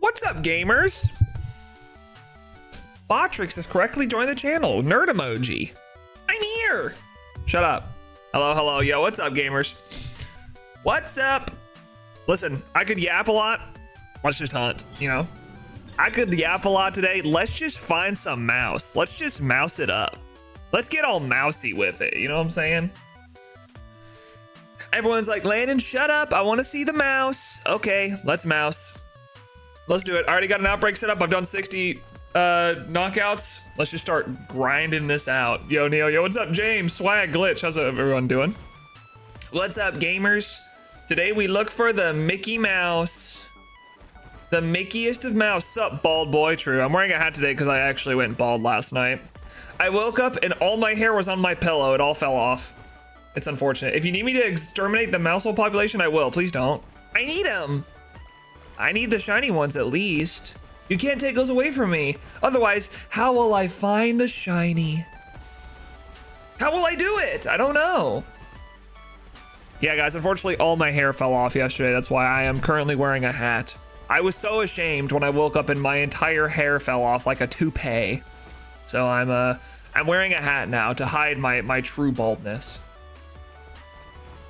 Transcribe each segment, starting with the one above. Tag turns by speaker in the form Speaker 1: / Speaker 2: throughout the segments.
Speaker 1: What's up, gamers? Botrix has correctly joined the channel. Nerd emoji. I'm here. Shut up. Hello, hello. Yo, what's up, gamers? What's up? Listen, I could yap a lot. Let's just hunt, you know? I could yap a lot today. Let's just find some mouse. Let's just mouse it up. Let's get all mousy with it. You know what I'm saying? Everyone's like, Landon, shut up. I want to see the mouse. Okay, let's mouse. Let's do it. I already got an outbreak set up. I've done 60 knockouts. Let's just start grinding this out. Yo, Neo, yo, what's up, James? Swag, Glitch, how's everyone doing? What's up, gamers? Today we look for the Mickey Mouse. The Mickiest of mouse. Sup, bald boy? True. I'm wearing a hat today because I actually went bald last night. I woke up and all my hair was on my pillow. It all fell off. It's unfortunate. If you need me to exterminate the Maushold population, I will. Please don't. I need them. I need the shiny ones at least. You can't take those away from me. Otherwise, how will I find the shiny? How will I do it? I don't know. Yeah, guys, unfortunately, all my hair fell off yesterday. That's why I am currently wearing a hat. I was so ashamed when I woke up and my entire hair fell off like a toupee. So I'm wearing a hat now to hide my true baldness.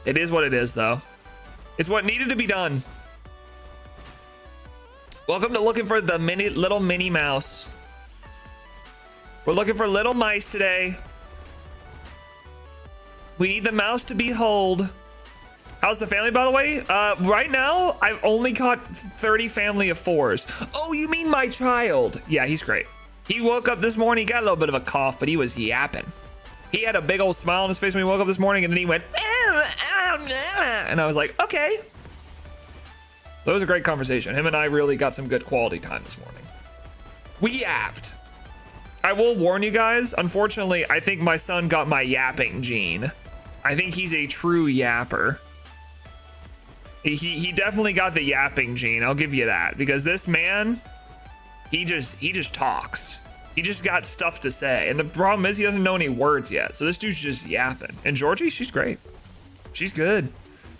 Speaker 1: It is what it is, though. It's what needed to be done. Welcome to looking for the little mini mouse. We're looking for little mice today. We need the mouse to behold. How's the family, by the way? Right now, I've only caught 30 family of 4s. Oh, you mean my child? Yeah, he's great. He woke up this morning, he got a little bit of a cough, but he was yapping. He had a big old smile on his face when he woke up this morning, and then he went, and I was like, okay. That was a great conversation. Him and I really got some good quality time this morning. We yapped. I will warn you guys, unfortunately, I think my son got my yapping gene. I think he's a true yapper. He definitely got the yapping gene, I'll give you that, because this man, he just talks. He just got stuff to say, and the problem is he doesn't know any words yet, so this dude's just yapping. And Georgie, she's great. She's good.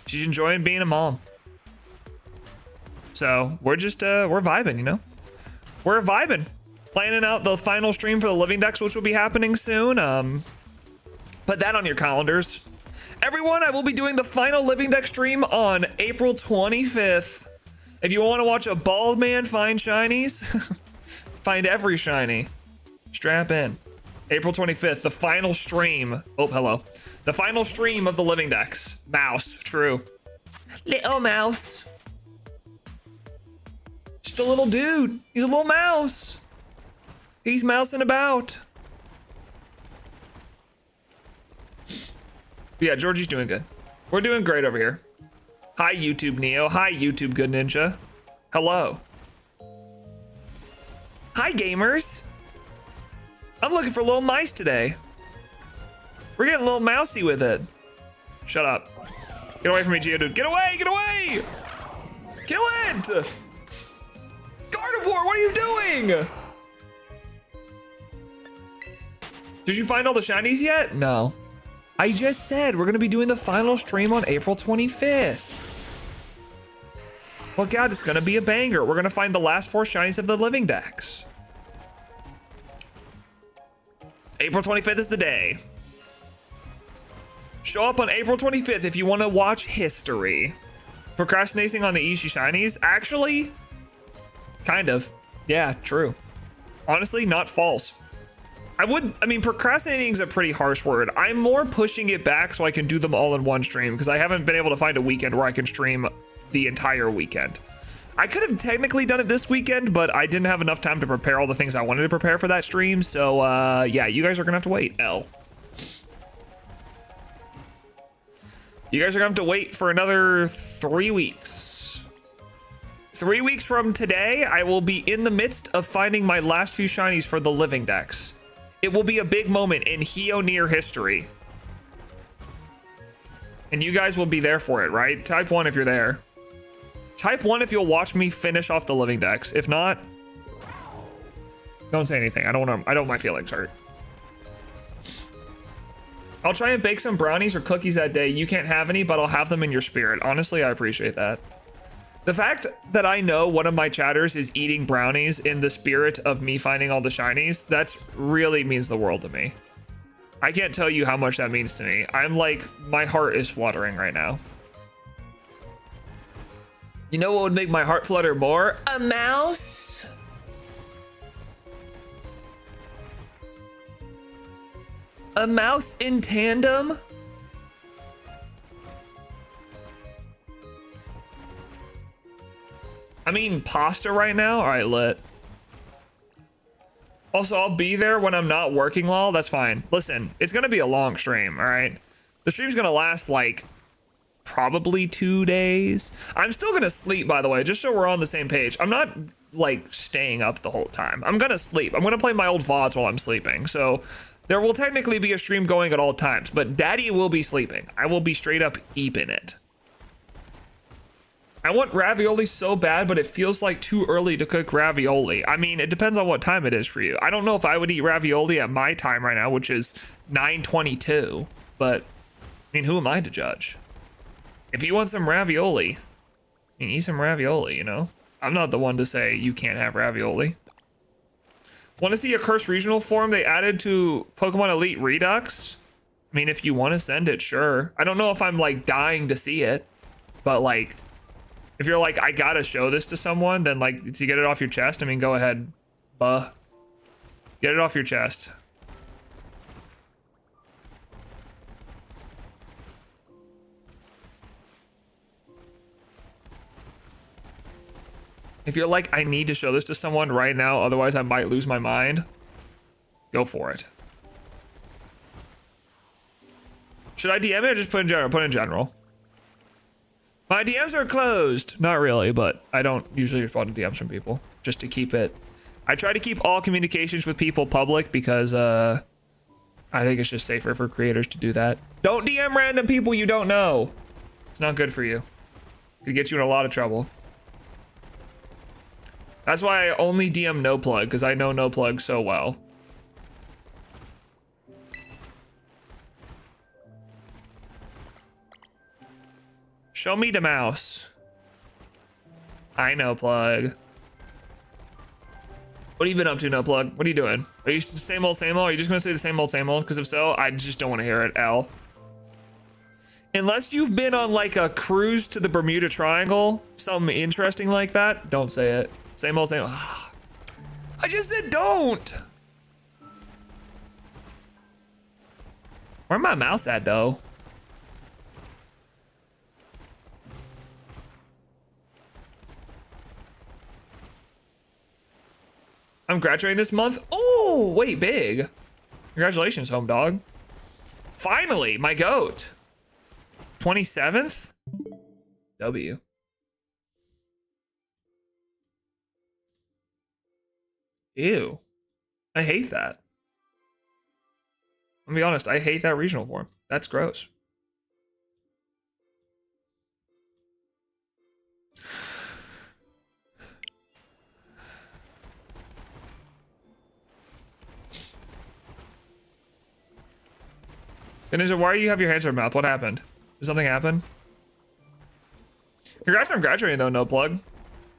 Speaker 1: She's enjoying being a mom. So we're just we're vibing, you know? We're vibing. Planning out the final stream for the Living Decks, which will be happening soon. Put that on your calendars. Everyone, I will be doing the final Living Deck stream on April 25th. If you want to watch a bald man find shinies, find every shiny, strap in. April 25th, the final stream. Oh, hello. The final stream of the Living Decks. Mouse, true. Little mouse. Just a little dude. He's a little mouse. He's mousing about. Yeah, Georgie's doing good. We're doing great over here. Hi, YouTube Neo. Hi, YouTube Good Ninja. Hello. Hi, gamers. I'm looking for little mice today. We're getting a little mousy with it. Shut up. Get away from me, Geodude. Get away! Get away! Kill it! Gardevoir, what are you doing? Did you find all the shinies yet? No. I just said we're gonna be doing the final stream on April 25th. Well, God, it's gonna be a banger. We're gonna find the last 4 shinies of the Living Decks. April 25th is the day. Show up on April 25th if you want to watch history. Procrastinating on the Ishi shinies? Actually, kind of. Yeah, true. Honestly, not false. I mean, procrastinating is a pretty harsh word. I'm more pushing it back so I can do them all in one stream because I haven't been able to find a weekend where I can stream the entire weekend. I could have technically done it this weekend, but I didn't have enough time to prepare all the things I wanted to prepare for that stream. So, yeah, you guys are gonna have to wait, L. You guys are gonna have to wait for another 3 weeks. 3 weeks from today, I will be in the midst of finding my last few shinies for the Living Decks. It will be a big moment in NeoHere history. And you guys will be there for it, right? Type 1 if you're there. Type 1 if you'll watch me finish off the Living Decks. If not, don't say anything. I don't want my feelings hurt. I'll try and bake some brownies or cookies that day. You can't have any, but I'll have them in your spirit. Honestly, I appreciate that. The fact that I know one of my chatters is eating brownies in the spirit of me finding all the shinies, that's really means the world to me. I can't tell you how much that means to me. I'm like, my heart is fluttering right now. You know what would make my heart flutter more? A mouse? A mouse in tandem? I'm eating pasta right now. All right, lit. Also, I'll be there when I'm not working lol. That's fine. Listen, it's going to be a long stream, all right? The stream's going to last like probably 2 days. I'm still going to sleep, by the way, just so we're on the same page. I'm not like staying up the whole time. I'm going to sleep. I'm going to play my old VODs while I'm sleeping. So there will technically be a stream going at all times, but daddy will be sleeping. I will be straight up eeping it. I want ravioli so bad, but it feels like too early to cook ravioli. I mean, it depends on what time it is for you. I don't know if I would eat ravioli at my time right now, which is 9:22, but I mean, who am I to judge? If you want some ravioli, I mean, eat some ravioli, you know? I'm not the one to say you can't have ravioli. Want to see a cursed regional form they added to Pokemon Elite Redux? I mean, if you want to send it, sure. I don't know if I'm like dying to see it, but like, if you're like, I gotta show this to someone, then like, to get it off your chest, I mean, go ahead, get it off your chest. If you're like, I need to show this to someone right now, otherwise I might lose my mind, go for it. Should I DM it or just put in general? Put in general. My DMs are closed. Not really, but I don't usually respond to DMs from people, just to keep it. I try to keep all communications with people public because I think it's just safer for creators to do that. Don't DM random people you don't know. It's not good for you. It could get you in a lot of trouble. That's why I only DM No Plug, because I know No Plug so well. Show me the mouse. I know, Plug. What have you been up to, No Plug? What are you doing? Are you same old, same old? Are you just gonna say the same old, same old? Because if so, I just don't want to hear it, L. Unless you've been on like a cruise to the Bermuda Triangle, something interesting like that, don't say it. Same old, same old. I just said don't. Where my mouse at, though? I'm graduating this month. Oh, wait, big. Congratulations, home dog. Finally, my goat. 27th? W. Ew. I hate that. I'll be honest, I hate that regional form. That's gross. Ninja, why do you have your hands in your mouth? What happened? Did something happen? Congrats on graduating though, No Plug.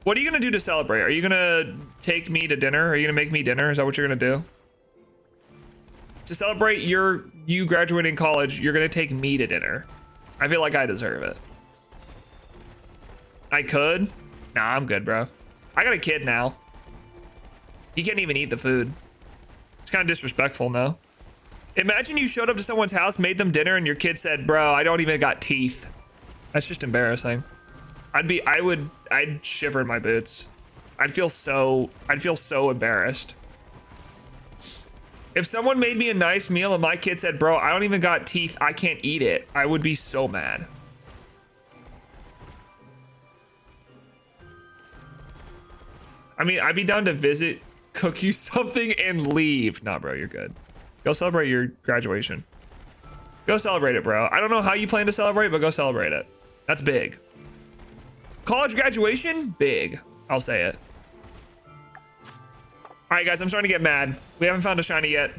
Speaker 1: What are you gonna do to celebrate? Are you gonna take me to dinner? Are you gonna make me dinner? Is that what you're gonna do? To celebrate you graduating college, you're gonna take me to dinner. I feel like I deserve it. I could? Nah, I'm good, bro. I got a kid now. He can't even eat the food. It's kind of disrespectful, no? Imagine you showed up to someone's house, made them dinner, and your kid said, bro, I don't even got teeth. That's just embarrassing. I'd shiver in my boots. I'd feel so embarrassed. If someone made me a nice meal and my kid said, bro, I don't even got teeth, I can't eat it, I would be so mad. I mean, I'd be down to visit, cook you something, and leave. Nah, bro, you're good. Go celebrate your graduation. Go celebrate it, bro. I don't know how you plan to celebrate, but go celebrate it. That's big. College graduation? Big. I'll say it. All right, guys, I'm starting to get mad. We haven't found a shiny yet.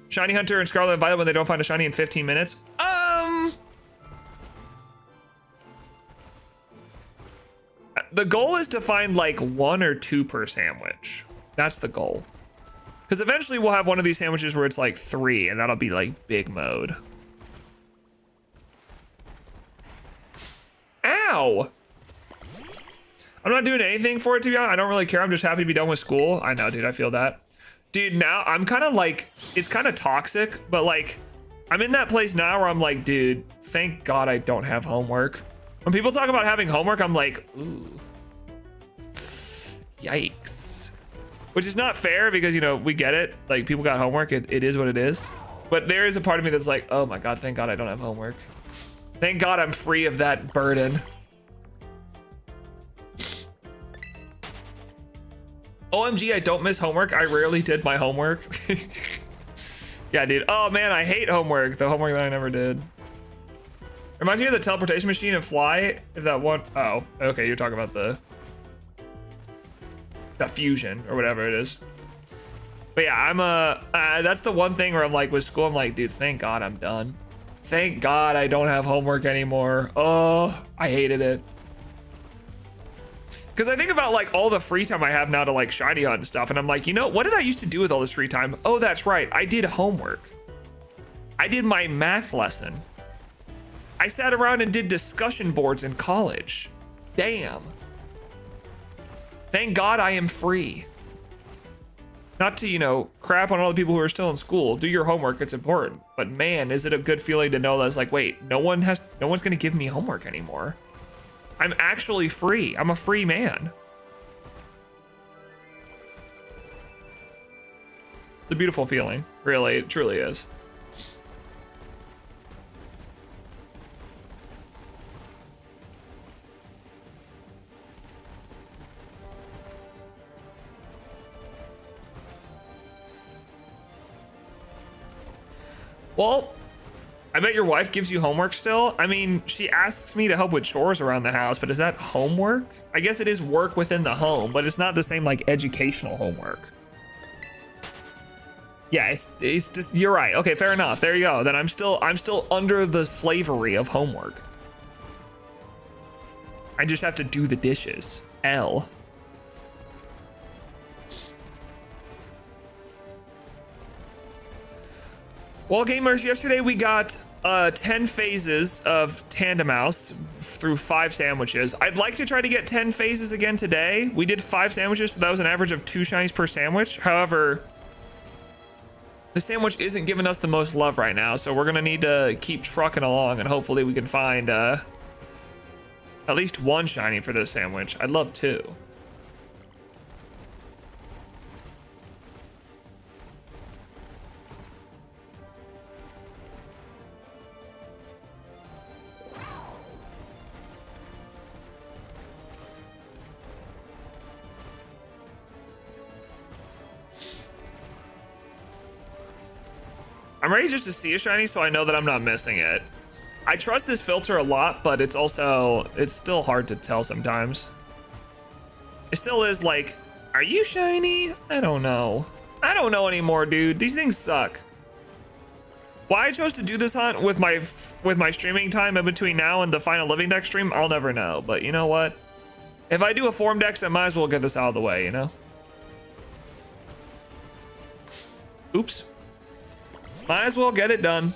Speaker 1: Shiny Hunter and Scarlet and Violet when they don't find a shiny in 15 minutes. the goal is to find like 1 or 2 per sandwich. That's the goal. Because eventually we'll have one of these sandwiches where it's like 3, and that'll be like big mode. Ow! I'm not doing anything for it, to be honest. I don't really care. I'm just happy to be done with school. I know, dude. I feel that. Dude, now I'm kind of like, it's kind of toxic, but like, I'm in that place now where I'm like, dude, thank God I don't have homework. When people talk about having homework, I'm like, ooh, yikes. Which is not fair because, you know, we get it. Like, people got homework. It is what it is. But there is a part of me that's like, oh my God, thank God I don't have homework. Thank God I'm free of that burden. OMG, I don't miss homework. I rarely did my homework. Yeah, dude. Oh man, I hate homework. The homework that I never did. Reminds me of the teleportation machine and Fly. If that one, oh, okay, you're talking about the fusion or whatever it is. But yeah, I'm that's the one thing where I'm like with school, I'm like, dude, thank God I'm done. Thank God I don't have homework anymore. Oh, I hated it. Because I think about like all the free time I have now to like shiny hunt and stuff, and I'm like, you know, what did I used to do with all this free time? Oh, that's right, I did homework. I did my math lesson. I sat around and did discussion boards in college. Damn. Thank God I am free. Not to, you know, crap on all the people who are still in school. Do your homework, it's important. But man, is it a good feeling to know that it's like, wait, no one's gonna give me homework anymore. I'm actually free. I'm a free man. It's a beautiful feeling. Really, it truly is. Well, I bet your wife gives you homework still. I mean, she asks me to help with chores around the house, but is that homework? I guess it is work within the home, but it's not the same like educational homework. Yeah, it's just, you're right. Okay, fair enough. There you go. Then I'm still under the slavery of homework. I just have to do the dishes. L. Well, gamers, yesterday we got 10 phases of Tandem Mouse through 5 sandwiches. I'd like to try to get 10 phases again today. We did 5 sandwiches, so that was an average of 2 shinies per sandwich. However, the sandwich isn't giving us the most love right now, so we're gonna need to keep trucking along, and hopefully we can find at least 1 shiny for this sandwich. I'd love 2. I'm ready just to see a shiny so I know that I'm not missing it. I trust this filter a lot, but it's still hard to tell sometimes. It still is like, are you shiny? I don't know. I don't know anymore, dude. These things suck. Why I chose to do this hunt with my streaming time in between now and the final Living Deck stream, I'll never know. But you know what? If I do a Form Dex, I might as well get this out of the way, you know? Oops. Might as well get it done.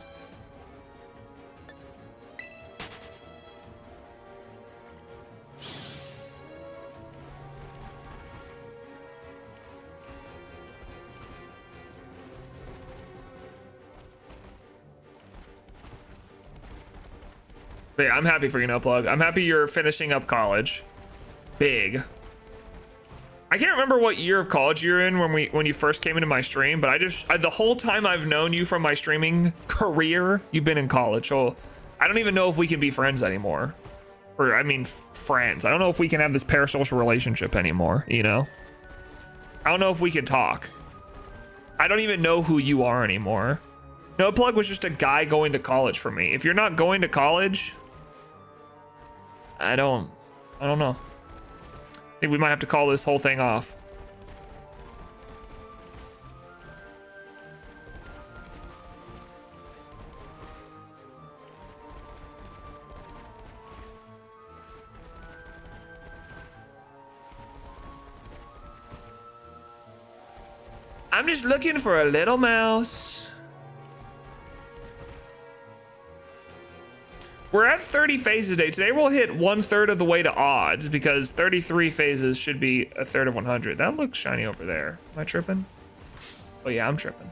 Speaker 1: But yeah, I'm happy for you, No Plug. I'm happy you're finishing up college. Big. I can't remember what year of college you're in when you first came into my stream, but the whole time I've known you from my streaming career, you've been in college. So I don't even know if we can be friends anymore. Or I mean, friends. I don't know if we can have this parasocial relationship anymore, you know? I don't know if we can talk. I don't even know who you are anymore. No Plug was just a guy going to college for me. If you're not going to college, I don't know. I think we might have to call this whole thing off. I'm just looking for a little mouse. We're at 30 phases today. Today we'll hit 1/3 of the way to odds because 33 phases should be 1/3 of 100. That looks shiny over there. Am I tripping? Oh yeah, I'm tripping.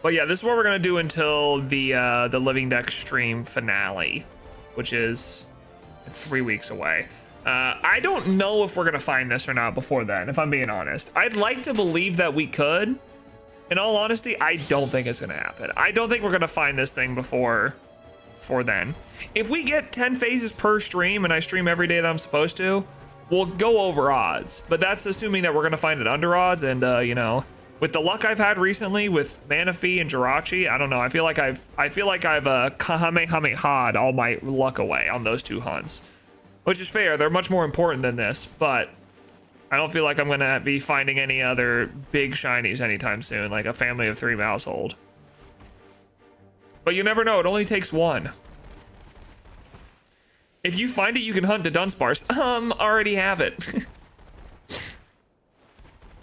Speaker 1: But yeah, this is what we're gonna do until the Living Deck stream finale, which is 3 weeks away. I don't know if we're gonna find this or not before then, if I'm being honest. I'd like to believe that we could. In all honesty, I don't think it's gonna happen. I don't think we're gonna find this thing before then. If we get 10 phases per stream and I stream every day that I'm supposed to, we'll go over odds. But that's assuming that we're gonna find it under odds, and you know, with the luck I've had recently with Manaphy and Jirachi, I don't know. I feel like I've Kamehameha'd all my luck away on those 2 hunts, which is fair. They're much more important than this, but I don't feel like I'm gonna be finding any other big shinies anytime soon, like a family of 3 Maushold. But you never know. It only takes 1. If you find it, you can hunt to Dunsparce. Already have it.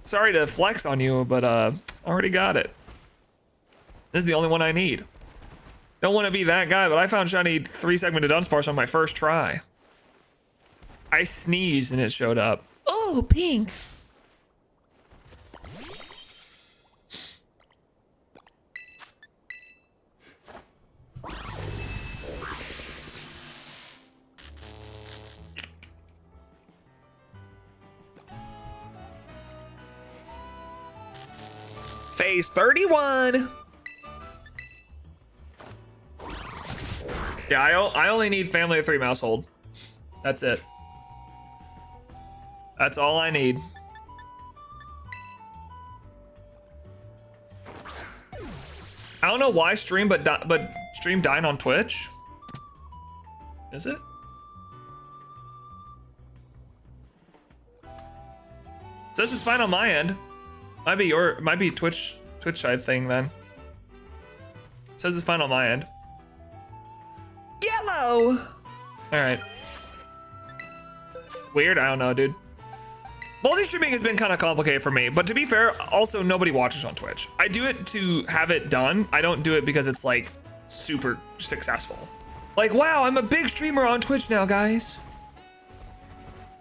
Speaker 1: Sorry to flex on you, but already got it. This is the only one I need. Don't want to be that guy, but I found shiny 3-segmented Dunsparce on my first try. I sneezed and it showed up. Oh, pink. Phase 31. Yeah, I only need family of 3 Maushold. That's it. That's all I need. I don't know why stream, but stream dying on Twitch. Is it? Says it's fine on my end. Might be Twitch side thing then. Says it's fine on my end. Yellow. All right. Weird. I don't know, dude. Multi-streaming has been kind of complicated for me, but to be fair, also nobody watches on Twitch. I do it to have it done. I don't do it because it's like super successful. Like, wow, I'm a big streamer on Twitch now, guys.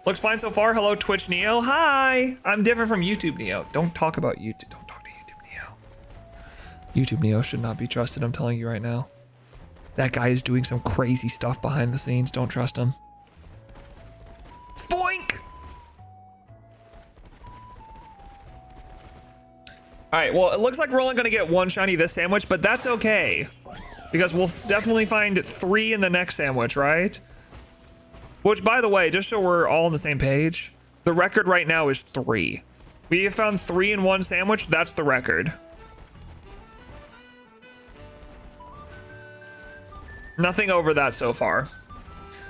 Speaker 1: Looks fine so far. Hello, Twitch Neo. Hi. I'm different from YouTube Neo. Don't talk about YouTube. Don't talk to YouTube Neo. YouTube Neo should not be trusted. I'm telling you right now. That guy is doing some crazy stuff behind the scenes. Don't trust him. Spoink. All right, well, it looks like we're only gonna get 1 shiny this sandwich, but that's okay. Because we'll definitely find 3 in the next sandwich, right? Which, by the way, just so we're all on the same page, the record right now is 3. We have found 3 in 1 sandwich, that's the record. Nothing over that so far.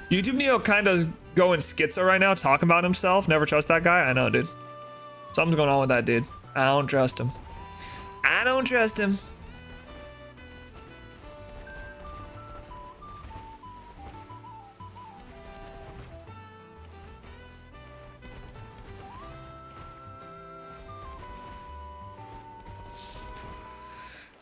Speaker 1: YouTube Neo kind of going schizo right now, talking about himself. Never trust that guy. I know, dude. Something's going on with that dude. I don't trust him. I don't trust him.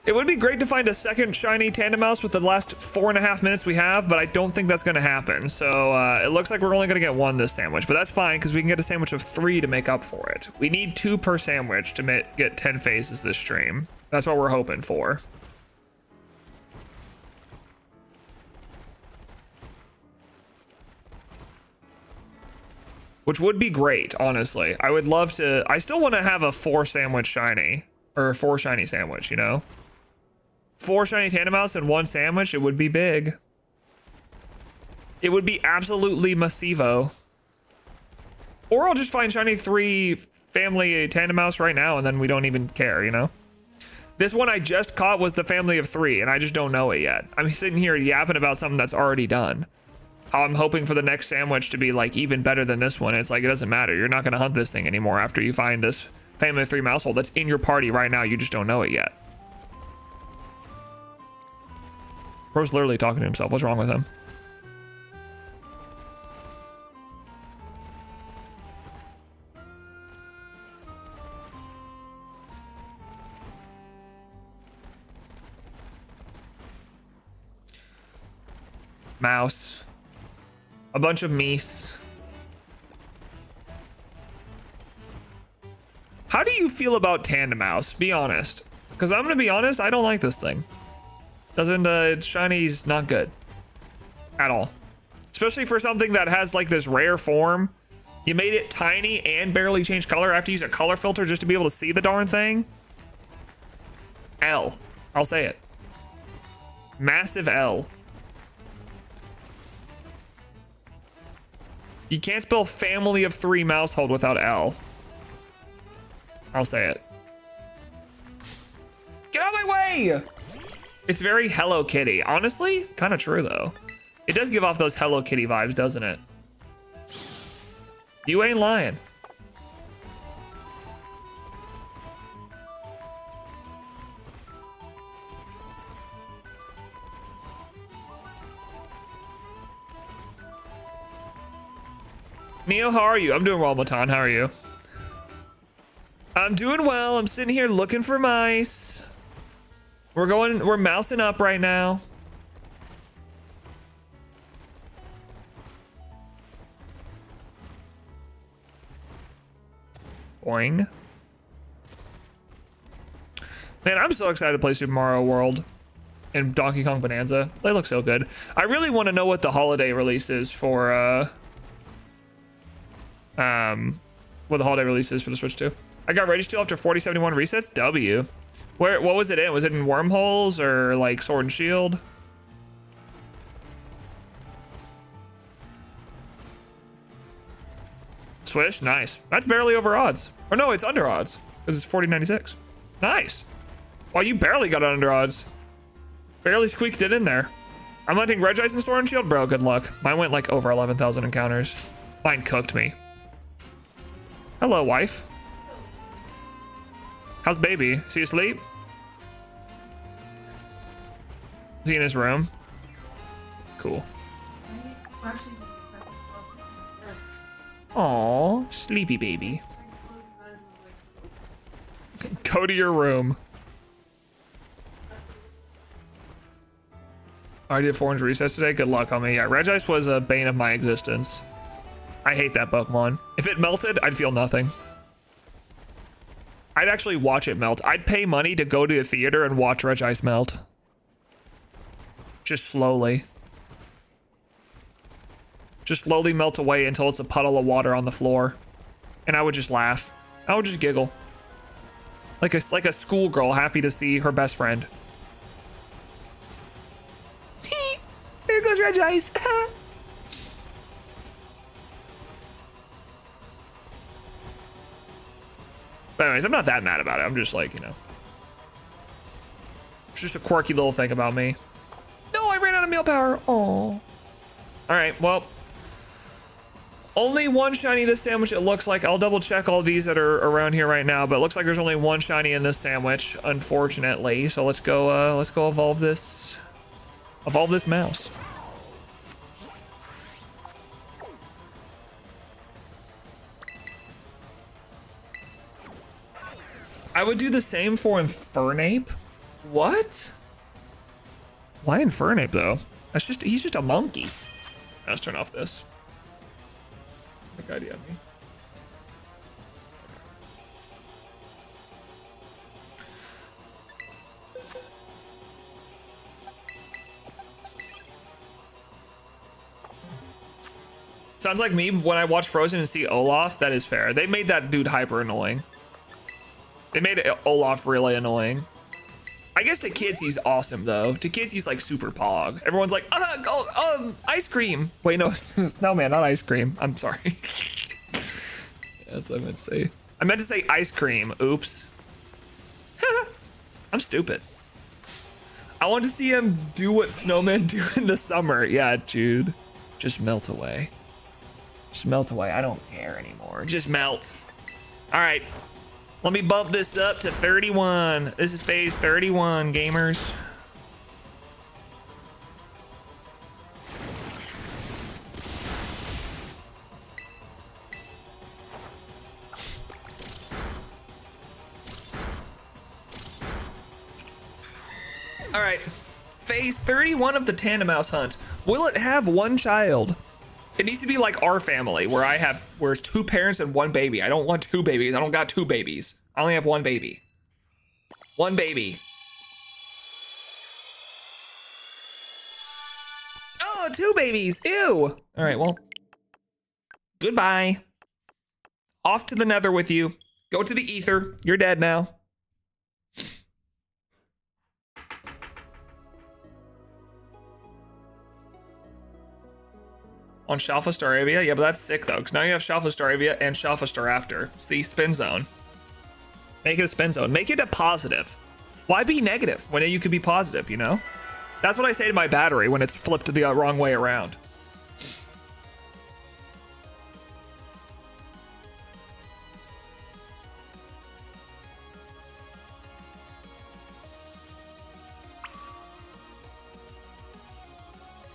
Speaker 1: It would be great to find a second shiny Tandem Mouse with the last 4.5 minutes we have, but I don't think that's going to happen. So it looks like we're only going to get 1 this sandwich, but that's fine because we can get a sandwich of 3 to make up for it. We need 2 per sandwich to get 10 phases this stream. That's what we're hoping for. Which would be great, honestly. I would love to. I still want to have a 4 sandwich shiny, or a 4 shiny sandwich, you know? 4 shiny Tandem Mouse and 1 sandwich, it would be big. It would be absolutely massivo. Or I'll just find shiny 3 family Tandem Mouse right now and then we don't even care, you know? This one I just caught was the family of 3, and I just don't know it yet. I'm sitting here yapping about something that's already done. How I'm hoping for the next sandwich to be like even better than this one. It's like, it doesn't matter. You're not gonna hunt this thing anymore after you find this family of 3 Maushold that's in your party right now. You just don't know it yet. Bro's literally talking to himself. What's wrong with him? Mouse. A bunch of meese. How do you feel about Tandem Mouse? Be honest. Because I'm going to be honest, I don't like this thing. Doesn't, shiny's not good. At all. Especially for something that has like this rare form. You made it tiny and barely changed color. I have to use a color filter just to be able to see the darn thing. L. I'll say it. Massive L. You can't spell family of 3 Maushold without L. I'll say it. Get out of my way! It's very Hello Kitty. Honestly, kind of true though. It does give off those Hello Kitty vibes, doesn't it? You ain't lying. Neo, how are you? I'm doing well, Matan. How are you? I'm doing well. I'm sitting here looking for mice. We're mousing up right now. Boing. Man, I'm so excited to play Super Mario World and Donkey Kong Bonanza. They look so good. I really want to know what the holiday release is for, what the holiday release is for the Switch 2. I got Rage 2 after 4071 resets. W. What was it in? Was it in Wormholes or like Sword and Shield? Swish, nice. That's barely over odds. Or no, it's under odds because it's 4096. Nice. Well, you barely got it under odds. Barely squeaked it in there. I'm hunting Regice and Sword and Shield, bro. Good luck. Mine went like over 11,000 encounters. Mine cooked me. Hello, wife. How's baby? Is he asleep? Is he in his room? Cool. Aw, sleepy baby. Go to your room. I did 400 resets today. Good luck on me. Yeah, Regice was a bane of my existence. I hate that Pokemon. If it melted, I'd feel nothing. I'd actually watch it melt. I'd pay money to go to a theater and watch Regice melt. Just slowly. Just slowly melt away until it's a puddle of water on the floor. And I would just laugh. I would just giggle. Like a schoolgirl happy to see her best friend. There goes Regice. But anyways, I'm not that mad about it. I'm just like, you know. It's just a quirky little thing about me. No, I ran out of meal power. Oh. Alright, well. Only one shiny this sandwich, it looks like. I'll double check all these that are around here right now, but it looks like there's only one shiny in this sandwich, unfortunately. So let's go evolve this mouse. I would do the same for Infernape. What? Why Infernape though? He's just a monkey. Let's turn off this. Big idea of me. Sounds like me when I watch Frozen and see Olaf. That is fair. They made that dude hyper annoying. They made Olaf really annoying. I guess to kids he's awesome though. To kids he's like super pog. Everyone's like, ice cream. Wait, no, no man, not ice cream. I'm sorry. That's what I meant to say. I meant to say ice cream. Oops. I'm stupid. I want to see him do what snowmen do in the summer. Yeah, Jude. Just melt away. Just melt away. I don't care anymore. Just melt. All right. Let me bump this up to 31. This is phase 31, gamers. All right, phase 31 of the tandem mouse hunt. Will it have one child? It needs to be like our family, where it's 2 parents and 1 baby. I don't want 2 babies. I don't got 2 babies. I only have 1 baby. 1 baby. Oh, 2 babies. Ew. All right, well, goodbye. Off to the nether with you. Go to the ether. You're dead now. On Shalfa yeah, but that's sick though, because now you have Shalfa and Shalfa after. It's the spin zone. Make it a spin zone. Make it a positive. Why be negative when you could be positive, you know? That's what I say to my battery when it's flipped the wrong way around.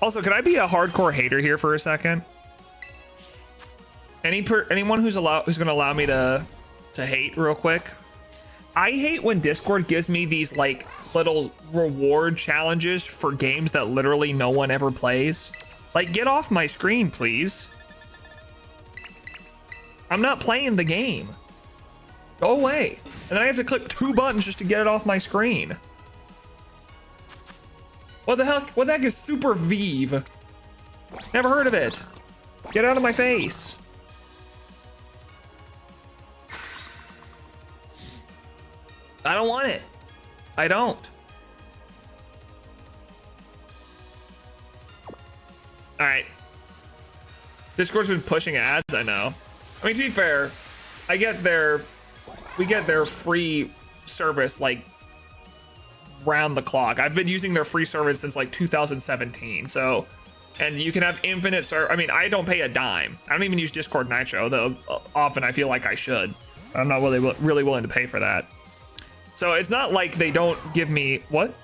Speaker 1: Also, can I be a hardcore hater here for a second? Anyone who's gonna allow me to hate real quick? I hate when Discord gives me these like little reward challenges for games that literally no one ever plays. Like, get off my screen, please. I'm not playing the game. Go away. And then I have to click 2 buttons just to get it off my screen. What the heck is Super Vive? Never heard of it. Get out of my face. I don't want it. I don't. All right. Discord's been pushing ads, I know. I mean, to be fair, we get their free service like round the clock. I've been using their free service since like 2017. So, and you can have infinite I mean, I don't pay a dime. I don't even use Discord Nitro, though often I feel like I should. I'm not really willing to pay for that. So it's not like they don't give me what?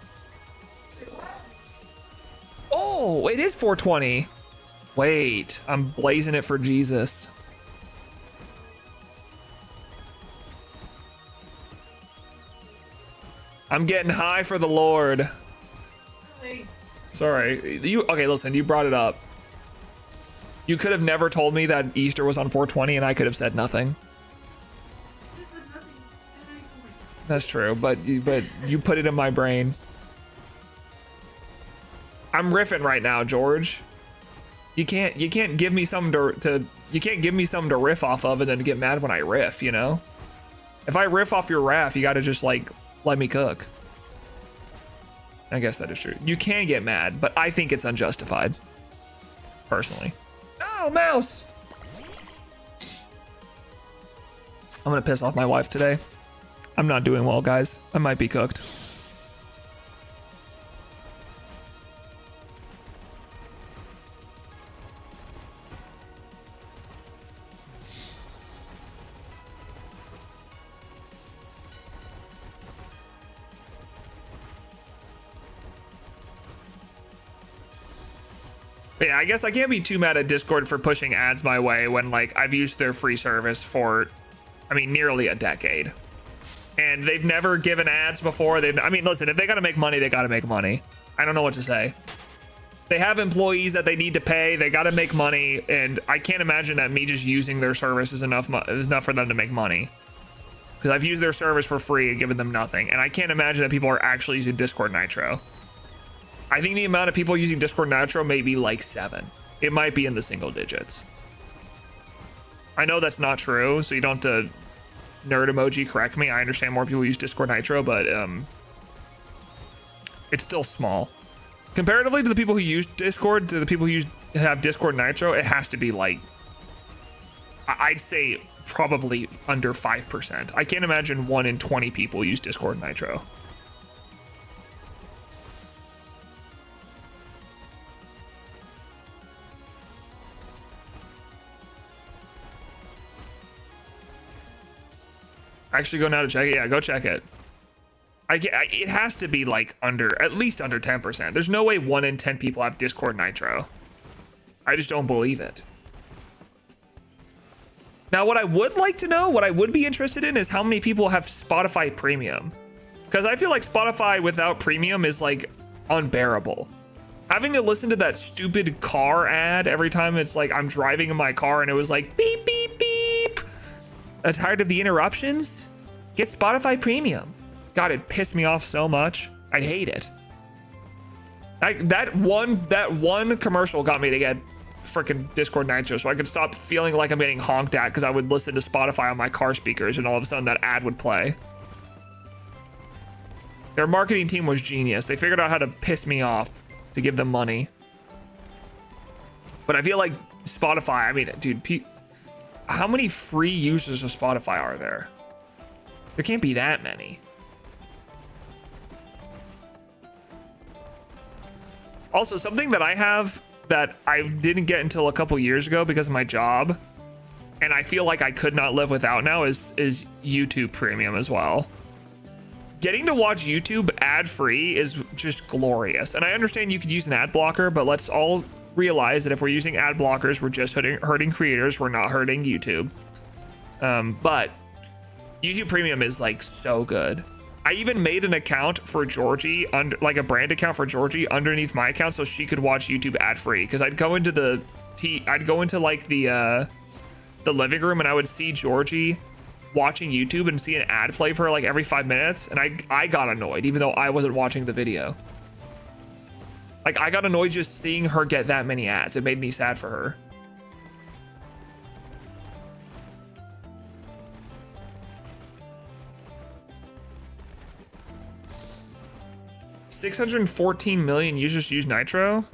Speaker 1: Oh, it is 420. Wait, I'm blazing it for Jesus. I'm getting high for the Lord. Sorry. Okay, listen, you brought it up. You could have never told me that Easter was on 420 and I could have said nothing. That's true, but you put it in my brain. I'm riffing right now, George. You can't give me something to riff off of and then get mad when I riff, you know? If I riff off your wrath, you gotta just like let me cook. I guess that is true. You can get mad, but I think it's unjustified. Personally. Oh, mouse! I'm gonna piss off my wife today. I'm not doing well, guys. I might be cooked. But yeah, I guess I can't be too mad at Discord for pushing ads my way when, like, I've used their free service for, I mean, nearly a decade. And they've never given ads before. I mean, listen, if they gotta make money, they gotta make money. I don't know what to say. They have employees that they need to pay. They gotta make money. And I can't imagine that me just using their service is enough for them to make money. Because I've used their service for free and given them nothing. And I can't imagine that people are actually using Discord Nitro. I think the amount of people using Discord Nitro may be like 7. It might be in the single digits. I know that's not true, so you don't have to nerd emoji correct me. I understand more people use Discord Nitro, but it's still small. Comparatively to the people who use Discord, to the people who have Discord Nitro, it has to be like, I'd say probably under 5%. I can't imagine 1 in 20 people use Discord Nitro. Actually go now to check it. Yeah, go check it. It has to be like at least under 10%. There's no way 1 in 10 people have Discord Nitro. I just don't believe it. Now, what I would like to know, what I would be interested in is how many people have Spotify Premium. Because I feel like Spotify without Premium is like unbearable. Having to listen to that stupid car ad every time it's like I'm driving in my car and it was like beep, beep, beep. I'm tired of the interruptions? Get Spotify Premium. God, it pissed me off so much. I'd hate it. That one commercial got me to get freaking Discord Nitro so I could stop feeling like I'm getting honked at because I would listen to Spotify on my car speakers and all of a sudden that ad would play. Their marketing team was genius. They figured out how to piss me off to give them money. But I feel like Spotify, I mean, dude, how many free users of Spotify are there? There can't be that many. Also, something that I have that I didn't get until a couple years ago because of my job, and I feel like I could not live without now, is YouTube Premium as well. Getting to watch YouTube ad-free is just glorious. And I understand you could use an ad blocker, but let's all realize that if we're using ad blockers, we're just hurting creators, we're not hurting YouTube. But YouTube Premium is like so good. I even made an account for Georgie, like a brand account for Georgie underneath my account so she could watch YouTube ad-free. Because I'd go into like the living room and I would see Georgie watching YouTube and see an ad play for her like every 5 minutes, and I got annoyed even though I wasn't watching the video. Like I got annoyed just seeing her get that many ads. It made me sad for her. $614 million users use Nitro?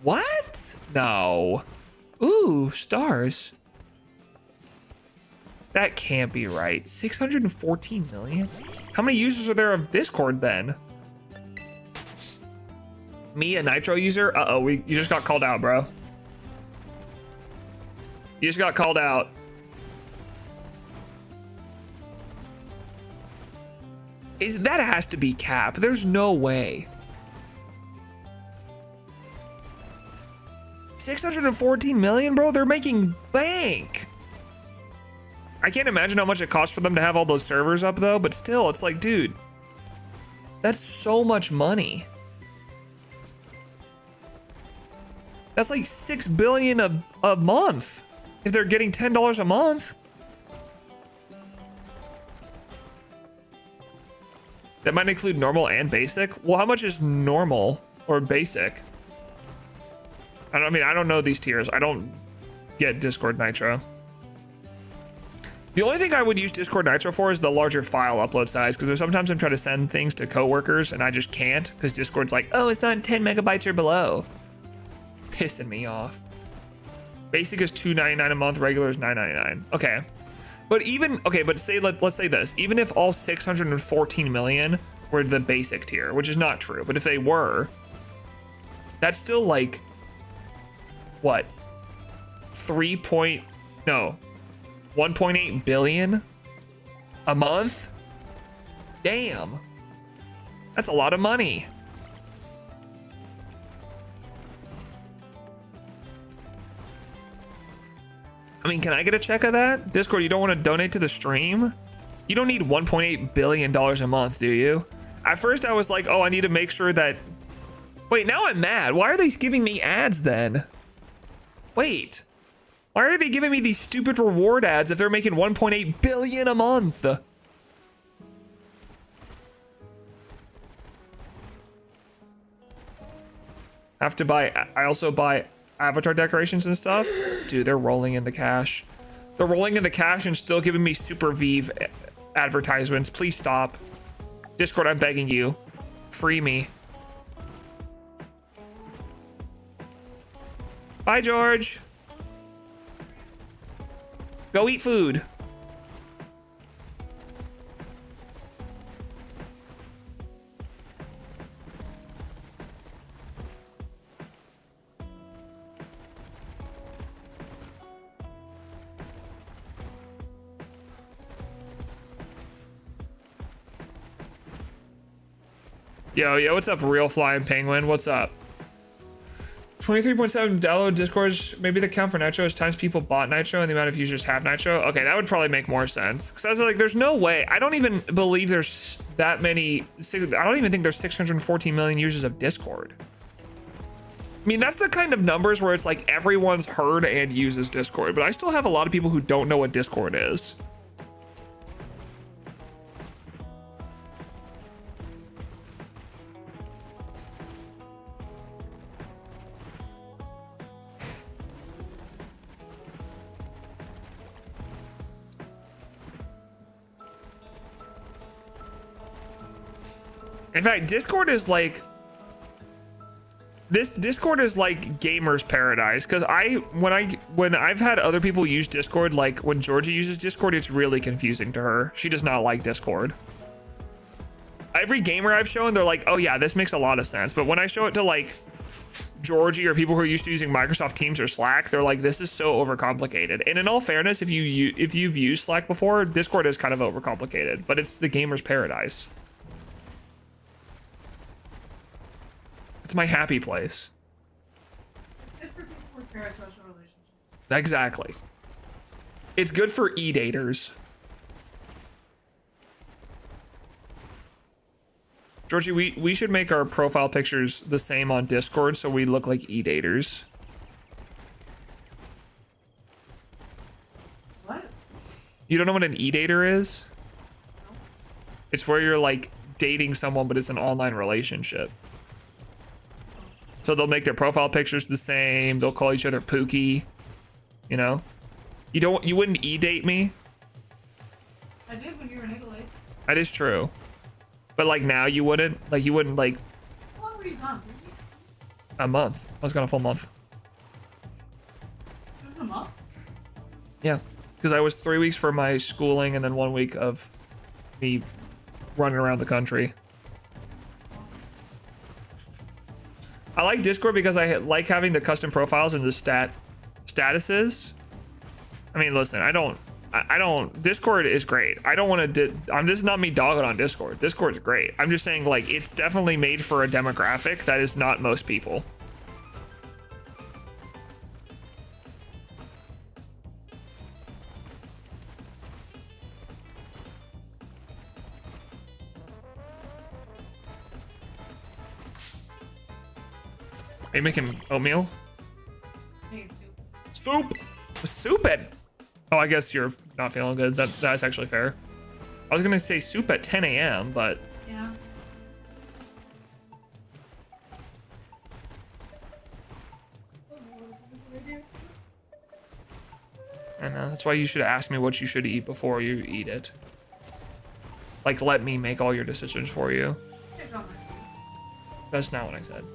Speaker 1: What? No. Ooh, stars. That can't be right. 614 million? How many users are there of Discord then? Me, a Nitro user? Uh-oh, you just got called out, bro. You just got called out. That has to be cap. There's no way. 614 million, bro? They're making bank. I can't imagine how much it costs for them to have all those servers up though, but still, it's like, dude, that's so much money. That's like 6 billion a month if they're getting $10 a month. That might include normal and basic. Well, how much is normal or basic? I don't know these tiers. I don't get Discord Nitro. The only thing I would use Discord Nitro for is the larger file upload size, because sometimes I'm trying to send things to coworkers and I just can't because Discord's like, oh, it's not 10 megabytes or below. Pissing me off. Basic is $2.99 a month, regular is $9.99. Okay. But let's say this. Even if all 614 million were the basic tier, which is not true, but if they were, that's still like, what? 1.8 billion a month? Damn. That's a lot of money. I mean, can I get a check of that? Discord, you don't want to donate to the stream? You don't need $1.8 billion a month, do you? At first I was like, oh, I need to make sure that... Wait, now I'm mad. Why are they giving me ads then? Wait. Why are they giving me these stupid reward ads if they're making 1.8 billion a month? I also buy avatar decorations and stuff. Dude, they're rolling in the cash. They're rolling in the cash and still giving me Super Vive advertisements. Please stop. Discord, I'm begging you. Free me. Bye, George. Go eat food. Yo, what's up, Real Flying Penguin? What's up? 23.7 download Discords. Maybe the count for Nitro is times people bought Nitro and the amount of users have Nitro. Okay, that would probably make more sense. Because I was like, there's no way. I don't even believe there's that many. I don't even think there's 614 million users of Discord. I mean, that's the kind of numbers where it's like everyone's heard and uses Discord. But I still have a lot of people who don't know what Discord is. In fact, Discord is like Discord is like gamers' paradise. Because when I've had other people use Discord, like when Georgie uses Discord, it's really confusing to her. She does not like Discord. Every gamer I've shown, they're like, oh yeah, this makes a lot of sense. But when I show it to like Georgie or people who are used to using Microsoft Teams or Slack, they're like, this is so overcomplicated. And in all fairness, if you've used Slack before, Discord is kind of overcomplicated, but it's the gamer's paradise. It's my happy place.
Speaker 2: It's good for people who repair social relationships.
Speaker 1: Exactly. It's good for e-daters. Georgie, we should make our profile pictures the same on Discord so we look like e-daters.
Speaker 2: What?
Speaker 1: You don't know what an e-dater is?
Speaker 2: No.
Speaker 1: It's where you're like dating someone, but it's an online relationship. So they'll make their profile pictures the same. They'll call each other Pookie. You know? You wouldn't e-date me?
Speaker 2: I did when you were in Italy.
Speaker 1: That is true. But like now you wouldn't? Like you wouldn't like...
Speaker 2: How long were you gone? 3 weeks?
Speaker 1: A month. I was gone a full month.
Speaker 2: It was a month?
Speaker 1: Yeah. Because I was 3 weeks for my schooling and then 1 week of me running around the country. I like Discord because I like having the custom profiles and the statuses. I mean, listen, I don't, Discord is great. I don't want to, this is not me dogging on Discord. Discord is great. I'm just saying like, it's definitely made for a demographic that is not most people. Are you making oatmeal?
Speaker 2: Making soup.
Speaker 1: Soup! Soup at... Oh, I guess you're not feeling good. That's actually fair. I was gonna say soup at 10 a.m., but...
Speaker 2: Yeah.
Speaker 1: I know, that's why you should ask me what you should eat before you eat it. Like, let me make all your decisions for you. That's not what I said.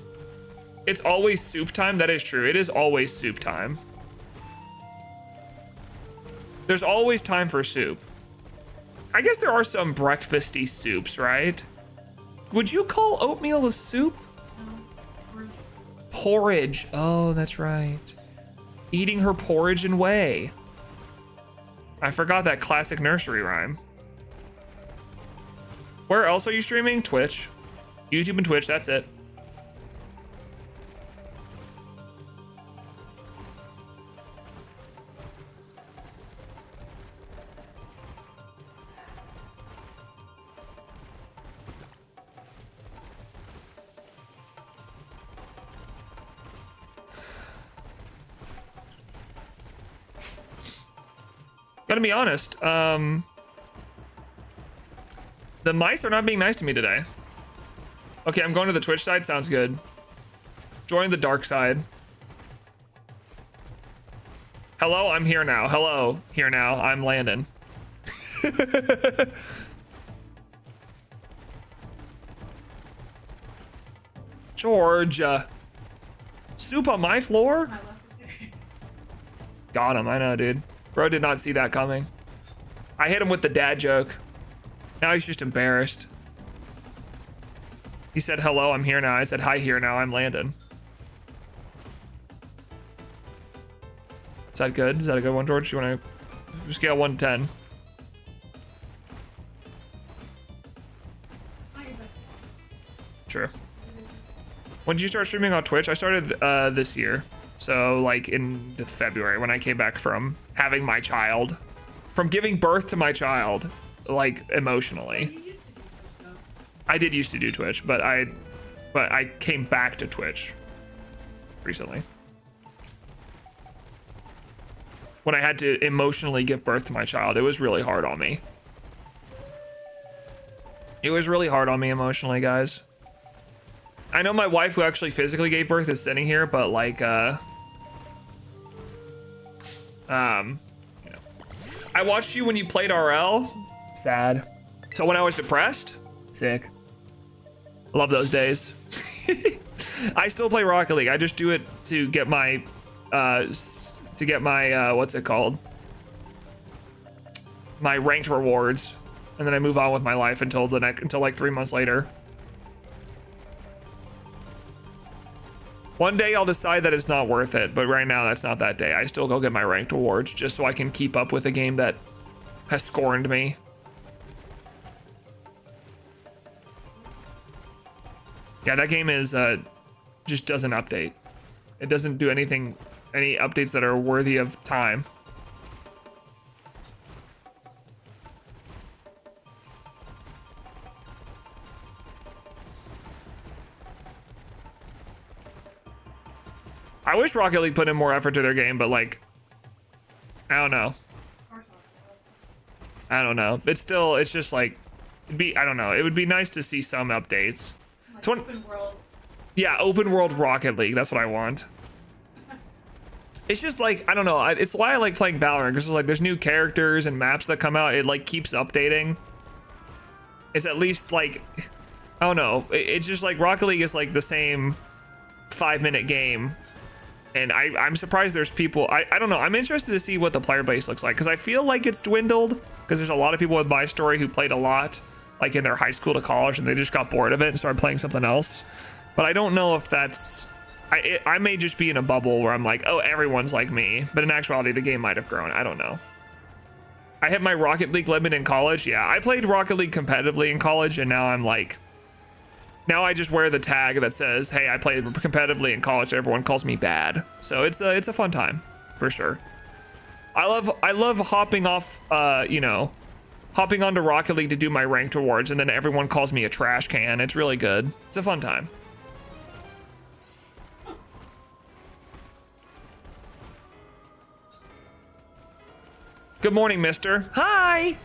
Speaker 1: It's always soup time. That is true. It is always soup time. There's always time for soup. I guess there are some breakfasty soups, right? Would you call oatmeal a soup?
Speaker 2: No.
Speaker 1: Porridge. Oh, that's right. Eating her porridge and whey. I forgot that classic nursery rhyme. Where else are you streaming? Twitch. YouTube and Twitch, that's it. Gotta be honest, the mice are not being nice to me today. Okay, I'm going to the Twitch side, sounds good. Join the dark side. Hello, I'm here now. Hello, here now, I'm Landon. Georgia. Soup on my floor? Got him, I know, dude. Bro did not see that coming. I hit him with the dad joke. Now he's just embarrassed. He said, hello, I'm here now. I said, hi, here now, I'm Landon. Is that good? Is that a good one, George? You want to scale 1 to 10? True. When did you start streaming on Twitch? I started this year. So like in February when I came back from having my child. From giving birth to my child. Like emotionally.
Speaker 2: You used to do Twitch, though.
Speaker 1: I did used to do Twitch, but I came back to Twitch recently. When I had to emotionally give birth to my child, it was really hard on me. It was really hard on me emotionally, guys. I know my wife, who actually physically gave birth, is sitting here, but like, you know. I watched you when you played RL. Sad. So when I was depressed, sick. Love those days. I still play Rocket League. I just do it to get my, what's it called? My ranked rewards. And then I move on with my life until like 3 months later. One day I'll decide that it's not worth it, but right now that's not that day. I still go get my ranked rewards just so I can keep up with a game that has scorned me. Yeah, that game is just doesn't update. It doesn't do anything, any updates that are worthy of time. I wish Rocket League put in more effort to their game, but like, I don't know. I don't know. It's just like, I don't know. It would be nice to see some updates.
Speaker 2: Like open world.
Speaker 1: Yeah, open world Rocket League. That's what I want. It's just like, I don't know. It's why I like playing Valorant, because like there's new characters and maps that come out. It like keeps updating. It's at least like, I don't know. It's just like Rocket League is like the same 5-minute game. And I'm surprised there's people, I don't know. I'm interested to see what the player base looks like, because I feel like it's dwindled, because there's a lot of people with my story who played a lot, like in their high school to college, and they just got bored of it and started playing something else. But I don't know if that's, I may just be in a bubble where I'm like, oh, everyone's like me. But in actuality, the game might have grown. I don't know. I hit my Rocket League limit in college. Yeah, I played Rocket League competitively in college, and now I'm like, now I just wear the tag that says, hey, I played competitively in college. Everyone calls me bad. So it's a fun time, for sure. I love hopping off, you know, hopping onto Rocket League to do my ranked rewards, and then everyone calls me a trash can. It's really good. It's a fun time. Good morning, mister. Hi!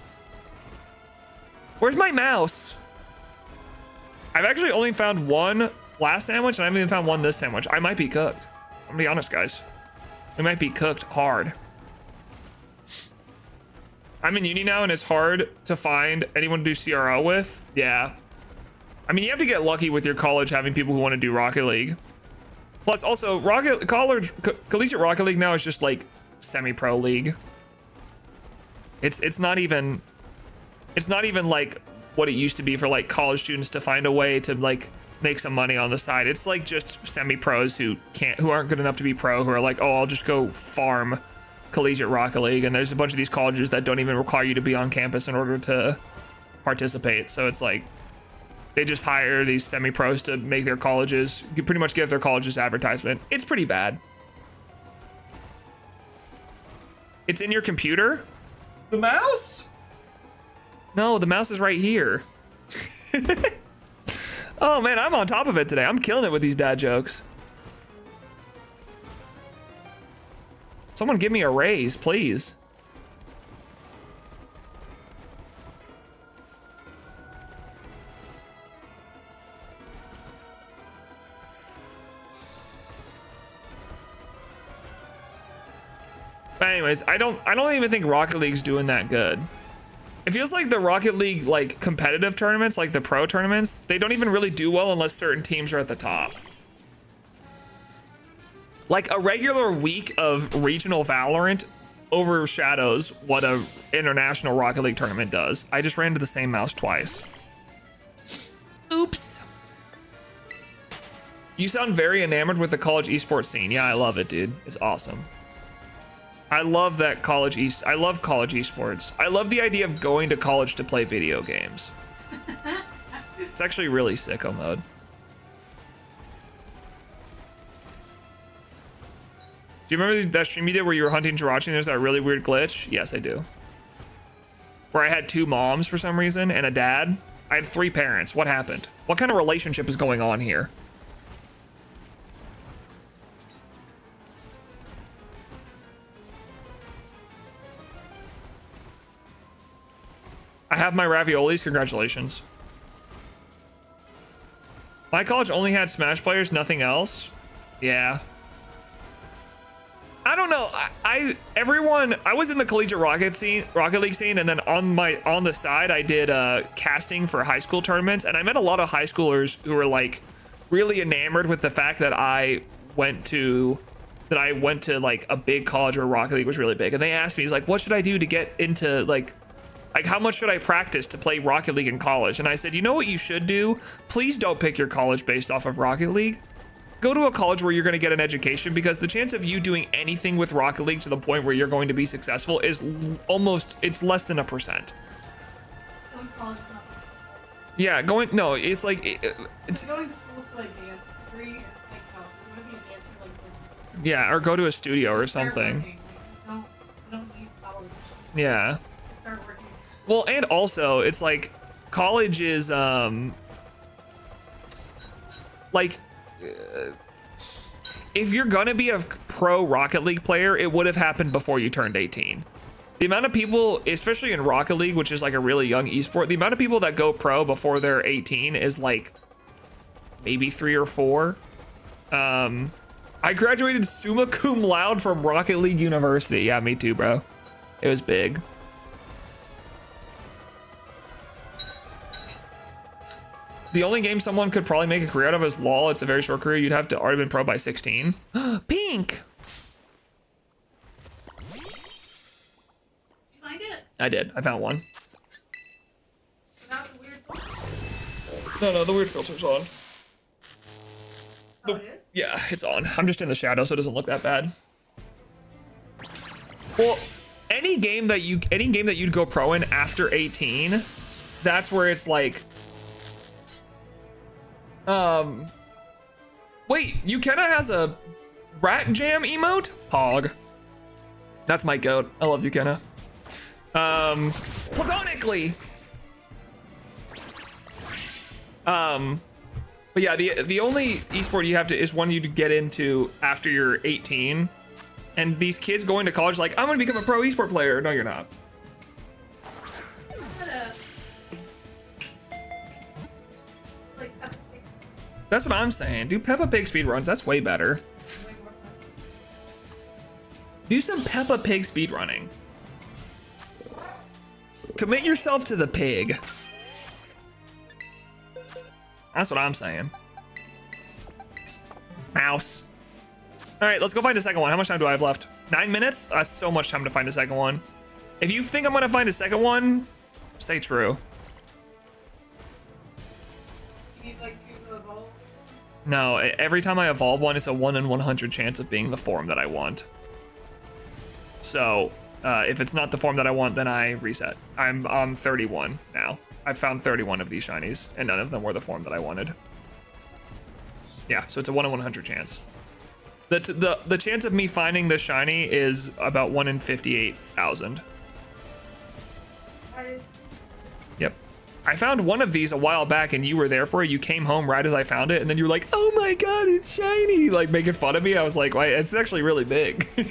Speaker 1: Where's my mouse? I've actually only found one last sandwich, and I haven't even found one this sandwich. I might be cooked. I'm gonna be honest, guys. We might be cooked hard. I'm in uni now, and it's hard to find anyone to do CRL with. Yeah. I mean, you have to get lucky with your college having people who want to do Rocket League. Plus, also, collegiate Rocket League now is just like semi-pro league. It's not even like what it used to be for like college students to find a way to like make some money on the side. It's like just semi-pros who aren't good enough to be pro, who are like, oh, I'll just go farm collegiate Rocket League. And there's a bunch of these colleges that don't even require you to be on campus in order to participate. So it's like they just hire these semi-pros to make their colleges, pretty much give their colleges advertisement. It's pretty bad. It's in your computer? The mouse? No, the mouse is right here. Oh man, I'm on top of it today. I'm killing it with these dad jokes. Someone give me a raise, please. But anyways, I don't even think Rocket League's doing that good. It feels like the Rocket League like competitive tournaments, like the pro tournaments, they don't even really do well unless certain teams are at the top. Like a regular week of regional Valorant overshadows what a international Rocket League tournament does. I just ran into the same mouse twice. Oops. You sound very enamored with the college esports scene. Yeah, I love it, dude. It's awesome. I love that I love college esports. I love the idea of going to college to play video games. It's actually really sicko mode. Do you remember that stream you did where you were hunting Jirachi and there's that really weird glitch? Yes, I do. Where I had 2 moms for some reason and a dad. I had 3 parents. What happened? What kind of relationship is going on here? I have my raviolis. Congratulations. My college only had Smash players, nothing else. Yeah. I don't know. I was in the collegiate Rocket League scene, and then on the side I did casting for high school tournaments, and I met a lot of high schoolers who were like really enamored with the fact that I went to like a big college where Rocket League was really big, and they asked me, he's like, what should I do to get into like how much should I practice to play Rocket League in college? And I said, you know what you should do? Please don't pick your college based off of Rocket League. Go to a college where you're going to get an education, because the chance of you doing anything with Rocket League to the point where you're going to be successful is it's less than 1%. Yeah, it's like it's
Speaker 2: going to school for like dance degree and it's like, oh, you want to be a dancer like
Speaker 1: yeah, or go to a studio or
Speaker 2: start
Speaker 1: something.
Speaker 2: working. Like, don't need college.
Speaker 1: Yeah.
Speaker 2: Start working.
Speaker 1: Well, and also it's like college is like if you're gonna be a pro Rocket League player, it would have happened before you turned 18. The amount of people, especially in Rocket League, which is like a really young esport, the amount of people that go pro before they're 18 is like maybe 3 or 4. I graduated summa cum laude from Rocket League University. Yeah, me too, bro. It was big. The only game someone could probably make a career out of is LOL. It's a very short career. You'd have to already been pro by 16. Pink!
Speaker 2: You find it?
Speaker 1: I did. I found one.
Speaker 2: Without the weird filter?
Speaker 1: No, the weird filter's on.
Speaker 2: Oh, it is?
Speaker 1: Yeah, it's on. I'm just in the shadow, so it doesn't look that bad. Well, any game that you'd go pro in after 18, that's where it's like, wait, Yukenna has a rat jam emote? Pog. That's my goat. I love Yukenna. Platonically. But yeah, the only esport you have to is one you to get into after you're 18. And these kids going to college like, I'm gonna become a pro esport player. No, you're not. That's what I'm saying. Do Peppa Pig speedruns. That's way better. Do some Peppa Pig speedrunning. Commit yourself to the pig. That's what I'm saying. Mouse. All right, let's go find a second one. How much time do I have left? 9 minutes? That's so much time to find a second one. If you think I'm gonna find a second one, say true.
Speaker 2: You need like 2 to evolve?
Speaker 1: No, every time I evolve one, it's a 1 in 100 chance of being the form that I want. So, if it's not the form that I want, then I reset. I'm on 31 now. I've found 31 of these shinies, and none of them were the form that I wanted. Yeah, so it's a 1 in 100 chance. The chance of me finding this shiny is about 1 in 58,000. Yep. I found one of these a while back, and you were there for it. You came home right as I found it, and then you were like, "Oh my god, it's shiny!" Like making fun of me. I was like, "Why? It's actually really big."
Speaker 2: I'm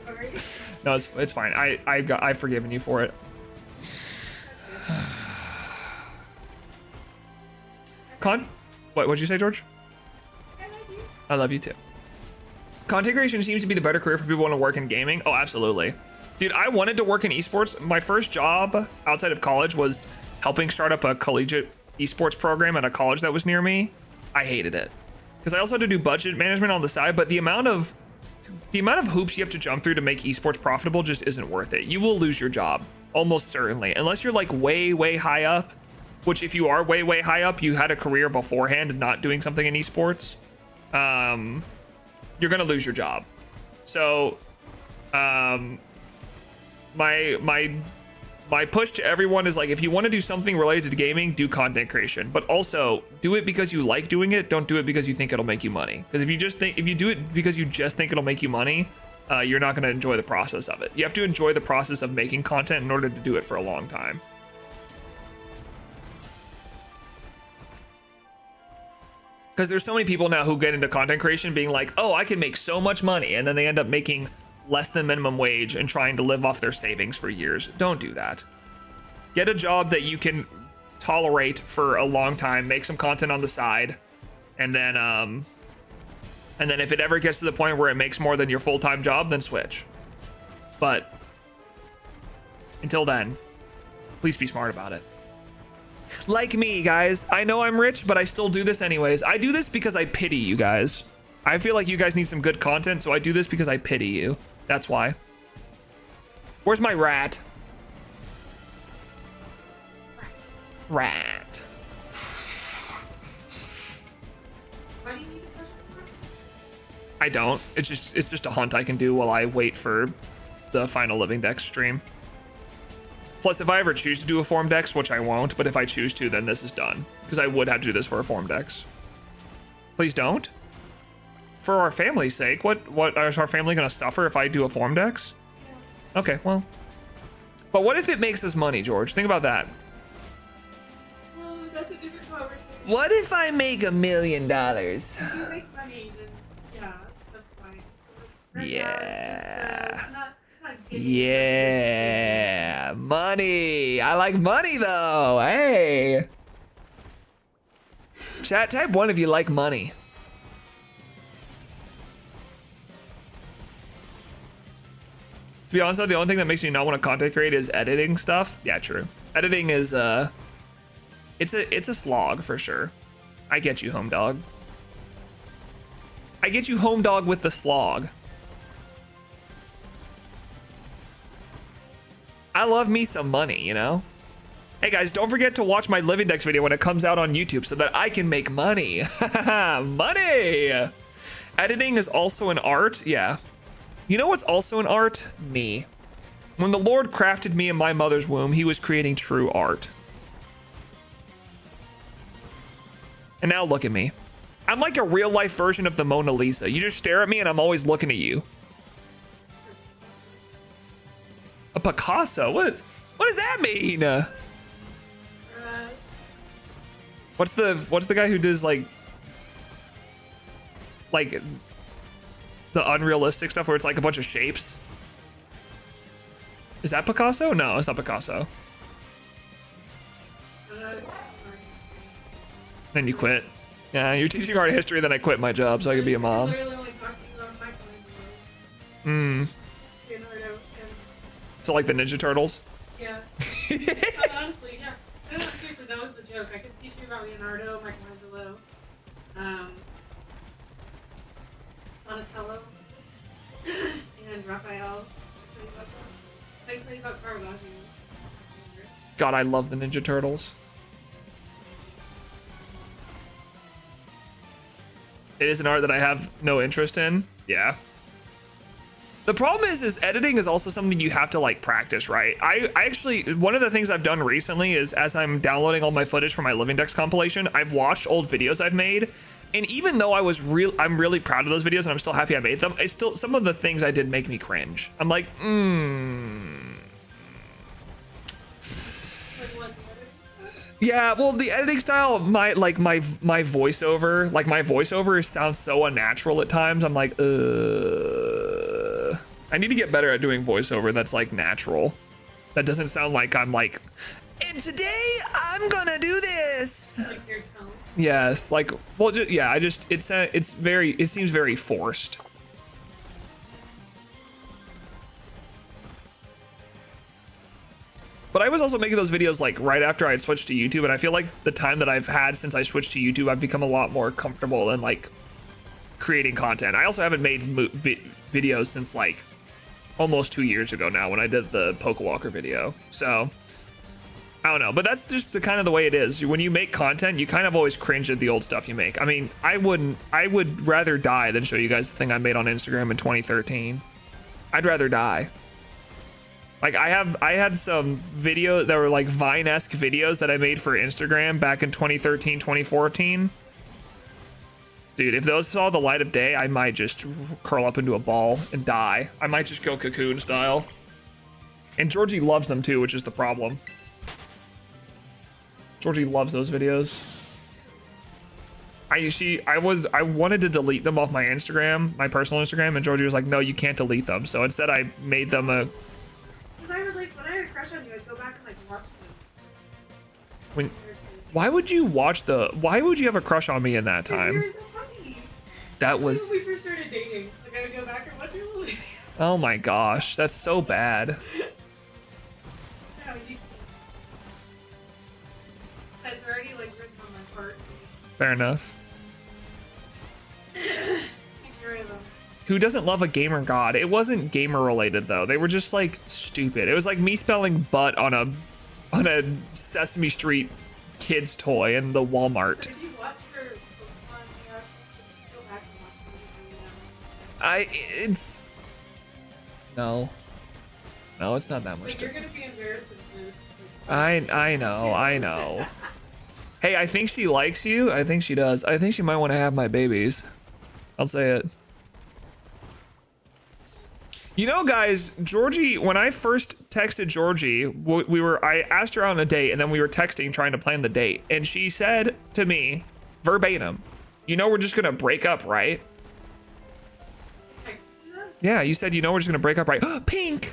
Speaker 2: sorry.
Speaker 1: No, it's fine. I've forgiven you for it. What'd you say, George?
Speaker 2: I love you.
Speaker 1: I love you too. Content creation seems to be the better career for people who want to work in gaming. Oh, absolutely. Dude, I wanted to work in esports. My first job outside of college was helping start up a collegiate esports program at a college that was near me. I hated it because I also had to do budget management on the side, but the amount of hoops you have to jump through to make esports profitable just isn't worth it. You will lose your job almost certainly, unless you're like way high up, which if you are way high up, you had a career beforehand and not doing something in esports, you're gonna lose your job. So my my push to everyone is like, if you want to do something related to gaming, do content creation, but also do it because you like doing it. Don't do it because you think it'll make you money. Because if you do it because you just think it'll make you money, you're not going to enjoy the process of it. You have to enjoy the process of making content in order to do it for a long time. Because there's so many people now who get into content creation being like, oh, I can make so much money, and then they end up making less than minimum wage and trying to live off their savings for years. Don't do that. Get a job that you can tolerate for a long time, make some content on the side, and then if it ever gets to the point where it makes more than your full-time job, then switch. But until then, please be smart about it. Like me, guys. I know I'm rich, but I still do this anyways. I do this because I pity you guys. I feel like you guys need some good content, so I do this because I pity you. That's why. Where's my rat? Rat.
Speaker 2: Why do you need a special card?
Speaker 1: I don't. It's just a hunt I can do while I wait for the final Living Dex stream. Plus, if I ever choose to do a Form Dex, which I won't, but if I choose to, then this is done. Because I would have to do this for a Form Dex. Please don't. For our family's sake, what is our family gonna suffer if I do a Form Dex?
Speaker 2: Yeah.
Speaker 1: Okay, well. But what if it makes us money, George? Think about that.
Speaker 2: Well, that's a different conversation.
Speaker 1: What if I make $1 million?
Speaker 2: If you make money, then yeah, that's fine. Right
Speaker 1: Yeah.
Speaker 2: Now, it's not giving you
Speaker 1: Yeah, money. I like money though. Hey. Chat, type 1 if you like money. To be honest though, the only thing that makes me not want to content create is editing stuff. Yeah, true. Editing is it's a slog for sure. I get you, home dog. I get you, home dog, with the slog. I love me some money, you know? Hey guys, don't forget to watch my Living Dex video when it comes out on YouTube so that I can make money. Money! Editing is also an art, yeah. You know what's also an art? Me. When the Lord crafted me in my mother's womb, he was creating true art. And now look at me. I'm like a real life version of the Mona Lisa. You just stare at me and I'm always looking at you. A Picasso? What does that mean? What's the guy who does like the unrealistic stuff where it's like a bunch of shapes? Is that Picasso? No, it's not Picasso. Then you quit. Yeah, you're teaching art history, then I quit my job so I could be a mom. So like the Ninja Turtles?
Speaker 2: Yeah. But honestly, yeah. No, seriously, that was the joke. I could teach you about Leonardo, Michelangelo, Donatello, and Raphael. I can tell you about Caravaggio.
Speaker 1: God, I love the Ninja Turtles. It is an art that I have no interest in. Yeah. The problem is editing is also something you have to like practice, right? I actually, one of the things I've done recently is as I'm downloading all my footage for my Living Dex compilation, I've watched old videos I've made. And even though I'm really proud of those videos and I'm still happy I made them, some of the things I did make me cringe. I'm like, Yeah, well, the editing style, my voiceover sounds so unnatural at times. I'm like, I need to get better at doing voiceover that's like natural. That doesn't sound like I'm like, and today I'm gonna do this.
Speaker 2: Like your tone.
Speaker 1: Yes, like, well, yeah, it seems very forced. But I was also making those videos like right after I had switched to YouTube, and I feel like the time that I've had since I switched to YouTube, I've become a lot more comfortable in like creating content. I also haven't made videos since like almost 2 years ago now when I did the Pokewalker video. So I don't know, but that's just the kind of the way it is. When you make content, you kind of always cringe at the old stuff you make. I mean, I would rather die than show you guys the thing I made on Instagram in 2013. I'd rather die. Like I had some video that were like Vine-esque videos that I made for Instagram back in 2013, 2014. Dude, if those saw the light of day, I might just curl up into a ball and die. I might just go cocoon style. And Georgie loves them too, which is the problem. Georgie loves those videos. I wanted to delete them off my Instagram, my personal Instagram, and Georgie was like, no, you can't delete them. So instead I made them a...
Speaker 2: Because I would like, when I had a crush on you, I'd go back and like watch them.
Speaker 1: Why would you have a crush on me in that time?
Speaker 2: You were so funny.
Speaker 1: That
Speaker 2: Especially
Speaker 1: was...
Speaker 2: when we first started dating. Like I would go back and watch your little videos.
Speaker 1: Oh my gosh, that's so bad.
Speaker 2: No, you can't. That's already like written on my heart.
Speaker 1: Fair enough.
Speaker 2: Them.
Speaker 1: Who doesn't love a gamer god? It wasn't gamer related though. They were just like stupid. It was like me spelling butt on a Sesame Street kids toy in the Walmart.
Speaker 2: But if you watch her Pokemon stuff, go back and watch them.
Speaker 1: It's no, it's not that much.
Speaker 2: Like, you're gonna be embarrassed of this.
Speaker 1: I know. Hey, I think she likes you. I think she does. I think she might want to have my babies. I'll say it. You know, guys, Georgie, when I first texted Georgie, I asked her out on a date, and then we were texting trying to plan the date, and she said to me, verbatim, you know we're just gonna break up, right? Yeah, you said, you know we're just gonna break up, right? Pink!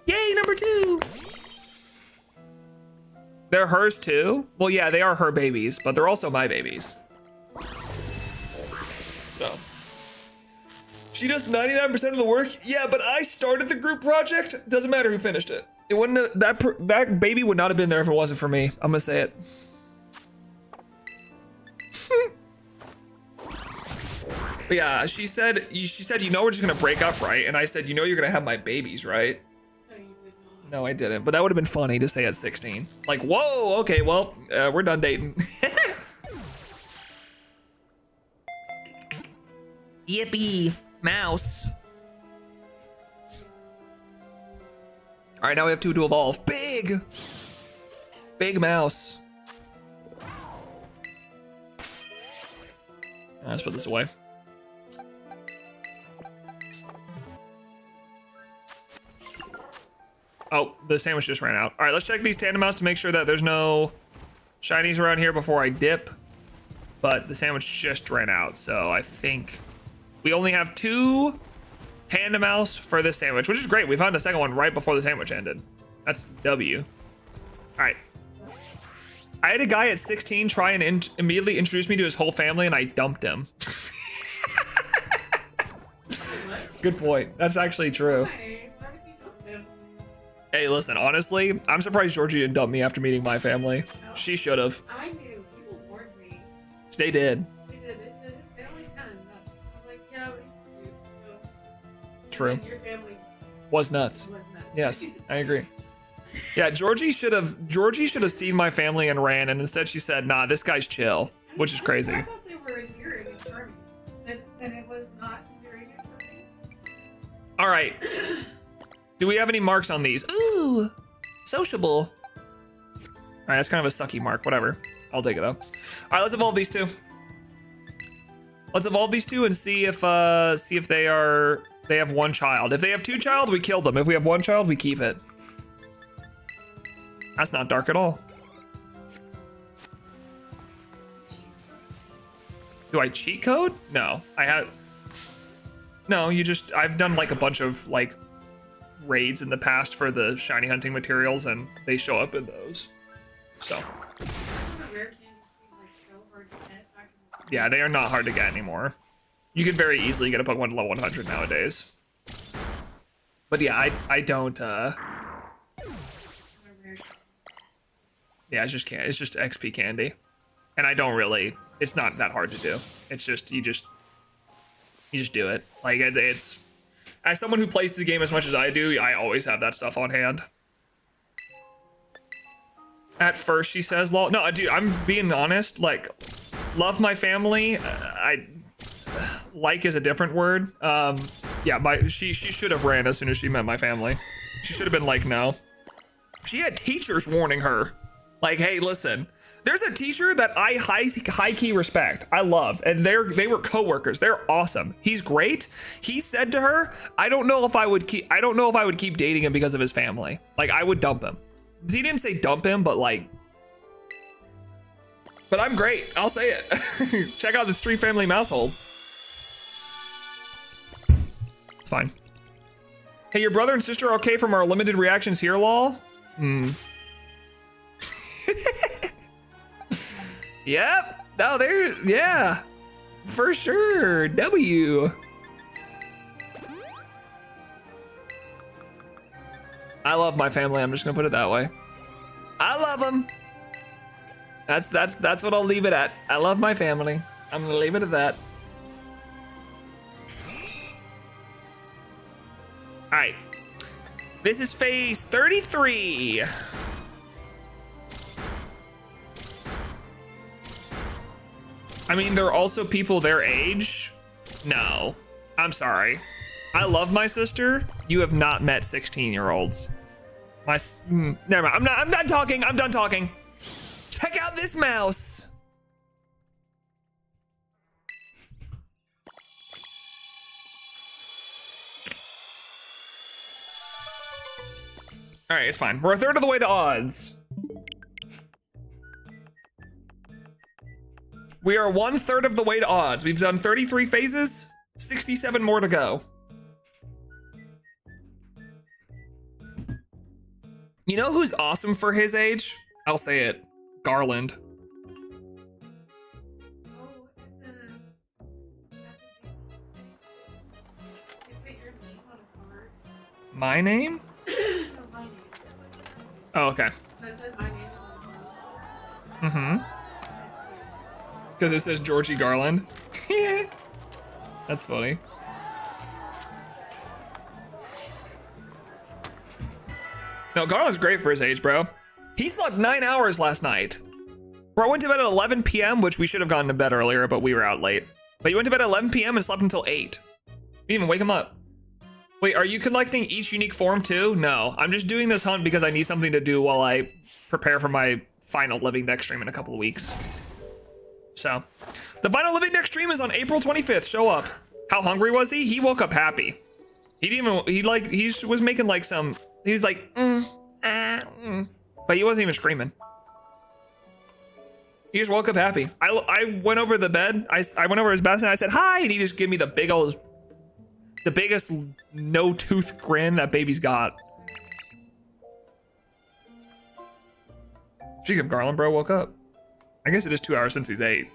Speaker 1: Yay, number 2! They're hers too? Well, yeah, they are her babies, but they're also my babies. So. She does 99% of the work? Yeah, but I started the group project. Doesn't matter who finished it. It wouldn't have, that baby would not have been there if it wasn't for me. I'm gonna say it. But yeah, she said, you know we're just gonna break up, right? And I said, you know you're gonna have my babies, right? No, I didn't, but that would have been funny to say at 16. Like, whoa, okay, well, we're done dating. Yippee, mouse. All right, now we have 2 to evolve. Big mouse. Let's put this away. Oh, the sandwich just ran out. All right, let's check these tandem mounts to make sure that there's no shinies around here before I dip. But the sandwich just ran out, so I think we only have 2 tandem mouse for this sandwich, which is great. We found a second one right before the sandwich ended. That's W. All right. I had a guy at 16 try and immediately introduce me to his whole family, and I dumped him. Good point. That's actually true. Hey, listen, honestly, I'm surprised Georgie didn't dump me after meeting my family.
Speaker 2: No.
Speaker 1: She should have.
Speaker 2: I knew. People warned me.
Speaker 1: They did.
Speaker 2: They did. They said his family's kind of nuts. I was like, yeah, but he's cute. So.
Speaker 1: True.
Speaker 2: Your family
Speaker 1: was nuts.
Speaker 2: was nuts.
Speaker 1: Yes, I agree. Yeah, Georgie should have seen my family and ran, and instead she said, nah, this guy's chill, which is crazy.
Speaker 2: I thought they were endearing and charming. And it was not endearing and charming.
Speaker 1: All right. Do we have any marks on these? Ooh, sociable. All right, that's kind of a sucky mark. Whatever. I'll take it though. All right, let's evolve these 2. Let's evolve these 2 and see if they have 1 child. If they have 2 child, we kill them. If we have 1 child, we keep it. That's not dark at all. Do I cheat code? No, no, I've done like a bunch of like raids in the past for the shiny hunting materials, and they show up in those. So. Yeah, they are not hard to get anymore. You can very easily get a Pokemon to level 100 nowadays. But yeah, I don't, yeah, it's just XP candy. And I don't really, it's not that hard to do. It's just, you just do it. Like, it's, as someone who plays the game as much as I do, I always have that stuff on hand. At first, she says, lol. No, dude, I'm being honest. Like, love my family. like is a different word. Yeah, she should have ran as soon as she met my family. She should have been like, no. She had teachers warning her. Like, hey, listen, there's a teacher that I high key respect. I love, and they were coworkers. They're awesome. He's great. He said to her, I don't know if I would keep dating him because of his family. Like, I would dump him. He didn't say dump him, but like, but I'm great. I'll say it. Check out the Street Family Maushold. It's fine. Hey, your brother and sister are okay from our limited reactions here, lol? Yep. No, yeah. For sure. W. I love my family. I'm just gonna put it that way. I love them. That's what I'll leave it at. I love my family. I'm gonna leave it at that. All right. This is phase 33. I mean, there are also people their age. No, I'm sorry. I love my sister. You have not met 16-year-olds. Never mind. I'm done talking. I'm done talking. Check out this mouse. All right, it's fine. We're a third of the way to odds. We are 1/3 of the way to odds. We've done 33 phases, 67 more to go. You know who's awesome for his age? I'll say it. Garland. My name? Oh, okay.
Speaker 2: That says my name.
Speaker 1: Mm-hmm. Because it says Georgie Garland. That's funny. No, Garland's great for his age, bro. He slept 9 hours last night. Bro, I went to bed at 11 p.m., which we should have gone to bed earlier, but we were out late. But you went to bed at 11 p.m. and slept until 8. You didn't even wake him up. Wait, are you collecting each unique form too? No, I'm just doing this hunt because I need something to do while I prepare for my final Living Deck stream in a couple of weeks. So, the final Living Deck stream is on April 25th. Show up. How hungry was he? He woke up happy. He was making like some, he was like, but he wasn't even screaming. He just woke up happy. I went over the bed. I went over his bed and I said, hi. And he just gave me the biggest no tooth grin that baby's got. Speaking of Garland, bro, woke up. I guess it is 2 hours since he's 8.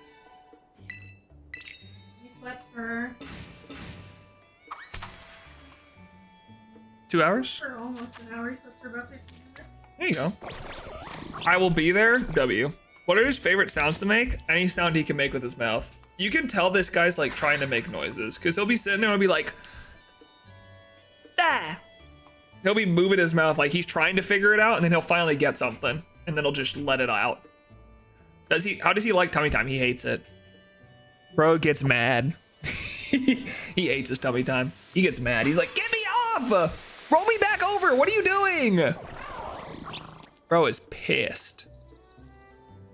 Speaker 2: He slept for
Speaker 1: 2 hours?
Speaker 2: For almost an hour. He slept for about 15 minutes.
Speaker 1: There you go. I will be there. W. What are his favorite sounds to make? Any sound he can make with his mouth. You can tell this guy's like trying to make noises because he'll be sitting there and he'll be like, ah. He'll be moving his mouth like he's trying to figure it out, and then he'll finally get something and then he'll just let it out. How does he like tummy time? He hates it. Bro gets mad. He hates his tummy time. He gets mad. He's like, get me off! Roll me back over! What are you doing? Bro is pissed.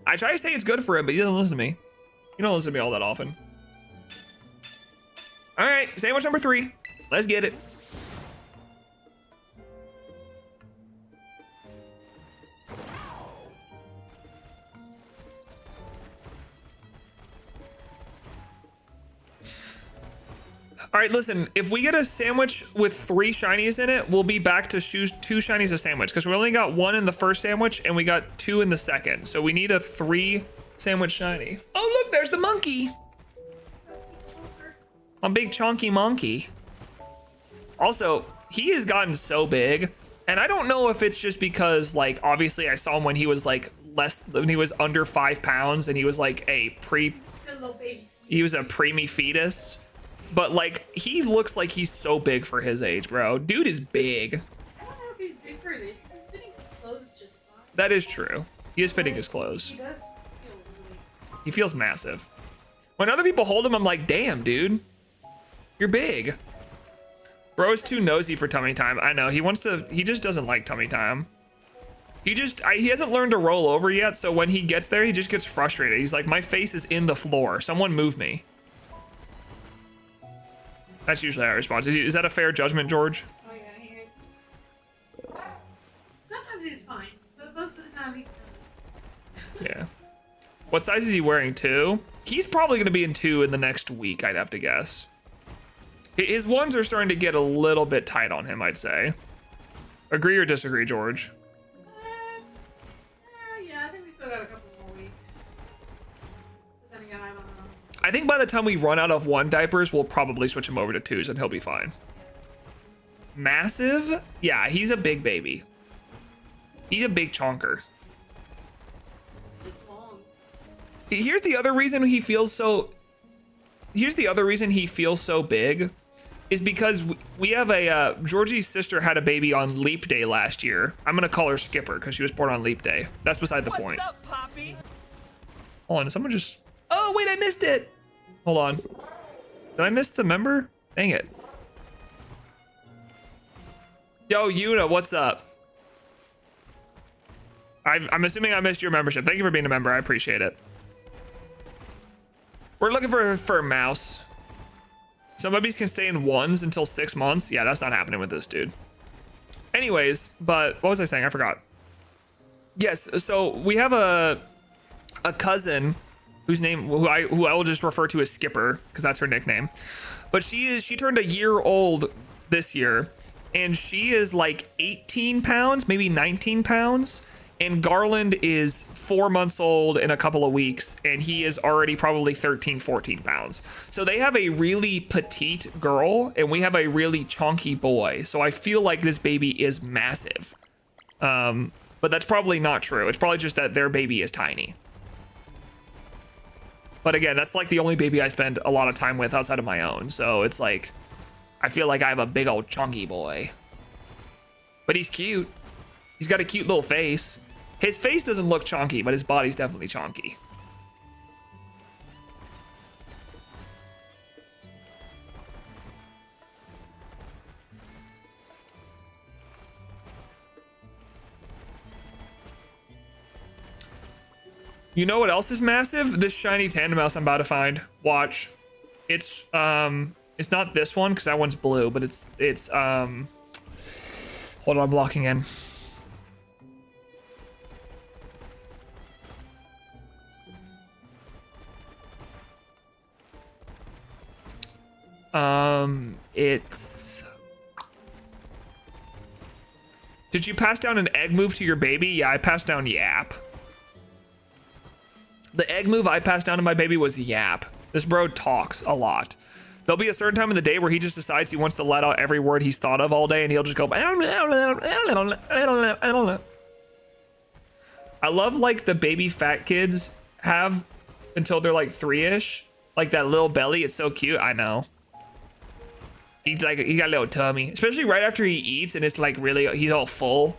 Speaker 1: I try to say it's good for him, but he doesn't listen to me. You don't listen to me all that often. All right, sandwich number 3. Let's get it. All right, listen, if we get a sandwich with 3 shinies in it, we'll be back to 2 shinies a sandwich because we only got 1 in the first sandwich and we got 2 in the second. So we need a 3 sandwich shiny. Oh, look, there's the monkey. A big chunky monkey. Also, he has gotten so big, and I don't know if it's just because, like, obviously I saw him when he was like when he was under 5 pounds and he was like he was a preemie fetus. But like, he looks like he's so big for his age, bro. Dude is big.
Speaker 2: I don't know if he's big for his age because he's fitting his clothes just fine.
Speaker 1: That is true. He is fitting his clothes.
Speaker 2: He does feel really...
Speaker 1: He feels massive. When other people hold him, I'm like, damn, dude. You're big. Bro's too nosy for tummy time. I know, he just doesn't like tummy time. He hasn't learned to roll over yet, so when he gets there, he just gets frustrated. He's like, my face is in the floor. Someone move me. That's usually how I respond. Is that a fair judgment, George?
Speaker 2: Oh yeah, he hates it. Sometimes he's fine, but most of the time he doesn't.
Speaker 1: Yeah. What size is he wearing, 2? He's probably gonna be in 2 in the next week, I'd have to guess. His ones are starting to get a little bit tight on him, I'd say. Agree or disagree, George?
Speaker 2: Yeah, I think we still got a couple more weeks. But then again, I don't know.
Speaker 1: I think by the time we run out of 1 diapers, we'll probably switch him over to 2s and he'll be fine. Massive? Yeah, he's a big baby. He's a big chonker.
Speaker 2: Just long.
Speaker 1: Here's the other reason he feels so... Here's the other reason he feels so big. Is because we have a... Georgie's sister had a baby on Leap Day last year. I'm going to call her Skipper because she was born on Leap Day. That's beside the point.
Speaker 3: What's up, Poppy?
Speaker 1: Hold on, did someone just... Oh, wait, I missed it. Hold on. Did I miss the member? Dang it. Yo, Yuna, what's up? I'm assuming I missed your membership. Thank you for being a member. I appreciate it. We're looking for a mouse. Some babies can stay in 1s until 6 months. Yeah, that's not happening with this dude. Anyways, but what was I saying? I forgot. Yes, so we have a cousin whose name who I will just refer to as Skipper because that's her nickname. But she turned a year old this year, and she is like 18 pounds, maybe 19 pounds. And Garland is 4 months old in a couple of weeks, and he is already probably 13, 14 pounds. So they have a really petite girl, and we have a really chunky boy. So I feel like this baby is massive. But that's probably not true. It's probably just that their baby is tiny. But again, that's like the only baby I spend a lot of time with outside of my own. So it's like, I feel like I have a big old chunky boy. But he's cute. He's got a cute little face. His face doesn't look chunky, but his body's definitely chunky. You know what else is massive? This shiny tandem mouse I'm about to find. Watch. It's not this one because that one's blue, but it's hold on, I'm locking in. It's... Did you pass down an egg move to your baby? Yeah, I passed down Yap. The egg move I passed down to my baby was Yap. This bro talks a lot. There'll be a certain time in the day where he just decides he wants to let out every word he's thought of all day, and he'll just go... I love, like, the baby fat kids have until they're, like, 3-ish. Like, that little belly. It's so cute. I know. He's got a little tummy, especially right after he eats, and it's like really, he's all full.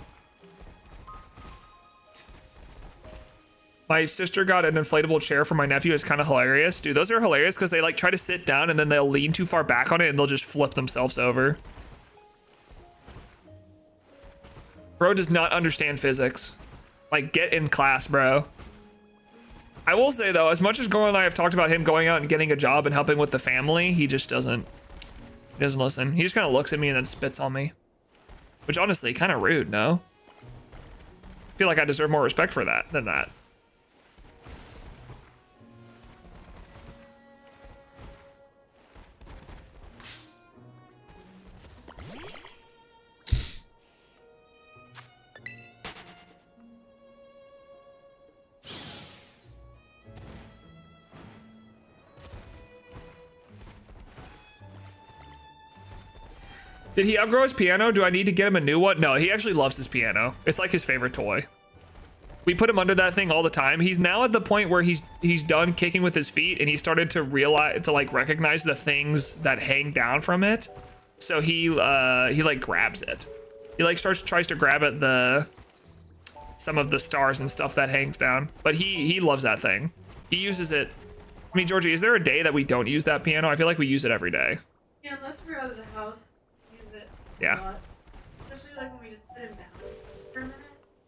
Speaker 1: My sister got an inflatable chair for my nephew. It's kind of hilarious. Dude, those are hilarious because they like try to sit down and then they'll lean too far back on it and they'll just flip themselves over. Bro does not understand physics. Like, get in class, bro. I will say though, as much as Goran and I have talked about him going out and getting a job and helping with the family, he just doesn't. He doesn't listen. He just kind of looks at me and then spits on me. Which honestly, kind of rude, no? I feel like I deserve more respect for that than that. Did he outgrow his piano? Do I need to get him a new one? No, he actually loves his piano. It's like his favorite toy. We put him under that thing all the time. He's now at the point where he's done kicking with his feet and he started to recognize the things that hang down from it. So he like grabs it. He like tries to grab at some of the stars and stuff that hangs down. But he loves that thing. He uses it. I mean, Georgie, is there a day that we don't use that piano? I feel like we use it every day.
Speaker 2: Yeah, unless we're out of the house, we use it
Speaker 1: Yeah.
Speaker 2: a lot. Especially like when we just put him down for a minute.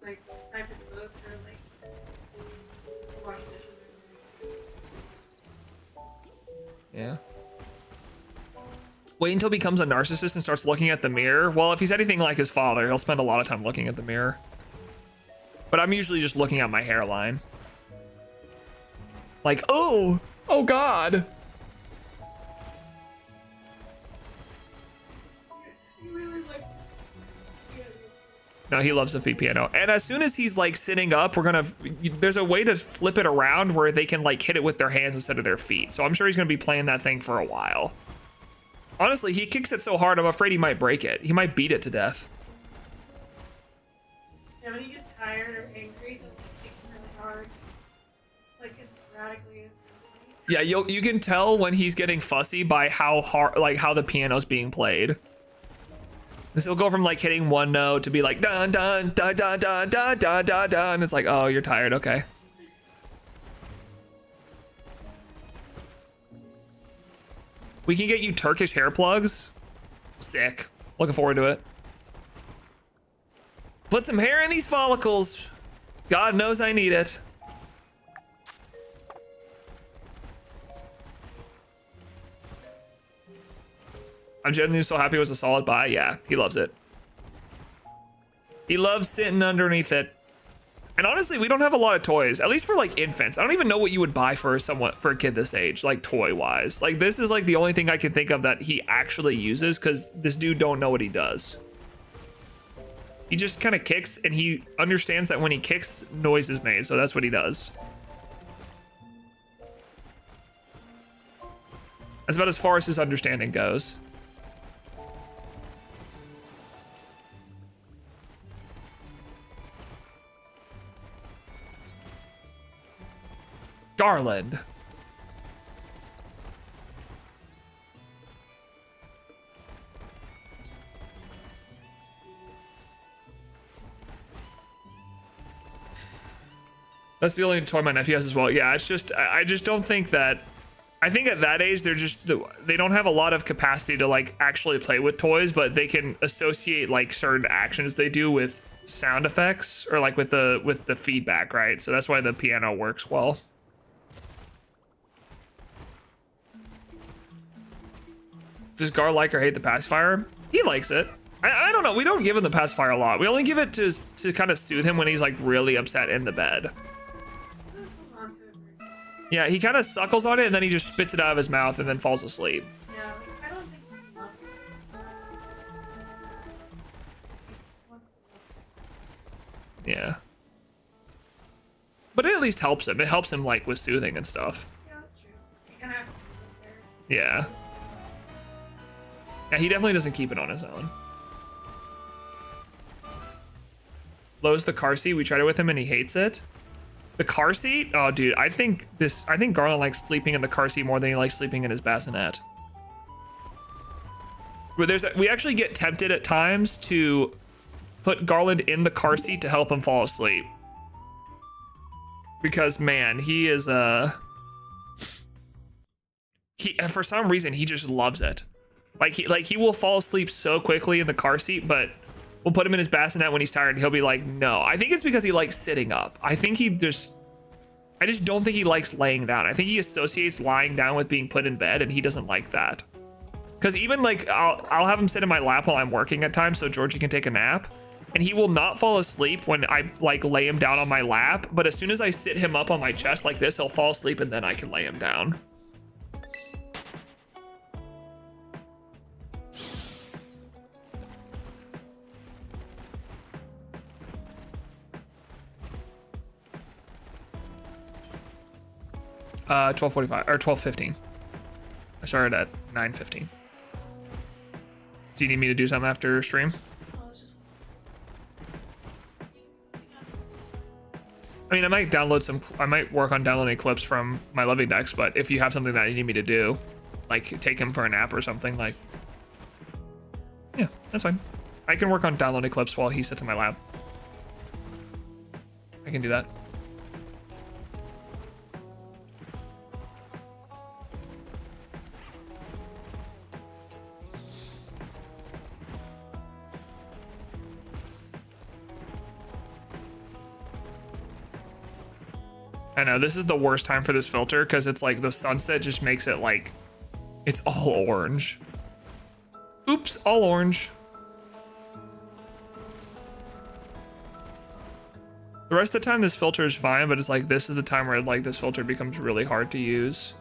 Speaker 2: Like, type his clothes or like wash dishes or something.
Speaker 1: Yeah. Wait until he becomes a narcissist and starts looking at the mirror. Well, if he's anything like his father, he'll spend a lot of time looking at the mirror. But I'm usually just looking at my hairline. Like, oh God.
Speaker 2: He really like.
Speaker 1: No, he loves the feet piano. And as soon as he's like sitting up, there's a way to flip it around where they can like hit it with their hands instead of their feet. So I'm sure he's gonna be playing that thing for a while. Honestly, he kicks it so hard, I'm afraid he might break it. He might beat it to death.
Speaker 2: Yeah, when he gets tired or angry, he'll kick really hard. Like it's radically.
Speaker 1: Yeah, you can tell when he's getting fussy by how hard, like how the piano's being played. This will go from like hitting one note to be like dun dun dun dun dun dun dun dun dun. It's like, oh, you're tired, okay. We can get you Turkish hair plugs. Sick. Looking forward to it. Put some hair in these follicles. God knows I need it. I'm genuinely so happy it was a solid buy. Yeah, he loves it. He loves sitting underneath it. And honestly, we don't have a lot of toys, at least for like infants. I don't even know what you would buy for a kid this age, like toy wise. Like this is like the only thing I can think of that he actually uses because this dude don't know what he does. He just kind of kicks and he understands that when he kicks, noise is made. So that's what he does. That's about as far as his understanding goes. Garland. That's the only toy my nephew has as well. Yeah, it's just, I just don't think that, I think at that age, they don't have a lot of capacity to like actually play with toys, but they can associate like certain actions they do with sound effects or like with the feedback, right? So that's why the piano works well. Does Gar like or hate the pacifier? He likes it. I don't know. We don't give him the pacifier a lot. We only give it to kind of soothe him when he's like really upset in the bed. Yeah, he kind of suckles on it and then he just spits it out of his mouth and then falls asleep.
Speaker 2: Yeah, like, I don't think he loves it.
Speaker 1: Yeah. But it at least helps him. It helps him like with soothing and stuff.
Speaker 2: Yeah, that's true. You kind of have to be there.
Speaker 1: Yeah. Yeah, he definitely doesn't keep it on his own. Lowe's the car seat. We tried it with him and he hates it. The car seat? Oh, dude, I think Garland likes sleeping in the car seat more than he likes sleeping in his bassinet. But we actually get tempted at times to put Garland in the car seat to help him fall asleep. Because man, he is for some reason he just loves it. Like he will fall asleep so quickly in the car seat, but we'll put him in his bassinet when he's tired and he'll be like, no. I think it's because he likes sitting up. I just don't think he likes laying down. I think he associates lying down with being put in bed and he doesn't like that. Because even like I'll have him sit in my lap while I'm working at times so Georgie can take a nap. And he will not fall asleep when I like lay him down on my lap. But as soon as I sit him up on my chest like this, he'll fall asleep and then I can lay him down. 12:45 or 12:15. I started at 9:15. Do you need me to do something after stream? I mean, I might work on downloading clips from my Loving Decks, but if you have something that you need me to do, like take him for a nap or something, like, yeah, that's fine. I can work on downloading clips while he sits in my lap. I can do that. I know, this is the worst time for this filter because it's like the sunset just makes it like it's all orange. Oops, all orange. The rest of the time this filter is fine, but it's like this is the time where like this filter becomes really hard to use.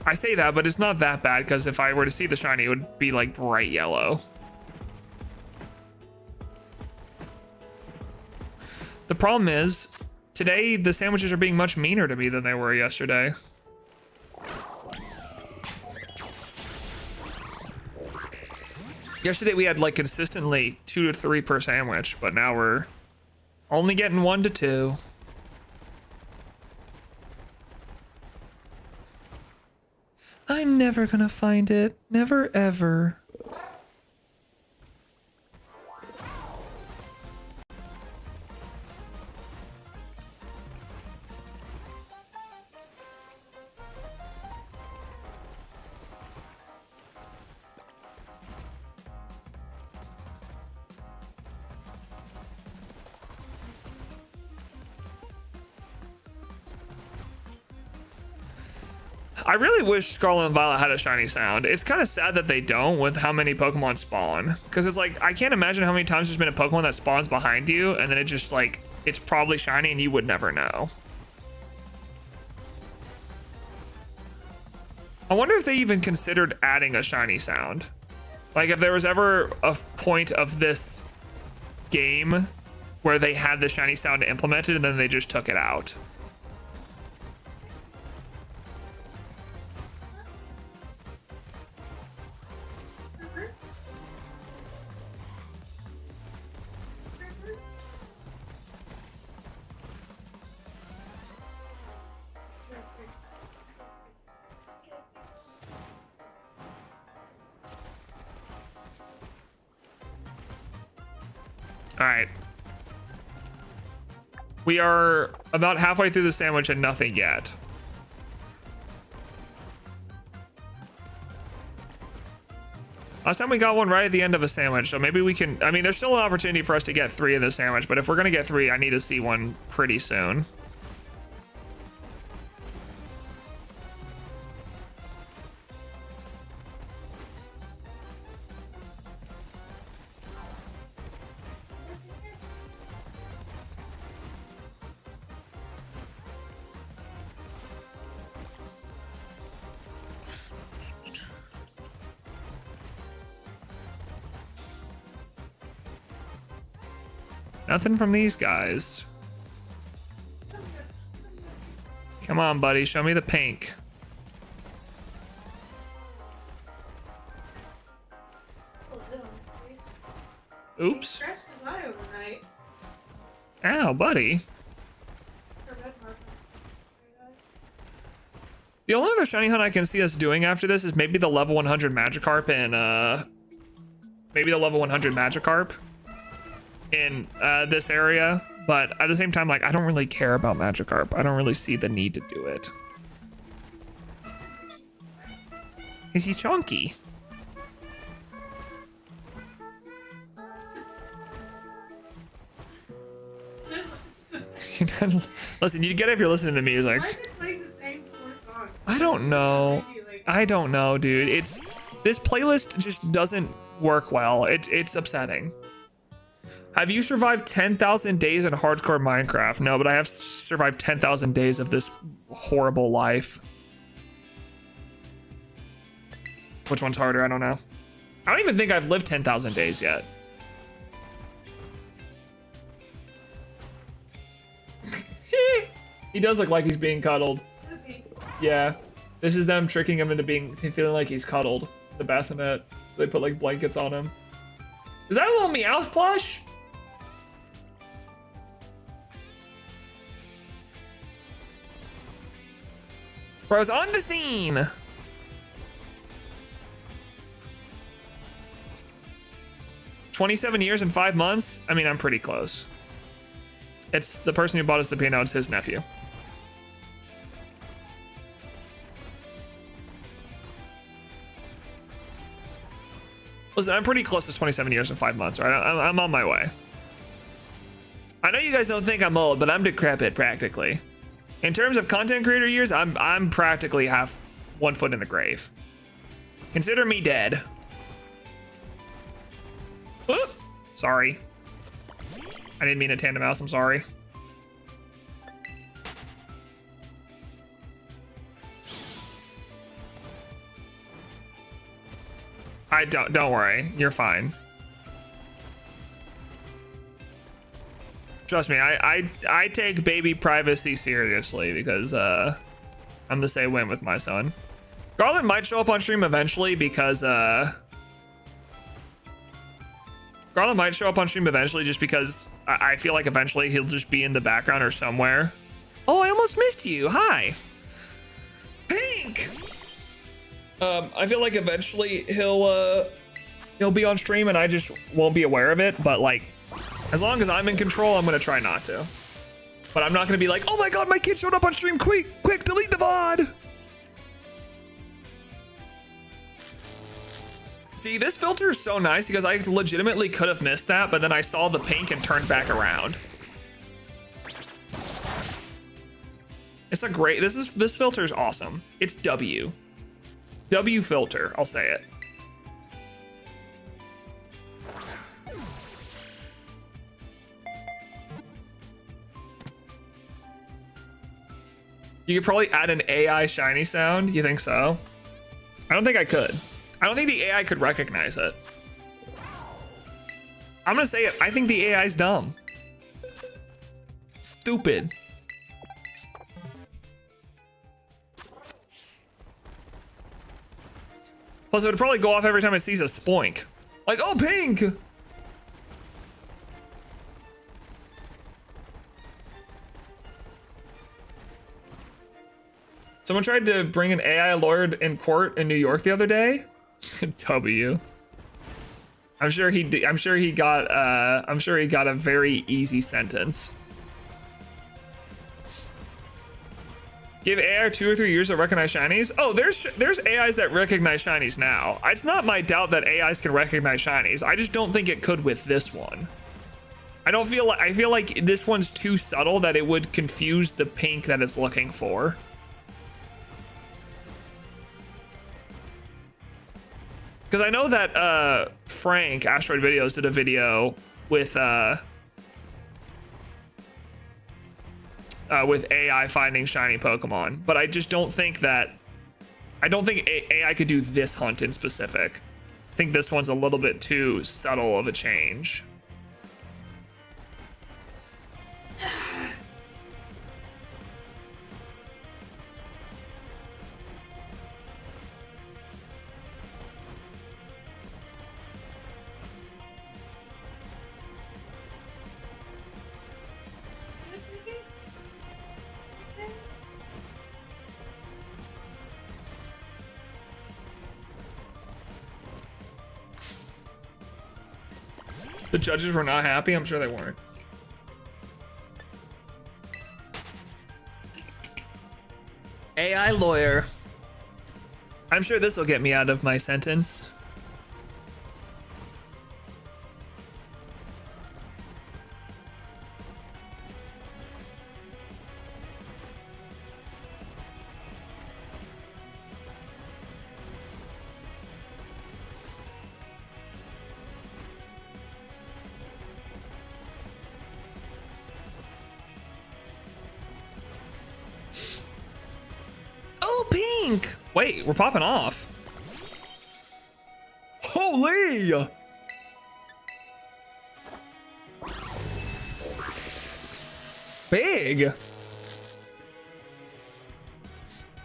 Speaker 1: I say that, but it's not that bad because if I were to see the shiny, it would be like bright yellow. The problem is, today the sandwiches are being much meaner to me than they were yesterday. Yesterday we had like consistently 2 to 3 per sandwich, but now we're only getting 1 to 2. I'm never gonna find it. Never ever. I really wish Scarlet and Violet had a shiny sound. It's kind of sad that they don't with how many Pokemon spawn. Because it's like, I can't imagine how many times there's been a Pokemon that spawns behind you and then it just like, it's probably shiny and you would never know. I wonder if they even considered adding a shiny sound. Like if there was ever a point of this game where they had the shiny sound implemented and then they just took it out. All right. We are about halfway through the sandwich and nothing yet. Last time we got one right at the end of a sandwich, so maybe we can, I mean, there's still an opportunity for us to get 3 in the sandwich, but if we're gonna get 3, I need to see one pretty soon. Nothing from these guys. Come on, buddy. Show me the pink. Oops. Ow, buddy. The only other shiny hunt I can see us doing after this is maybe the level 100 Magikarp and maybe the level 100 Magikarp in this area, but at the same time, like, I don't really care about Magikarp. I don't really see the need to do it. Is he chunky? Listen, you get it if you're listening to music.
Speaker 2: Why is it playing the same 4 songs?
Speaker 1: I don't know. I don't know, dude. This playlist just doesn't work well. It's upsetting. Have you survived 10,000 days in hardcore Minecraft? No, but I have survived 10,000 days of this horrible life. Which one's harder? I don't know. I don't even think I've lived 10,000 days yet. He does look like he's being cuddled.
Speaker 2: Okay.
Speaker 1: Yeah. This is them tricking him into feeling like he's cuddled. The bassinet. So they put like blankets on him. Is that a little Meowth plush? Bro's on the scene. $27 years and 5 months? I mean, I'm pretty close. It's the person who bought us the piano, it's his nephew. Listen, I'm pretty close to 27 years and 5 months, right? I'm on my way. I know you guys don't think I'm old, but I'm decrepit practically. In terms of content creator years, I'm practically half 1 foot in the grave. Consider me dead. Oop! Sorry. I didn't mean to tandem mouse, I'm sorry. Don't worry, you're fine. Trust me, I take baby privacy seriously because I'm the same way with my son. Garland might show up on stream eventually because Garland might show up on stream eventually just because I feel like eventually he'll just be in the background or somewhere. Oh, I almost missed you. Hi. Pink. I feel like eventually he'll be on stream and I just won't be aware of it, but like as long as I'm in control, I'm gonna try not to. But I'm not gonna be like, oh my god, my kid showed up on stream, quick, delete the VOD. See, this filter is so nice because I legitimately could have missed that, but then I saw the pink and turned back around. It's a great, this filter is awesome. It's W filter, I'll say it. You could probably add an AI shiny sound. You think so? I don't think I could. I don't think the AI could recognize it. I'm gonna say it. I think the AI's dumb. Stupid. Plus, it would probably go off every time it sees a spoink. Like, oh, pink! Someone tried to bring an AI lawyer in court in New York the other day. W. I'm sure he got a very easy sentence. Give AI 2 or 3 years to recognize shinies. Oh, there's AIs that recognize shinies now. It's not my doubt that AIs can recognize shinies. I just don't think it could with this one. I feel like this one's too subtle that it would confuse the pink that it's looking for. Because I know that Frank, Asteroid Videos, did a video with AI finding shiny Pokemon, but I just don't think that, I don't think AI could do this hunt in specific. I think this one's a little bit too subtle of a change. The judges were not happy. I'm sure they weren't. AI lawyer. I'm sure this will get me out of my sentence. Wait, we're popping off. Holy! Big.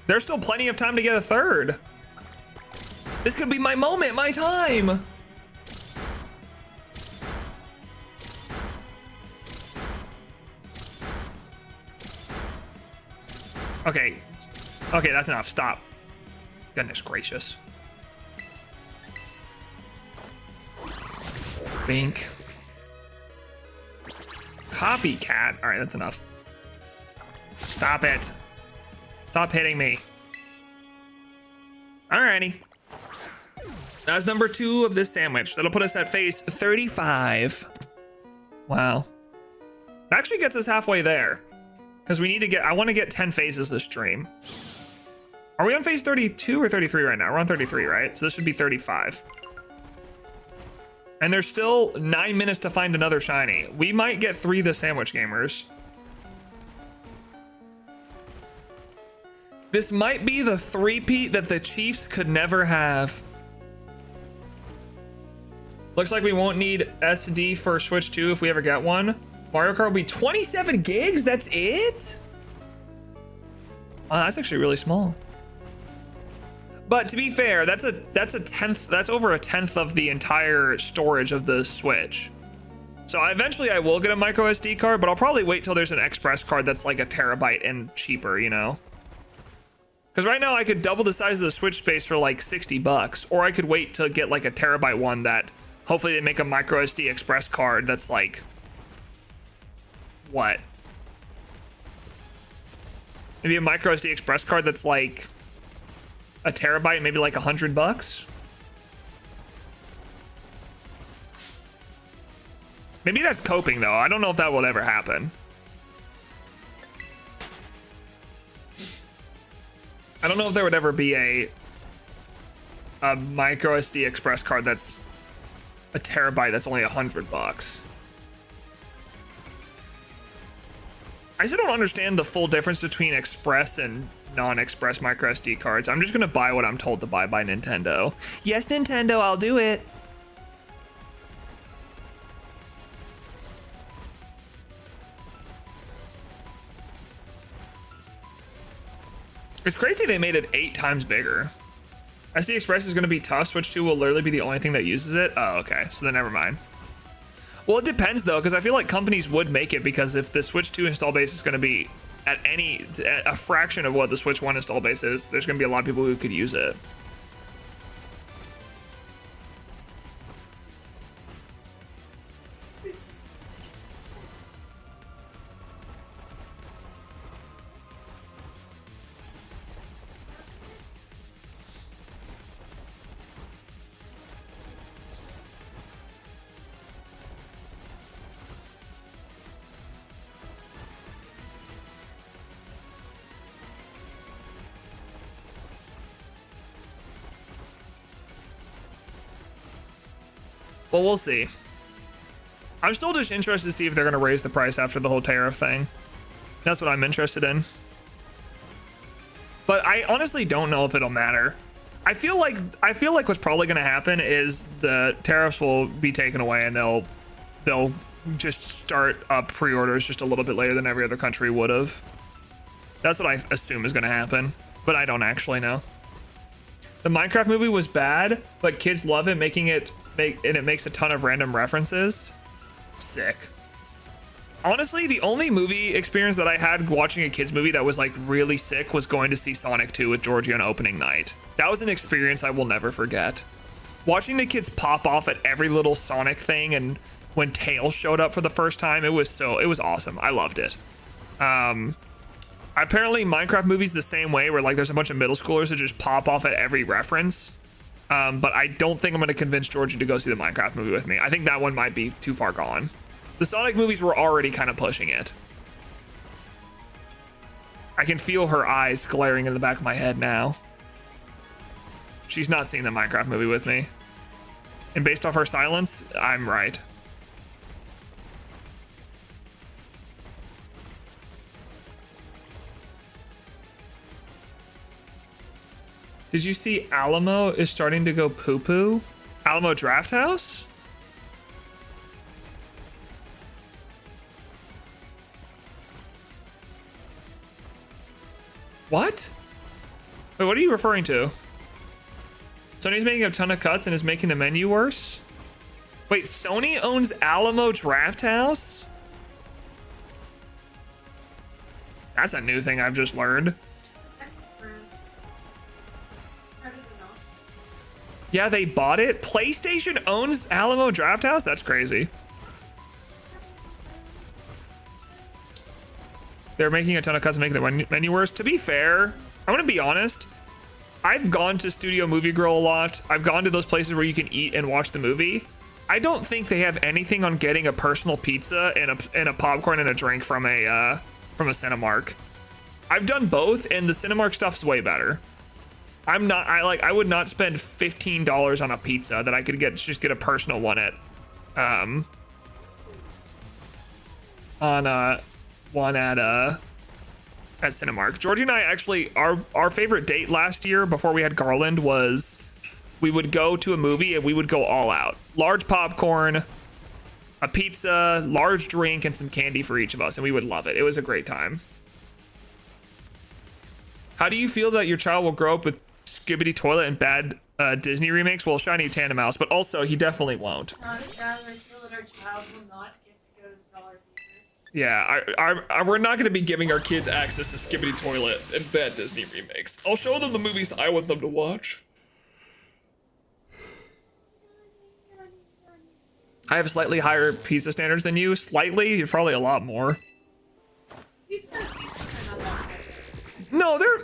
Speaker 1: There's still plenty of time to get a third. This could be my moment, my time. Okay. Okay, that's enough. Stop. Goodness gracious. Bink. Copycat. All right, that's enough. Stop it. Stop hitting me. Alrighty. That's number 2 of this sandwich. That'll put us at phase 35. Wow. Actually gets us halfway there. Because we need to get, I want to get 10 phases this stream. Are we on phase 32 or 33 right now? We're on 33, right? So this should be 35. And there's still 9 minutes to find another shiny. We might get 3 the sandwich gamers. This might be the three-peat that the Chiefs could never have. Looks like we won't need SD for Switch 2 if we ever get one. Mario Kart will be 27 gigs? That's it? Oh, that's actually really small. But to be fair, that's a tenth, that's over a tenth of the entire storage of the Switch. So eventually I will get a micro SD card, but I'll probably wait till there's an express card that's like a terabyte and cheaper, you know? Because right now I could double the size of the Switch space for like 60 bucks, or I could wait to get like a terabyte one that hopefully they make a micro SD express card that's like, what? Maybe a micro SD express card that's like a terabyte, maybe like 100 bucks. Maybe that's coping though. I don't know if that will ever happen. I don't know if there would ever be a micro SD express card that's a terabyte that's only 100 bucks. I still don't understand the full difference between express and non-express micro SD cards. I'm just gonna buy what I'm told to buy by Nintendo. Yes, Nintendo, I'll do it. It's crazy they made it 8 times bigger. SD Express is gonna be tough. Switch 2 will literally be the only thing that uses it. Oh, okay, so then never mind. Well, it depends though, because I feel like companies would make it, because if the Switch 2 install base is going to be at a fraction of what the Switch 1 install base is, there's going to be a lot of people who could use it. Well, we'll see. I'm still just interested to see if they're going to raise the price after the whole tariff thing. That's what I'm interested in. But I honestly don't know if it'll matter. I feel like what's probably going to happen is the tariffs will be taken away and they'll just start up pre-orders just a little bit later than every other country would have. That's what I assume is going to happen, but I don't actually know. The Minecraft movie was bad, but kids love it, and it makes a ton of random references. Sick. Honestly, the only movie experience that I had watching a kids movie that was like really sick was going to see Sonic 2 with Georgie on opening night. That was an experience I will never forget. Watching the kids pop off at every little Sonic thing, and when Tails showed up for the first time, it was awesome. I loved it. Apparently Minecraft movie's the same way, where like there's a bunch of middle schoolers that just pop off at every reference. But I don't think I'm going to convince Georgie to go see the Minecraft movie with me. I think that one might be too far gone. The Sonic movies were already kind of pushing it. I can feel her eyes glaring in the back of my head now. She's not seen the Minecraft movie with me. And based off her silence, I'm right. Did you see Alamo is starting to go poo-poo? Alamo Draft House? What? Wait, what are you referring to? Sony's making a ton of cuts and is making the menu worse? Wait, Sony owns Alamo Draft House? That's a new thing I've just learned. Yeah, they bought it. PlayStation owns Alamo Draft House? That's crazy. They're making a ton of cuts and making the menu worse. To be fair, I'm gonna be honest. I've gone to Studio Movie Grill a lot. I've gone to those places where you can eat and watch the movie. I don't think they have anything on getting a personal pizza and a popcorn and a drink from a Cinemark. I've done both, and the Cinemark stuff's way better. I would not spend $15 on a pizza that I could just get a personal one at at Cinemark. Georgie and I actually, our favorite date last year before we had Garland was we would go to a movie and we would go all out. Large popcorn, a pizza, large drink, and some candy for each of us, and we would love it. It was a great time. How do you feel that your child will grow up with Skibbity Toilet and bad Disney remakes? Well, Shiny Tandem Mouse, but also he definitely won't.
Speaker 2: Honestly, I feel that our child will not get to go to the Dollar Theater.
Speaker 1: Yeah, we're not going to be giving our kids access to Skibbity Toilet and bad Disney remakes. I'll show them the movies I want them to watch. I have slightly higher pizza standards than you. Slightly, probably a lot more.
Speaker 2: Pizza are not that bad.
Speaker 1: No, they're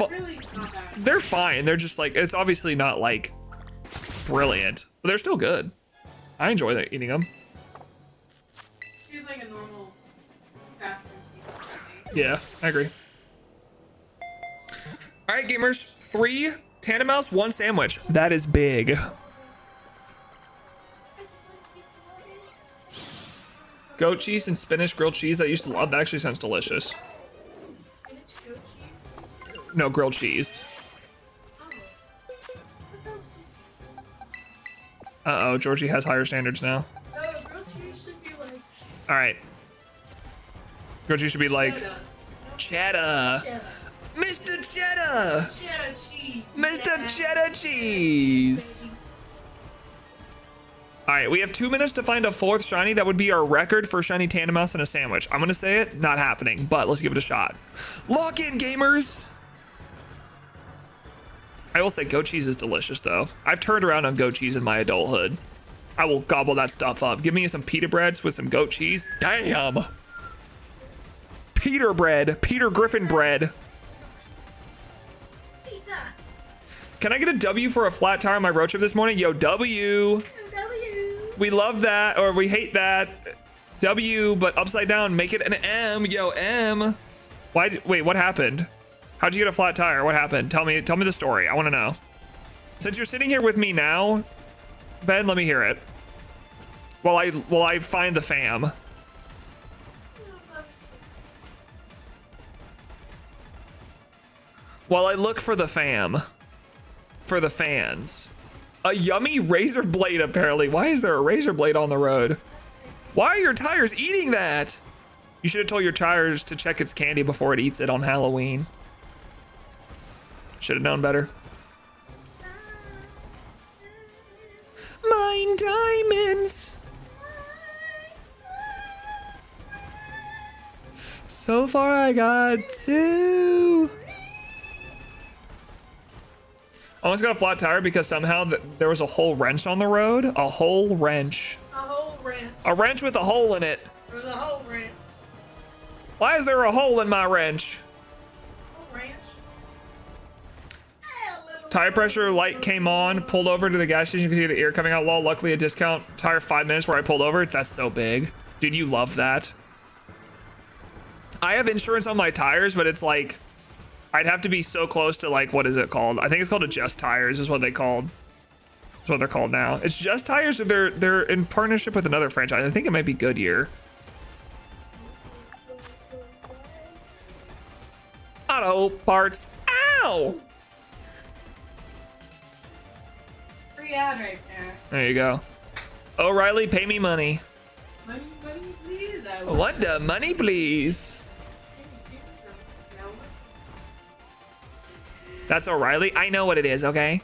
Speaker 2: Really not bad.
Speaker 1: they're fine. They're just like, it's obviously not like brilliant, but they're still good. I enjoy eating them.
Speaker 2: She's like a normal fast food pizza.
Speaker 1: Yeah, I agree. All right, gamers, 3 Tandem Mouse, 1 sandwich. That is big. Goat cheese and spinach grilled cheese. I used to love. That actually sounds delicious.
Speaker 2: Spinach goat cheese?
Speaker 1: No, grilled cheese.
Speaker 2: Oh. That sounds tasty.
Speaker 1: Uh-oh, Georgie has higher standards now.
Speaker 2: No, grilled cheese should be like
Speaker 1: All right. Grilled cheese should be like
Speaker 2: cheddar.
Speaker 1: cheddar. Mr. Cheddar.
Speaker 2: Cheddar cheese.
Speaker 1: Mr. Cheddar cheese. All right, we have 2 minutes to find a 4th shiny. That would be our record for shiny Tandem Mouse and a sandwich. I'm gonna say it, not happening, but let's give it a shot. Lock in, gamers. I will say goat cheese is delicious, though. I've turned around on goat cheese in my adulthood. I will gobble that stuff up. Give me some pita breads with some goat cheese. Damn. Peter bread, Peter Griffin bread.
Speaker 2: Pizza.
Speaker 1: Can I get a W for a flat tire on my road trip this morning? Yo, W. We love that, or we hate that. W, but upside down, make it an M. Yo, M. Wait, what happened? How'd you get a flat tire? What happened? Tell me the story. I want to know. Since you're sitting here with me now, Ben, let me hear it. While I find the fam. While I look for the fam. For the fans. A yummy razor blade, apparently. Why is there a razor blade on the road? Why are your tires eating that? You should have told your tires to check its candy before it eats it on Halloween. Should have known better. Mine diamonds. So far I got 2. I almost got a flat tire because somehow there was a whole wrench on the road. A whole wrench.
Speaker 2: A whole wrench.
Speaker 1: A wrench with a hole in it.
Speaker 2: There's a whole wrench.
Speaker 1: Why is there a hole in my wrench?
Speaker 2: Whole wrench.
Speaker 1: Tire pressure light came on, pulled over to the gas station, you could see the air coming out. Lol, luckily a discount tire 5 minutes where I pulled over. That's so big. Dude, you love that. I have insurance on my tires, but it's like, I'd have to be so close to like, what is it called? I think it's called Adjust Tires is what they called. That's what they're called now. It's Just Tires, or they're in partnership with another franchise. I think it might be Goodyear. Auto parts. Ow!
Speaker 2: Free ad right there.
Speaker 1: There you go. O'Reilly, pay me money.
Speaker 2: Money, please.
Speaker 1: What the money, please? That's O'Reilly. I know what it is, okay?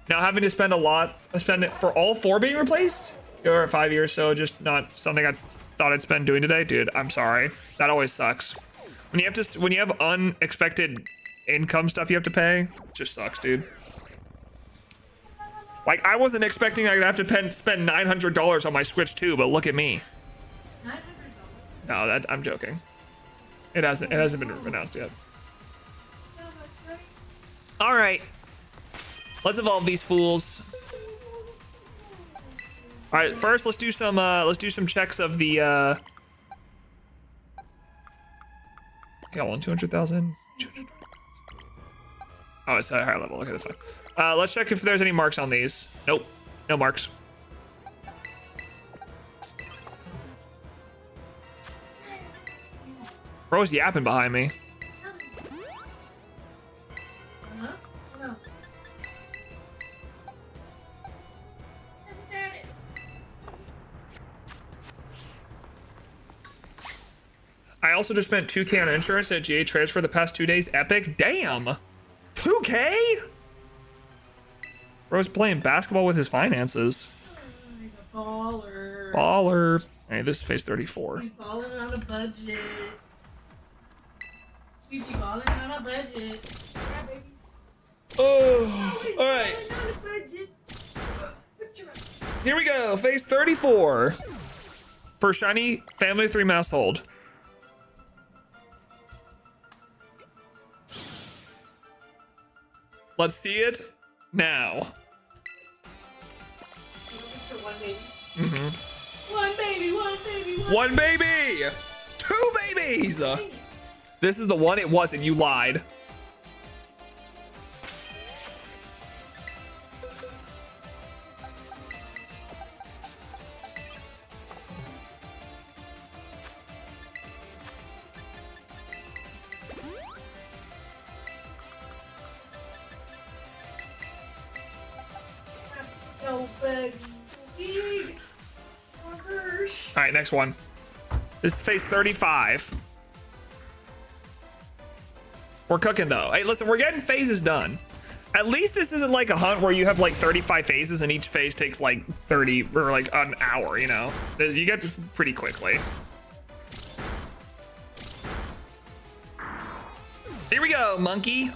Speaker 1: Now having to spend spend it for all 4 being replaced? Or 5 years, so just not something I thought I'd spend doing today. Dude, I'm sorry. That always sucks. When you have unexpected income stuff you have to pay, it just sucks, dude. Like, I wasn't expecting I'd have to spend $900 on my Switch 2, but look at me.
Speaker 2: $900?
Speaker 1: No, I'm joking. It hasn't been announced yet. All right. Let's evolve these fools. All right, first let's do some checks of the got one 200,000. Oh, it's at a higher level. Okay, that's fine. Let's check if there's any marks on these. Nope, no marks. Bro's yapping behind me.
Speaker 2: Huh? What else?
Speaker 1: I also just spent 2K on insurance at GA Trades for the past 2 days. Epic. Damn. 2K? Bro's playing basketball with his finances.
Speaker 2: He's a baller.
Speaker 1: Baller. Hey, this is phase 34.
Speaker 2: He's balling on a budget. We be balling on a budget. Yeah, baby.
Speaker 1: Oh, all right.
Speaker 2: Balling on a budget.
Speaker 1: Here we go. Phase 34. For shiny family 3 Maushold. Let's see it now.
Speaker 2: One baby.
Speaker 1: Mm-hmm.
Speaker 2: One baby, one baby,
Speaker 1: One baby! 2 babies! This is the one it wasn't, you lied.
Speaker 2: No, but big.
Speaker 1: All right, next one. This is phase 35. We're cooking though. Hey, listen, we're getting phases done. At least this isn't like a hunt where you have like 35 phases and each phase takes like 30 or like an hour, you know? You get pretty quickly. Here we go, monkey.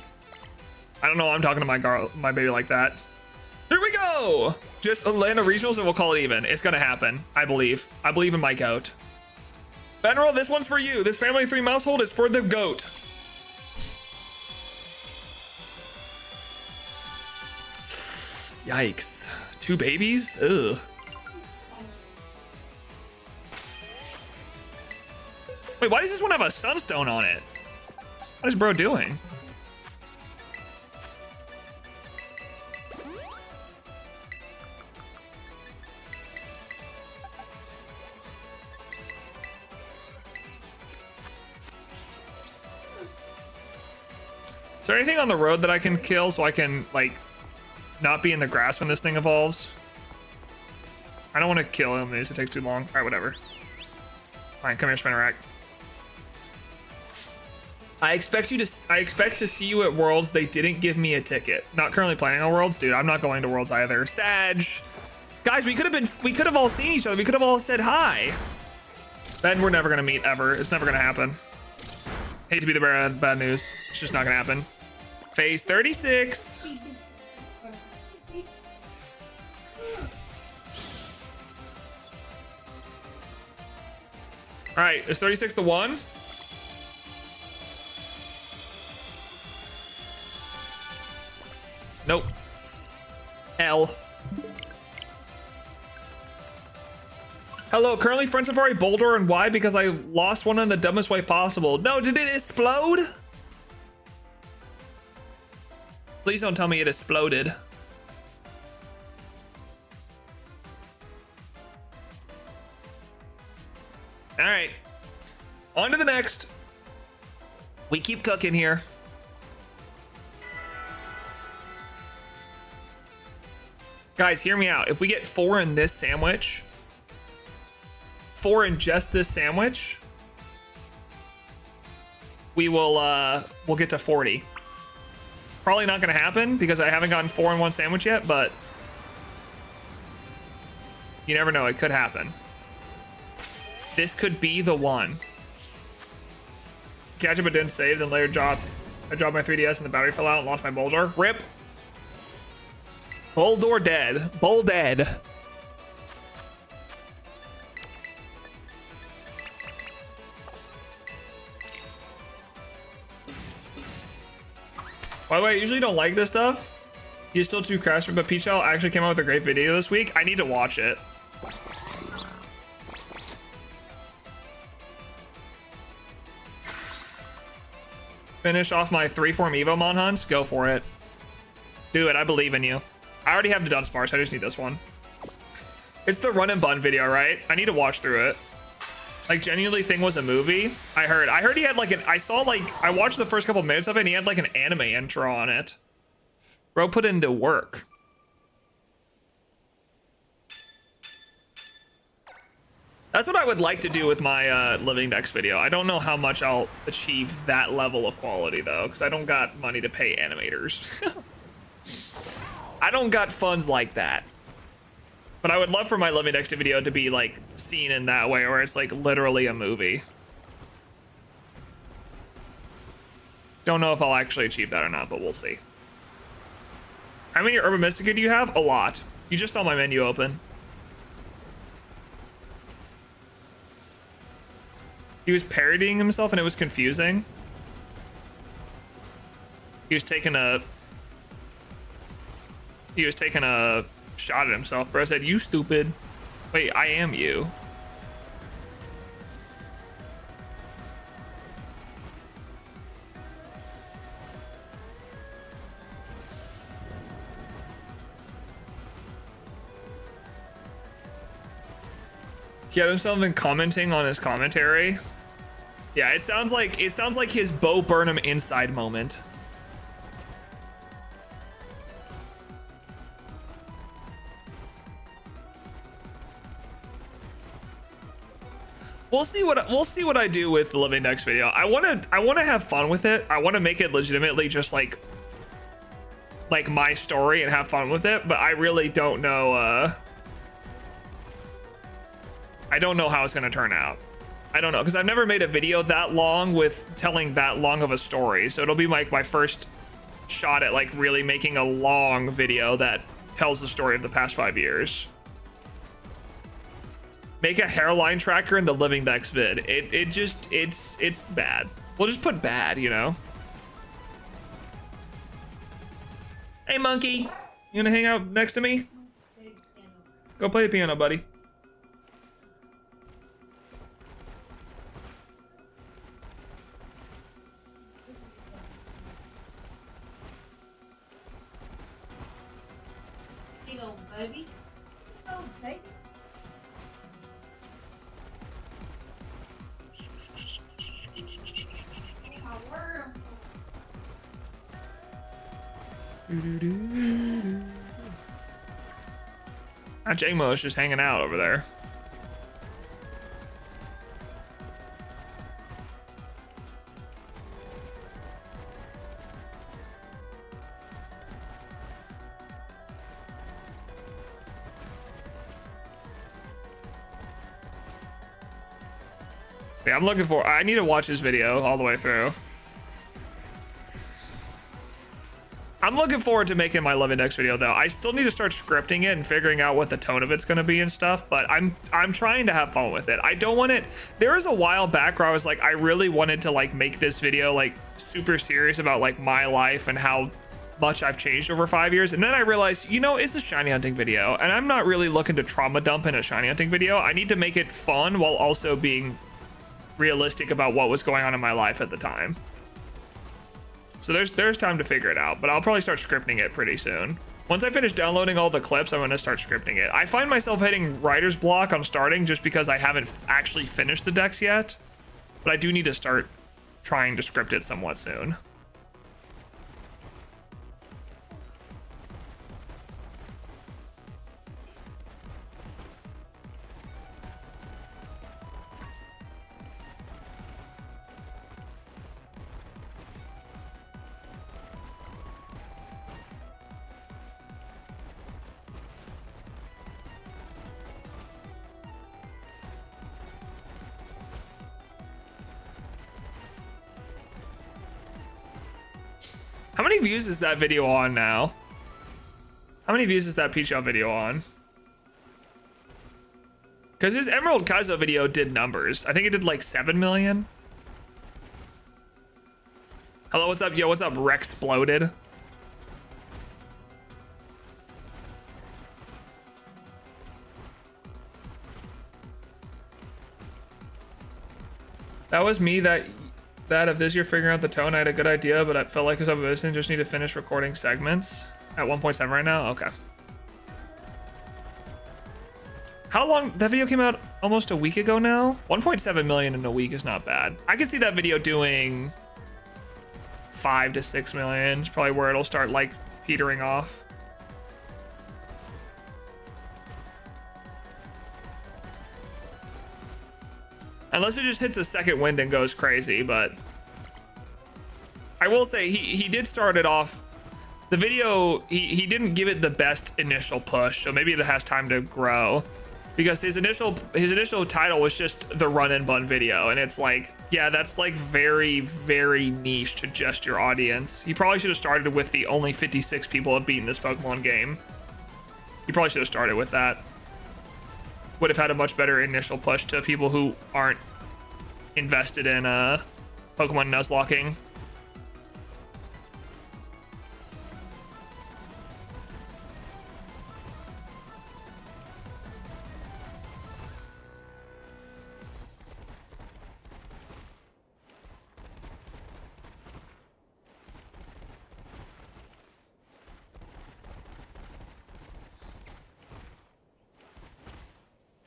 Speaker 1: I don't know why I'm talking to my baby like that. Here we go! Just Atlanta regionals and we'll call it even. It's gonna happen, I believe. I believe in my goat. Benroll, this one's for you. This family 3 Maushold is for the goat. Yikes. 2 babies? Ugh. Wait, why does this one have a sunstone on it? What is bro doing? Is there anything on the road that I can kill so I can, like, not be in the grass when this thing evolves? I don't want to kill him. It takes too long. All right, whatever. Fine, come here, Spinnerack. I expect to see you at Worlds. They didn't give me a ticket. Not currently planning on Worlds, dude. I'm not going to Worlds either. Sag. Guys, we could have all seen each other. We could have all said hi. Then we're never gonna meet ever. It's never gonna happen. Hate to be the bearer of bad news. It's just not gonna happen. Phase 36. All right, is 36 the one? Nope. L. Hello, currently Friend Safari Boulder, and why? Because I lost one in the dumbest way possible. No, did it explode? Please don't tell me it exploded. All right, on to the next. We keep cooking here. Guys, hear me out. If we get 4 in this sandwich, 4 in just this sandwich, we'll get to 40. Probably not gonna happen because I haven't gotten 4 in one sandwich yet, but you never know, it could happen. This could be the one. Catch up but didn't save, then later I dropped my 3DS and the battery fell out and lost my boulder. RIP. Boulder dead. Bull dead. By the way, I usually don't like this stuff, You still too crafty, but Peach Owl actually came out with a great video this week. I need to watch it. Finish off my 3-form Evo Mon hunts. Go for it. Do it. I believe in you. I already have the Dunsparce. I just need this one. It's the run and bun video, right? I need to watch through it. Like, genuinely thing was a movie. I heard he had like an, I watched the first couple minutes of it and he had like an anime intro on it. Bro put into work. That's what I would like to do with my Living Dex video. I don't know how much I'll achieve that level of quality though, because I don't got money to pay animators. I don't got funds like that. But I would love for my Living Dex video to be like seen in that way, where it's like literally a movie. Don't know if I'll actually achieve that or not, but we'll see. How many Urban Mystica do you have? A lot. You just saw my menu open. He was parodying himself and it was confusing. He was taking a shot at himself. Bro said, "You stupid." Wait, I am you. He had himself been commenting on his commentary. Yeah, it sounds like his Bo Burnham inside moment. We'll see what I do with the Living Dex video. I wanna have fun with it. I wanna make it legitimately just like my story and have fun with it, but I really don't know I don't know how it's gonna turn out. I don't know, because I've never made a video that long with telling that long of a story. So it'll be like my first shot at like really making a long video that tells the story of the past 5 years. Make a hairline tracker in the Living Dex vid. It's bad. We'll just put bad, you know? Hey monkey, you gonna hang out next to me? Go play the piano, buddy.
Speaker 2: Baby. Oh, baby.
Speaker 1: Jamo is just hanging out over there. Yeah, I need to watch this video all the way through. I'm looking forward to making my Living Dex video though. I still need to start scripting it and figuring out what the tone of it's gonna be and stuff, but I'm trying to have fun with it. I don't want it. There was a while back where I was like, I really wanted to like make this video like super serious about like my life and how much I've changed over 5 years. And then I realized, you know, it's a shiny hunting video and I'm not really looking to trauma dump in a shiny hunting video. I need to make it fun while also being realistic about what was going on in my life at the time. So there's time to figure it out, but I'll probably start scripting it pretty soon. Once I finish downloading all the clips, I'm gonna start scripting it. I find myself hitting writer's block on starting just because I haven't actually finished the decks yet, but I do need to start trying to script it somewhat soon. How many views is that video on now? How many views is that Peach Out video on? Because his Emerald Kaizo video did numbers. I think it did like 7 million. Hello, what's up? Yo, what's up? Rex exploded. That was me that of this year figuring out the tone. I had a good idea, but I felt like as I'm listening, just need to finish recording segments at 1.7 right now. Okay. How long? That video came out almost a week ago now. 1.7 million in a week is not bad. I can see that video doing 5 to 6 million. It's probably where it'll start like petering off. Unless it just hits a second wind and goes crazy, but I will say he did start it off. The video, he didn't give it the best initial push, so maybe it has time to grow. Because his initial title was just the run and bun video, and it's like, yeah, that's like very, very niche to just your audience. He probably should have started with the only 56 people have beaten this Pokemon game. He probably should have started with that. Would have had a much better initial push to people who aren't invested in Pokemon Nuzlocking.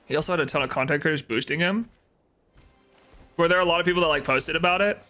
Speaker 1: He also had a ton of content creators boosting him. Were there a lot of people that like posted about it?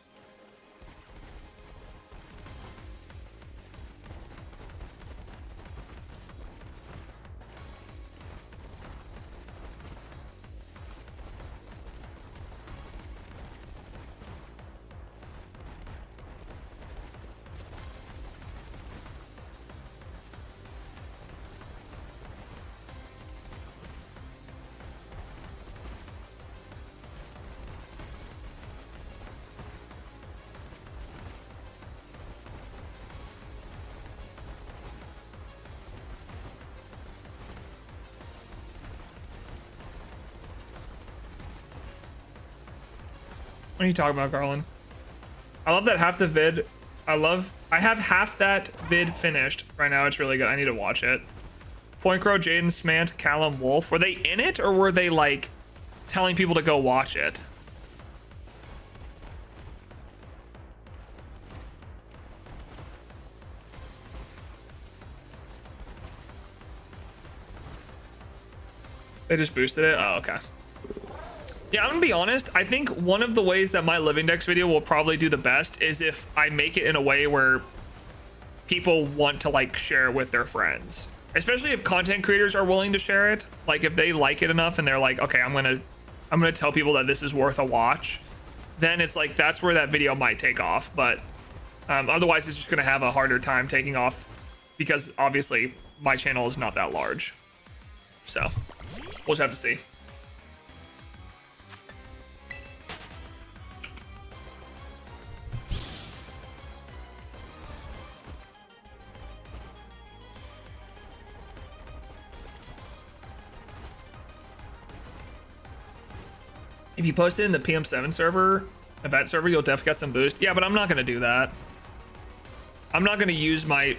Speaker 1: What are you talking about, Garland? I love that half the vid. I have half that vid finished right now. It's really good. I need to watch it. Point Crow, Jaden Smant, Callum Wolf. Were they in it, or were they like telling people to go watch it? They just boosted it? Oh, okay. Yeah, I'm gonna be honest. I think one of the ways that my Living Dex video will probably do the best is if I make it in a way where people want to like share it with their friends, especially if content creators are willing to share it. Like if they like it enough and they're like, okay, I'm gonna tell people that this is worth a watch, then it's like that's where that video might take off. But otherwise, it's just gonna have a harder time taking off because obviously my channel is not that large. So we'll just have to see. If you post it in the PM7 server, event server, you'll definitely get some boost. Yeah, but I'm not gonna do that. I'm not gonna use my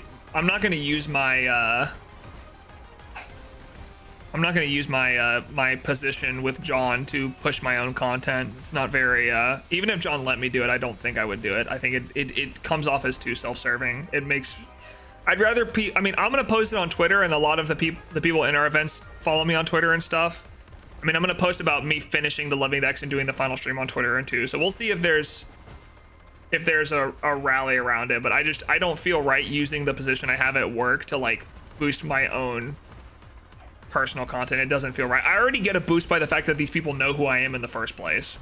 Speaker 1: my position with John to push my own content. It's not very even if John let me do it, I don't think I would do it. I think it comes off as too self-serving. It makes I'd rather I mean, I'm gonna post it on Twitter, and a lot of the people in our events follow me on Twitter and stuff. I mean, I'm gonna post about me finishing the Living Dex and doing the final stream on Twitter and too. So we'll see if there's a rally around it. But I don't feel right using the position I have at work to like boost my own personal content. It doesn't feel right. I already get a boost by the fact that these people know who I am in the first place.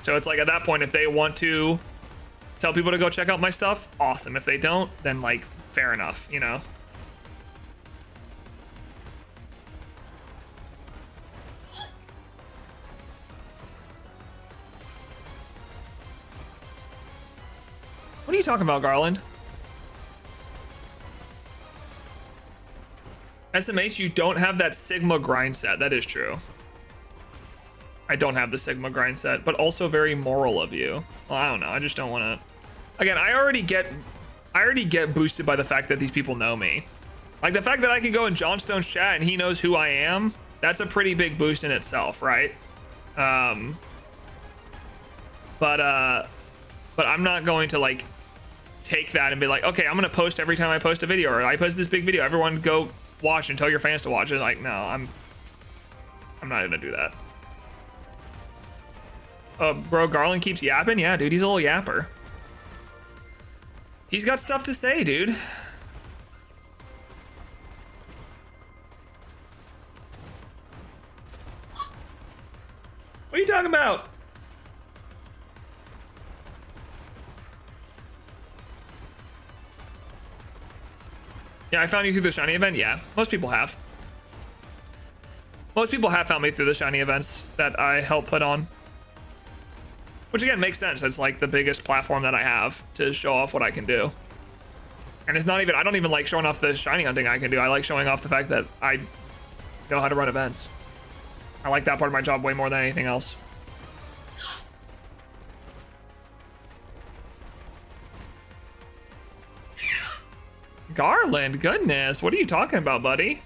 Speaker 1: So it's like at that point, if they want to tell people to go check out my stuff, awesome. If they don't, then like fair enough, you know. What are you talking about, Garland? SMH, you don't have that Sigma grind set. That is true. I don't have the Sigma grind set, but also very moral of you. Well, I don't know. I just don't want to. Again, I already get boosted by the fact that these people know me. Like the fact that I can go in Johnstone's chat and he knows who I am. That's a pretty big boost in itself, right? but I'm not going to like take that and be like, okay, I'm gonna post every time I post a video, or I post this big video, everyone go watch and tell your fans to watch it. Like, no, I'm not gonna do that. Bro, Garland keeps yapping. Yeah, dude, he's a little yapper. He's got stuff to say, dude. What are you talking about? Yeah, I found you through the shiny event. Yeah, most people have. Most people have found me through the shiny events that I help put on. Which again makes sense. It's like the biggest platform that I have to show off what I can do. And it's not even, I don't even like showing off the shiny hunting I can do. I like showing off the fact that I know how to run events. I like that part of my job way more than anything else. Garland, goodness, what are you talking about, buddy?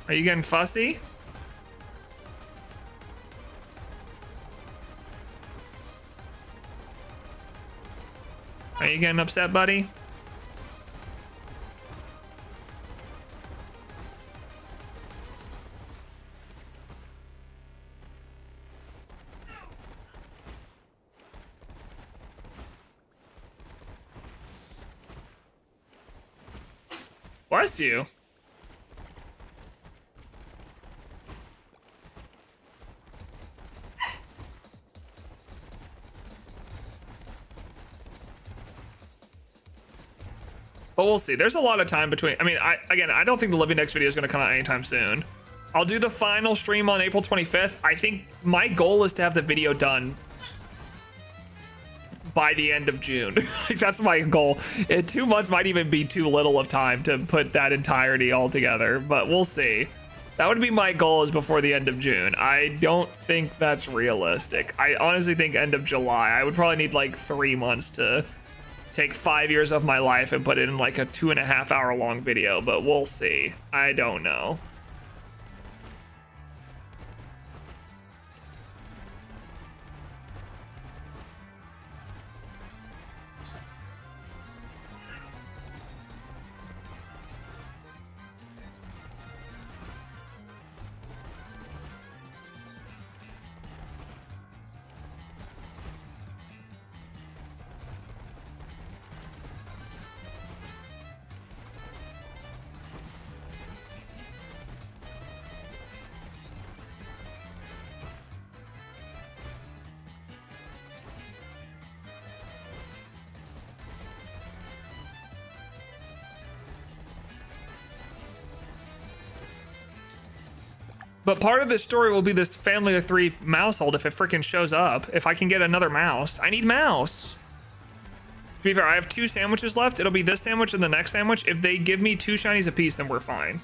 Speaker 1: Are you getting fussy? Are you getting upset, buddy? Bless you. But we'll see. There's a lot of time between. I mean, I don't think the Living Dex video is going to come out anytime soon. I'll do the final stream on April 25th. I think my goal is to have the video done by the end of June. Like, that's my goal. 2 months might even be too little of time to put that entirety all together, but we'll see. That would be my goal, is before the end of June. I don't think that's realistic. I honestly think end of July. I would probably need like 3 months to take 5 years of my life and put it in like a 2.5 hour long video, but we'll see. I don't know. But part of this story will be this family of 3 Maushold if it freaking shows up. If I can get another mouse. I need mouse. To be fair, I have 2 sandwiches left. It'll be this sandwich and the next sandwich. If they give me 2 shinies apiece, then we're fine.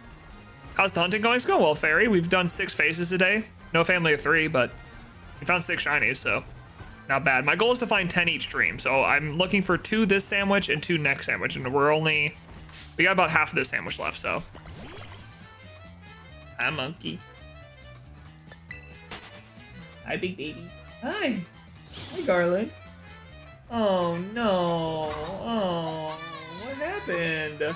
Speaker 1: How's the hunting going? It's going well, Fairy. We've done 6 phases today. No family of 3, but we found 6 shinies, so not bad. My goal is to find 10 each stream. So I'm looking for 2 this sandwich and 2 next sandwich. And we got about half of this sandwich left, so. Hi, monkey. Hi, big baby. Hi. Hi, Garland. Oh, no. Oh, what happened?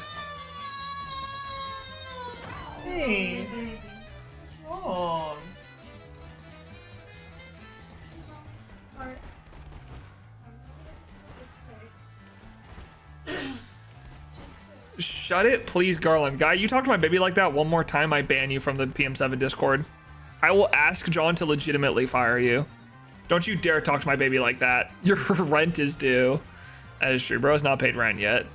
Speaker 1: Hey. What's wrong? Shut it, please, Garland. Guy, you talk to my baby like that one more time, I ban you from the PM7 Discord. I will ask John to legitimately fire you. Don't you dare talk to my baby like that. Your rent is due. That is true. Bro's not paid rent yet.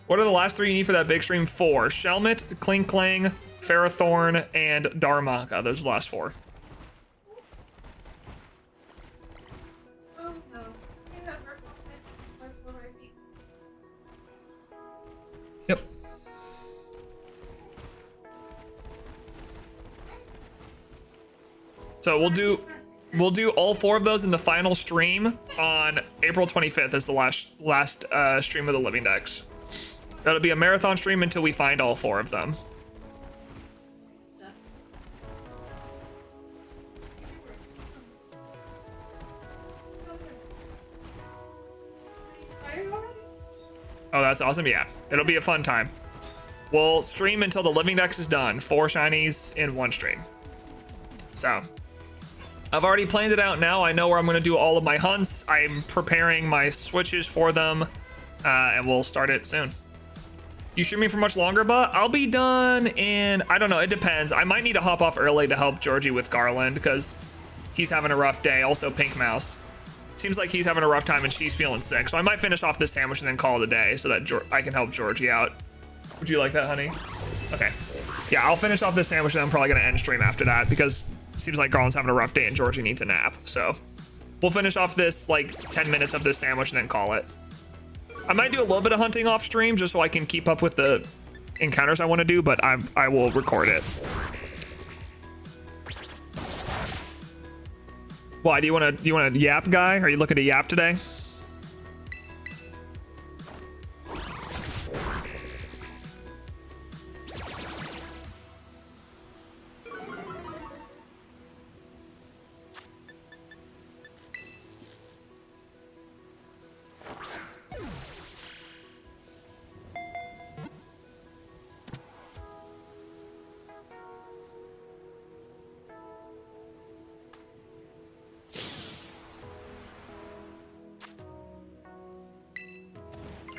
Speaker 1: What are the last 3 you need for that big stream? 4. Shelmet, Klinklang, Ferrothorn, and Darmaka. Those are the last 4.
Speaker 2: Oh no. You have her comment.
Speaker 1: Yep. So we'll do all 4 of those in the final stream on April 25th as the last stream of the Living Dex. That'll be a marathon stream until we find all 4 of them.
Speaker 2: So.
Speaker 1: Oh, that's awesome. Yeah, it'll be a fun time. We'll stream until the living dex is done. 4 shinies in 1 stream. So I've already planned it out now. I know where I'm going to do all of my hunts. I'm preparing my switches for them, and we'll start it soon. You streaming for much longer, but I'll be done in, I don't know, it depends. I might need to hop off early to help Georgie with Garland because he's having a rough day. Also, Pink Mouse. Seems like he's having a rough time and she's feeling sick. So I might finish off this sandwich and then call it a day so that I can help Georgie out. Would you like that, honey? Okay. Yeah, I'll finish off this sandwich and I'm probably going to end stream after that because it seems like Garland's having a rough day and Georgie needs a nap. So we'll finish off this like 10 minutes of this sandwich and then call it. I might do a little bit of hunting off stream just so I can keep up with the encounters I want to do, but I will record it. Why do you want a yap guy? Are you looking to yap today?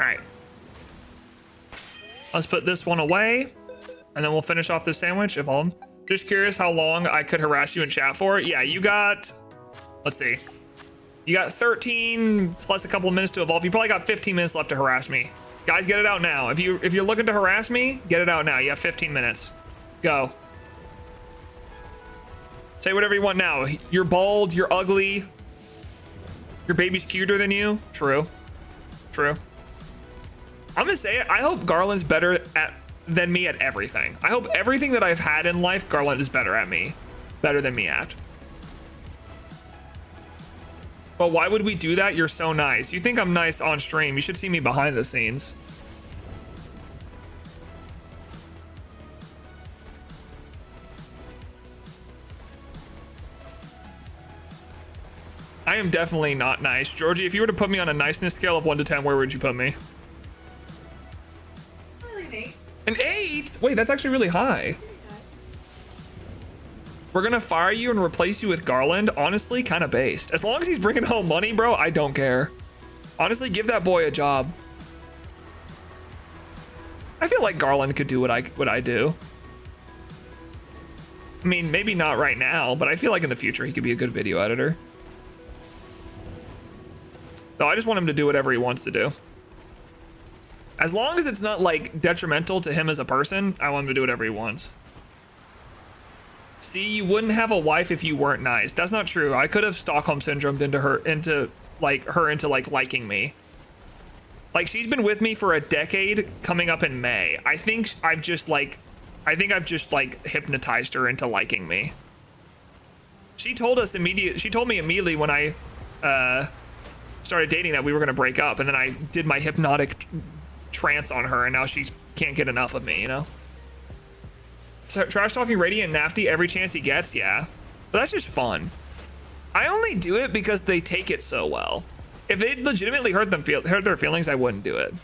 Speaker 1: All right. Let's put this one away, and then we'll finish off the sandwich. Evolve. Just curious how long I could harass you in chat for. Yeah, you got, let's see. You got 13 plus a couple of minutes to evolve. You probably got 15 minutes left to harass me. Guys, get it out now. If you're looking to harass me, get it out now. You have 15 minutes. Go. Say whatever you want now. You're bald, you're ugly. Your baby's cuter than you. True. True. I'm gonna say it. I hope Garland's better than me at everything. I hope everything that I've had in life, Garland is better than me at. But why would we do that? You're so nice. You think I'm nice on stream. You should see me behind the scenes. I am definitely not nice. Georgie, if you were to put me on a niceness scale of 1 to 10, where would you put me? An 8? Wait, that's actually really high. We're gonna fire you and replace you with Garland. Honestly, kind of based. As long as he's bringing home money, bro, I don't care. Honestly, give that boy a job. I feel like Garland could do what I do. I mean, maybe not right now, but I feel like in the future he could be a good video editor. So I just want him to do whatever he wants to do. As long as it's not like detrimental to him as a person, I want him to do whatever he wants. See, you wouldn't have a wife if you weren't nice. That's not true. I could have Stockholm syndromed into liking me. Like, she's been with me for a decade coming up in May. I think I've just hypnotized her into liking me. She told me immediately when I started dating that we were gonna break up, and then I did my hypnotic trance on her, and now she can't get enough of me, you know? So, trash talking Radiant and Nafty every chance he gets, yeah. But that's just fun. I only do it because they take it so well. If it legitimately hurt their feelings, I wouldn't do it.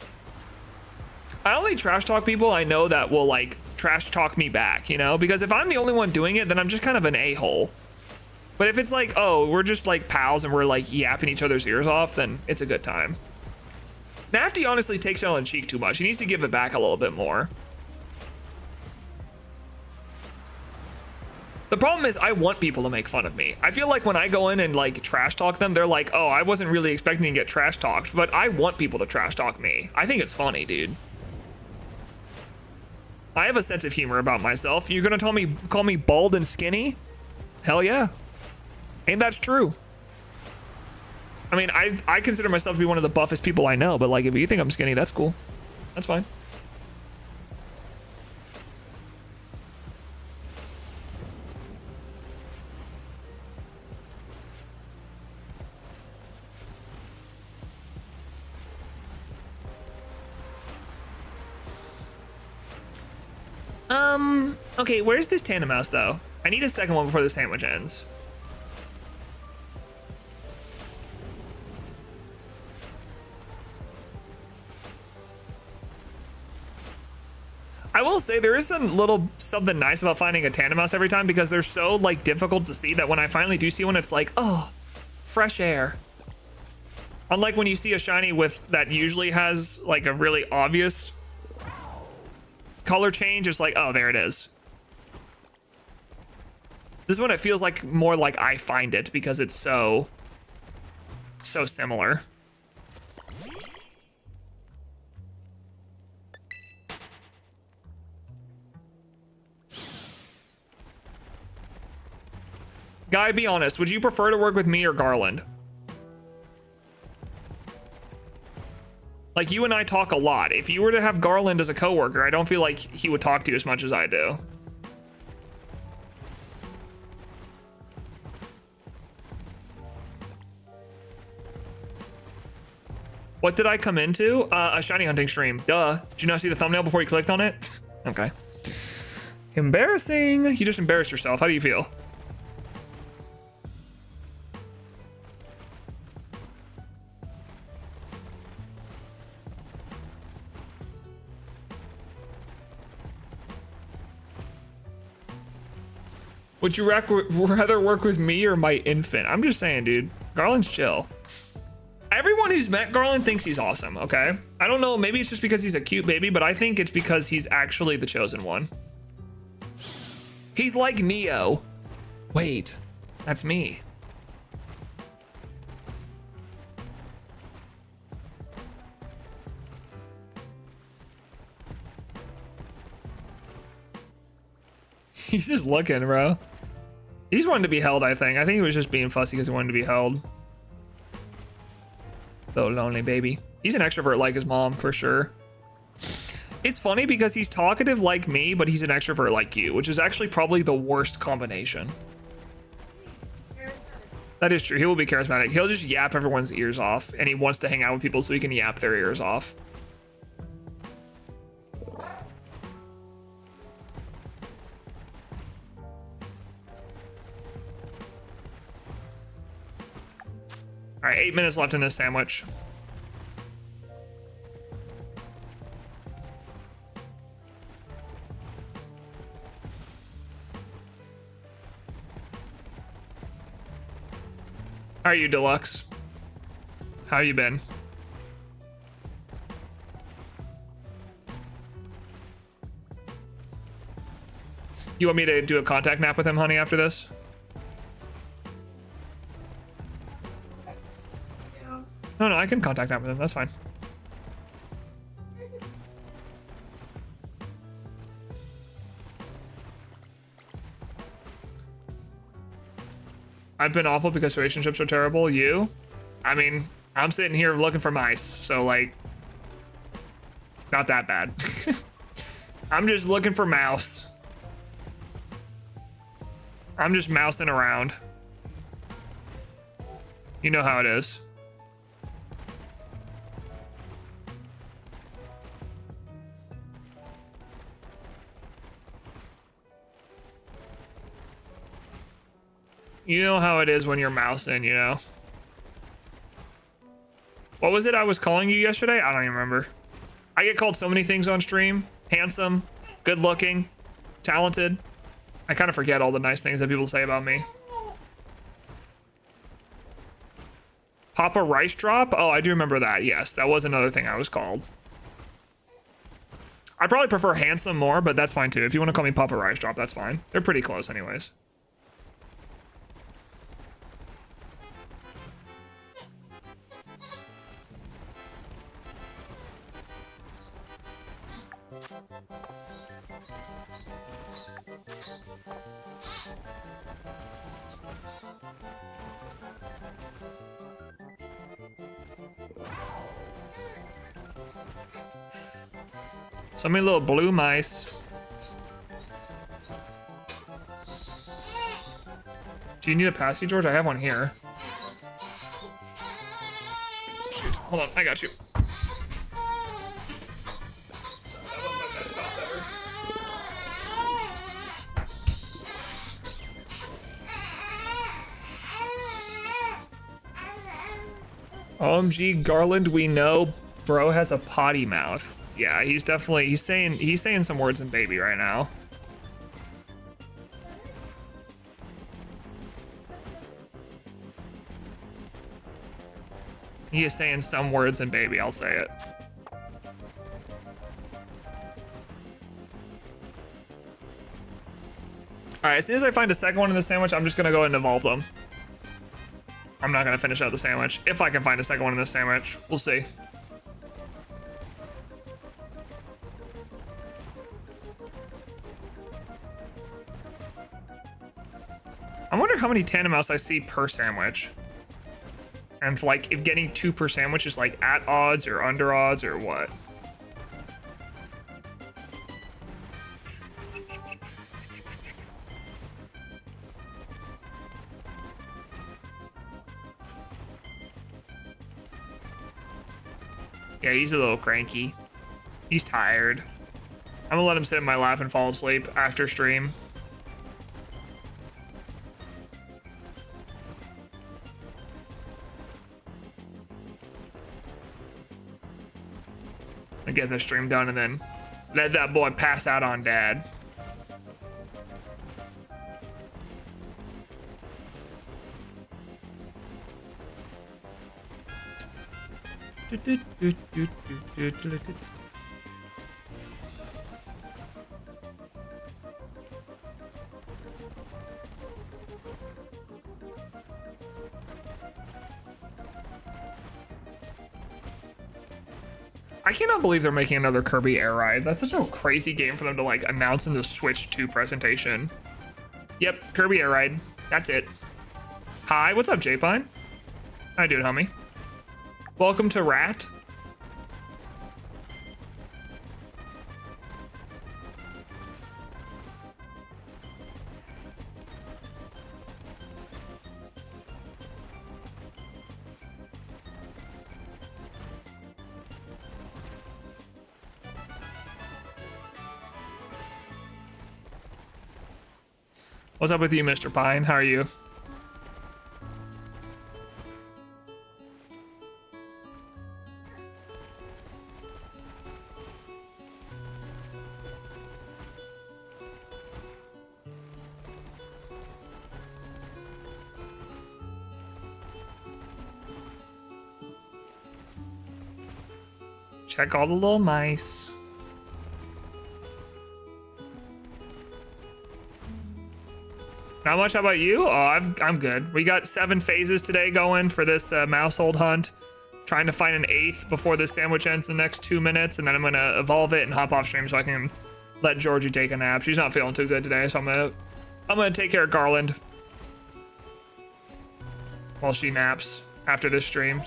Speaker 1: I only trash talk people I know that will like trash talk me back, you know? Because if I'm the only one doing it, then I'm just kind of an a-hole. But if it's like, oh, we're just like pals and we're like yapping each other's ears off, then it's a good time. Nafty honestly takes it on the cheek too much. He needs to give it back a little bit more. The problem is I want people to make fun of me. I feel like when I go in and like trash talk them, they're like, oh, I wasn't really expecting to get trash talked, but I want people to trash talk me. I think it's funny, dude. I have a sense of humor about myself. You're gonna call me bald and skinny? Hell yeah. And that's true. I mean, I consider myself to be one of the buffest people I know, but like if you think I'm skinny, that's cool. That's fine. Okay, where's this tandem mouse though? I need a second one before the sandwich ends. I will say there is something nice about finding a tandem mouse every time because they're so like difficult to see that when I finally do see one, it's like, oh, fresh air. Unlike when you see a shiny with that usually has like a really obvious color change, it's like, oh, there it is. This one, it feels like more like I find it because it's so similar. Guy, be honest, would you prefer to work with me or Garland? Like, you and I talk a lot. If you were to have Garland as a coworker, I don't feel like he would talk to you as much as I do. What did I come into? A shiny hunting stream. Duh. Did you not see the thumbnail before you clicked on it? Okay. Embarrassing. You just embarrassed yourself. How do you feel? Would you rather work with me or my infant? I'm just saying, dude. Garland's chill. Everyone who's met Garland thinks he's awesome, okay? I don't know, maybe it's just because he's a cute baby, but I think it's because he's actually the chosen one. He's like Neo. Wait, that's me. He's just looking, bro. He's wanting to be held, I think. I think he was just being fussy because he wanted to be held. Little lonely baby. He's an extrovert like his mom, for sure. It's funny because he's talkative like me, but he's an extrovert like you, which is actually probably the worst combination. That is true. He will be charismatic. He'll just yap everyone's ears off, and he wants to hang out with people so he can yap their ears off. All right, 8 minutes left in this sandwich. How are you, Deluxe? How you been? You want me to do a contact nap with him, honey, after this? No, I can contact nap with him. That's fine. I've been awful because relationships are terrible. You? I mean, I'm sitting here looking for mice, so like, not that bad. I'm just looking for mouse. I'm just mousing around. You know how it is. You know how it is when you're mousing, you know? What was it I was calling you yesterday? I don't even remember. I get called so many things on stream. Handsome, good looking, talented. I kind of forget all the nice things that people say about me. Papa Rice Drop? Oh, I do remember that. Yes, that was another thing I was called. I probably prefer handsome more, but that's fine too. If you want to call me Papa Rice Drop, that's fine. They're pretty close anyways. So many little blue mice. Do you need a passy, George? I have one here. Shoot, hold on, I got you. OMG Garland, we know bro has a potty mouth. Yeah, he's saying some words in baby right now. He is saying some words in baby, I'll say it. All right, as soon as I find a second one in the sandwich, I'm just gonna go ahead and evolve them. I'm not gonna finish out the sandwich. If I can find a second one in the sandwich, we'll see. I wonder how many tandem mouse I see per sandwich. And like if getting 2 per sandwich is like at odds or under odds or what. Yeah, he's a little cranky. He's tired. I'm gonna let him sit in my lap and fall asleep after stream. And get the stream done and then let that boy pass out on dad. I cannot believe they're making another Kirby Air Ride. That's such a crazy game for them to like announce in the Switch 2 presentation. Yep, Kirby Air Ride. That's it. Hi, what's up, J-Pine? How you doing, homie? Welcome to Rat. What's up with you, Mr. Pine? How are you? Check all the little mice. Not much. How about you? Oh, I'm good. We got 7 phases today going for this Maushold hunt. Trying to find an 8th before this sandwich ends in the next 2 minutes, and then I'm gonna evolve it and hop off stream so I can let Georgie take a nap. She's not feeling too good today, so I'm gonna take care of Garland while she naps after this stream.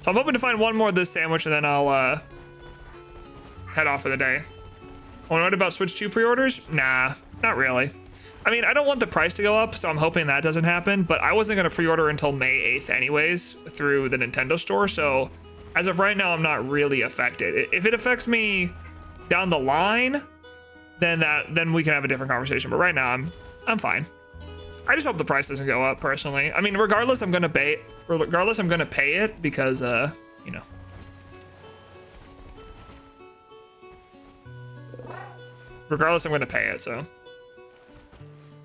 Speaker 1: So I'm hoping to find one more of this sandwich, and then I'll head off for the day. Oh, what about Switch 2 pre-orders? Nah, not really. I mean, I don't want the price to go up, so I'm hoping that doesn't happen, but I wasn't going to pre-order until May 8th anyways through the Nintendo Store, so as of right now, I'm not really affected. If it affects me down the line, then we can have a different conversation, but right now, I'm fine. I just hope the price doesn't go up, personally. I mean, regardless, I'm going to pay it because, you know. Regardless, I'm going to pay it, so.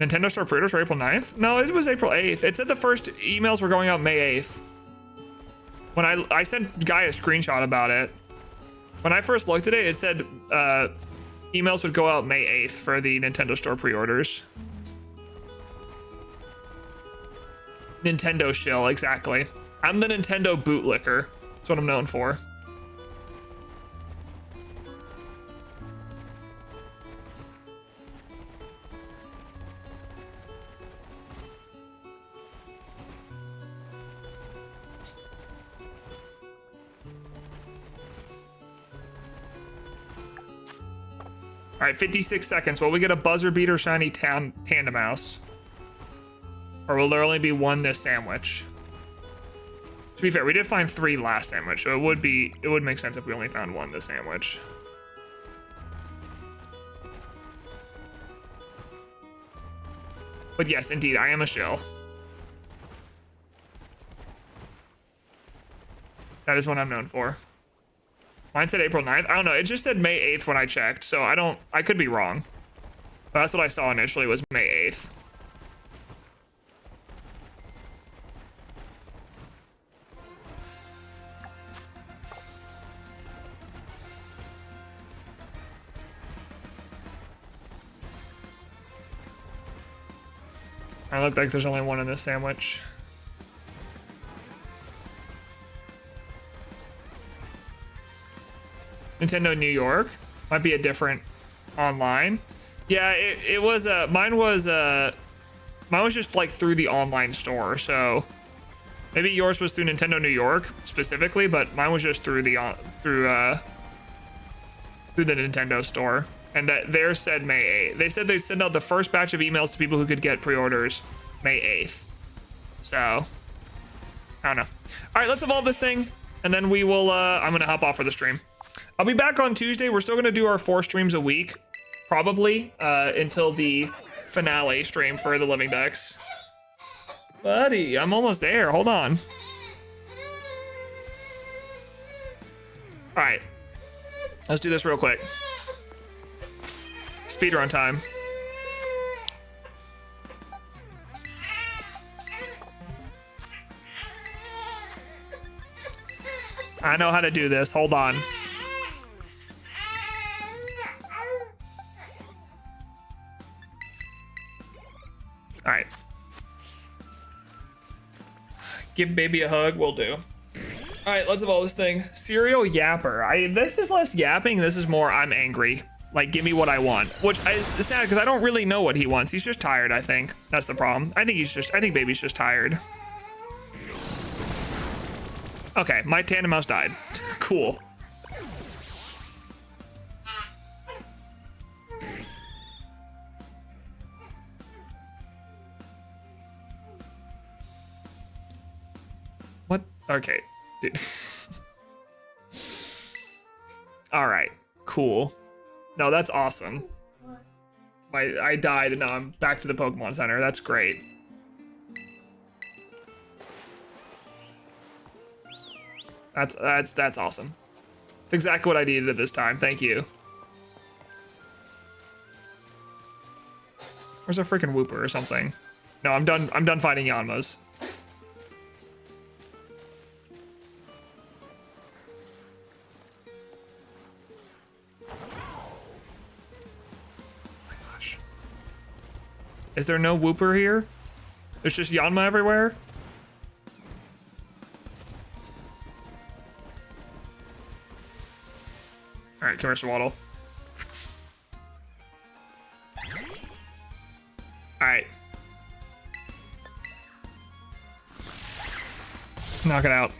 Speaker 1: Nintendo Store pre-orders for April 9th? No, it was April 8th. It said the first emails were going out May 8th. When I sent Guy a screenshot about it. When I first looked at it, it said emails would go out May 8th for the Nintendo Store pre-orders. Nintendo shill, exactly. I'm the Nintendo bootlicker. That's what I'm known for. All right, 56 seconds. Will we get a buzzer beater shiny tandem mouse? Or will there only be one this sandwich? To be fair, we did find 3 last sandwich, so it would make sense if we only found 1 this sandwich. But yes, indeed, I am a shill. That is what I'm known for. Mine said April 9th. I don't know. It just said May 8th when I checked, so I could be wrong. But that's what I saw initially was May 8th. I look like there's only one in this sandwich. Nintendo New York might be a different online. Yeah, it was mine was just like through the online store. So maybe yours was through Nintendo New York specifically, but mine was just through the through the Nintendo store. And that theirs said May 8th. They said they'd send out the first batch of emails to people who could get pre-orders May 8th. So I don't know. All right, let's evolve this thing, and then we will. I'm gonna hop off for the stream. I'll be back on Tuesday. We're still gonna do our 4 streams a week, probably until the finale stream for the Living Decks. Buddy, I'm almost there. Hold on. All right, let's do this real quick. Speedrun time. I know how to do this. Hold on. All right. Give baby a hug. Will do. All right, let's evolve this thing. Serial yapper. This is less yapping. This is more I'm angry. Like, give me what I want. Which is sad because I don't really know what he wants. He's just tired, I think. That's the problem. I think baby's just tired. Okay, my tandem mouse died. Cool. What? Okay, dude. All right, cool. No, that's awesome. I died and now I'm back to the Pokemon Center. That's great. That's awesome. It's exactly what I needed at this time. Thank you. Where's a freaking Wooper or something? No, I'm done fighting Yanmas. Is there no Wooper here? There's just Yanma everywhere? Alright, come here, Swaddle. Alright. Knock it out.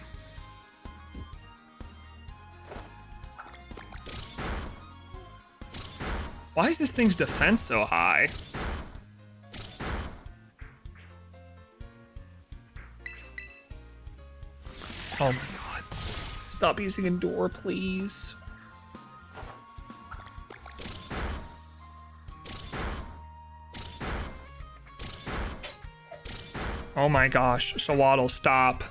Speaker 1: Why is this thing's defense so high? Oh my god. Stop using Endure, please. Oh my gosh. Shawaddle, stop.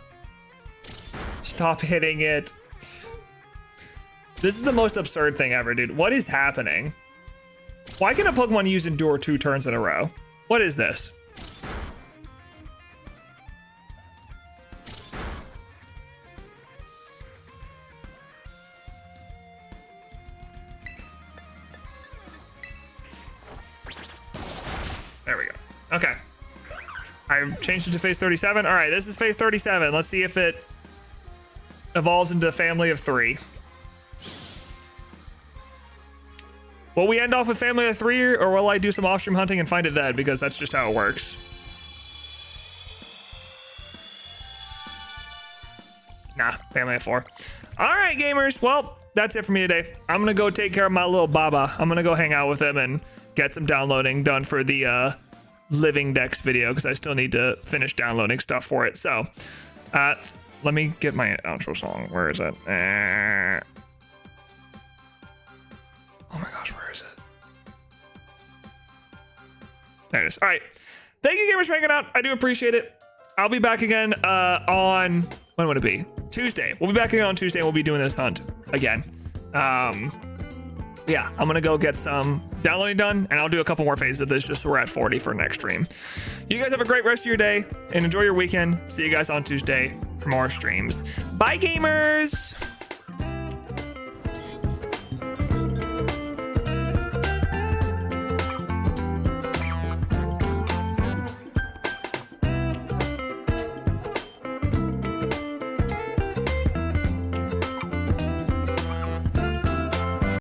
Speaker 1: Stop hitting it. This is the most absurd thing ever, dude. What is happening? Why can a Pokemon use Endure 2 turns in a row? What is this? There we go. Okay. I changed it to phase 37. All right, this is phase 37. Let's see if it evolves into a family of 3. Will we end off with family of 3, or will I do some off-stream hunting and find it dead? Because that's just how it works. Nah, family of 4. All right, gamers. Well, that's it for me today. I'm going to go take care of my little Baba. I'm going to go hang out with him and get some downloading done for the Living Decks video, because I still need to finish downloading stuff for it. So, let me get my outro song. Where is it? Oh my gosh, where is it? There it is. All right. Thank you, gamers, for hanging out. I do appreciate it. I'll be back again on when would it be? Tuesday. We'll be back again on Tuesday. We'll be doing this hunt again. Yeah, I'm gonna go get some downloading done, and I'll do a couple more phases of this just so we're at 40 for next stream. You guys have a great rest of your day and enjoy your weekend. See you guys on Tuesday for more streams. Bye, gamers.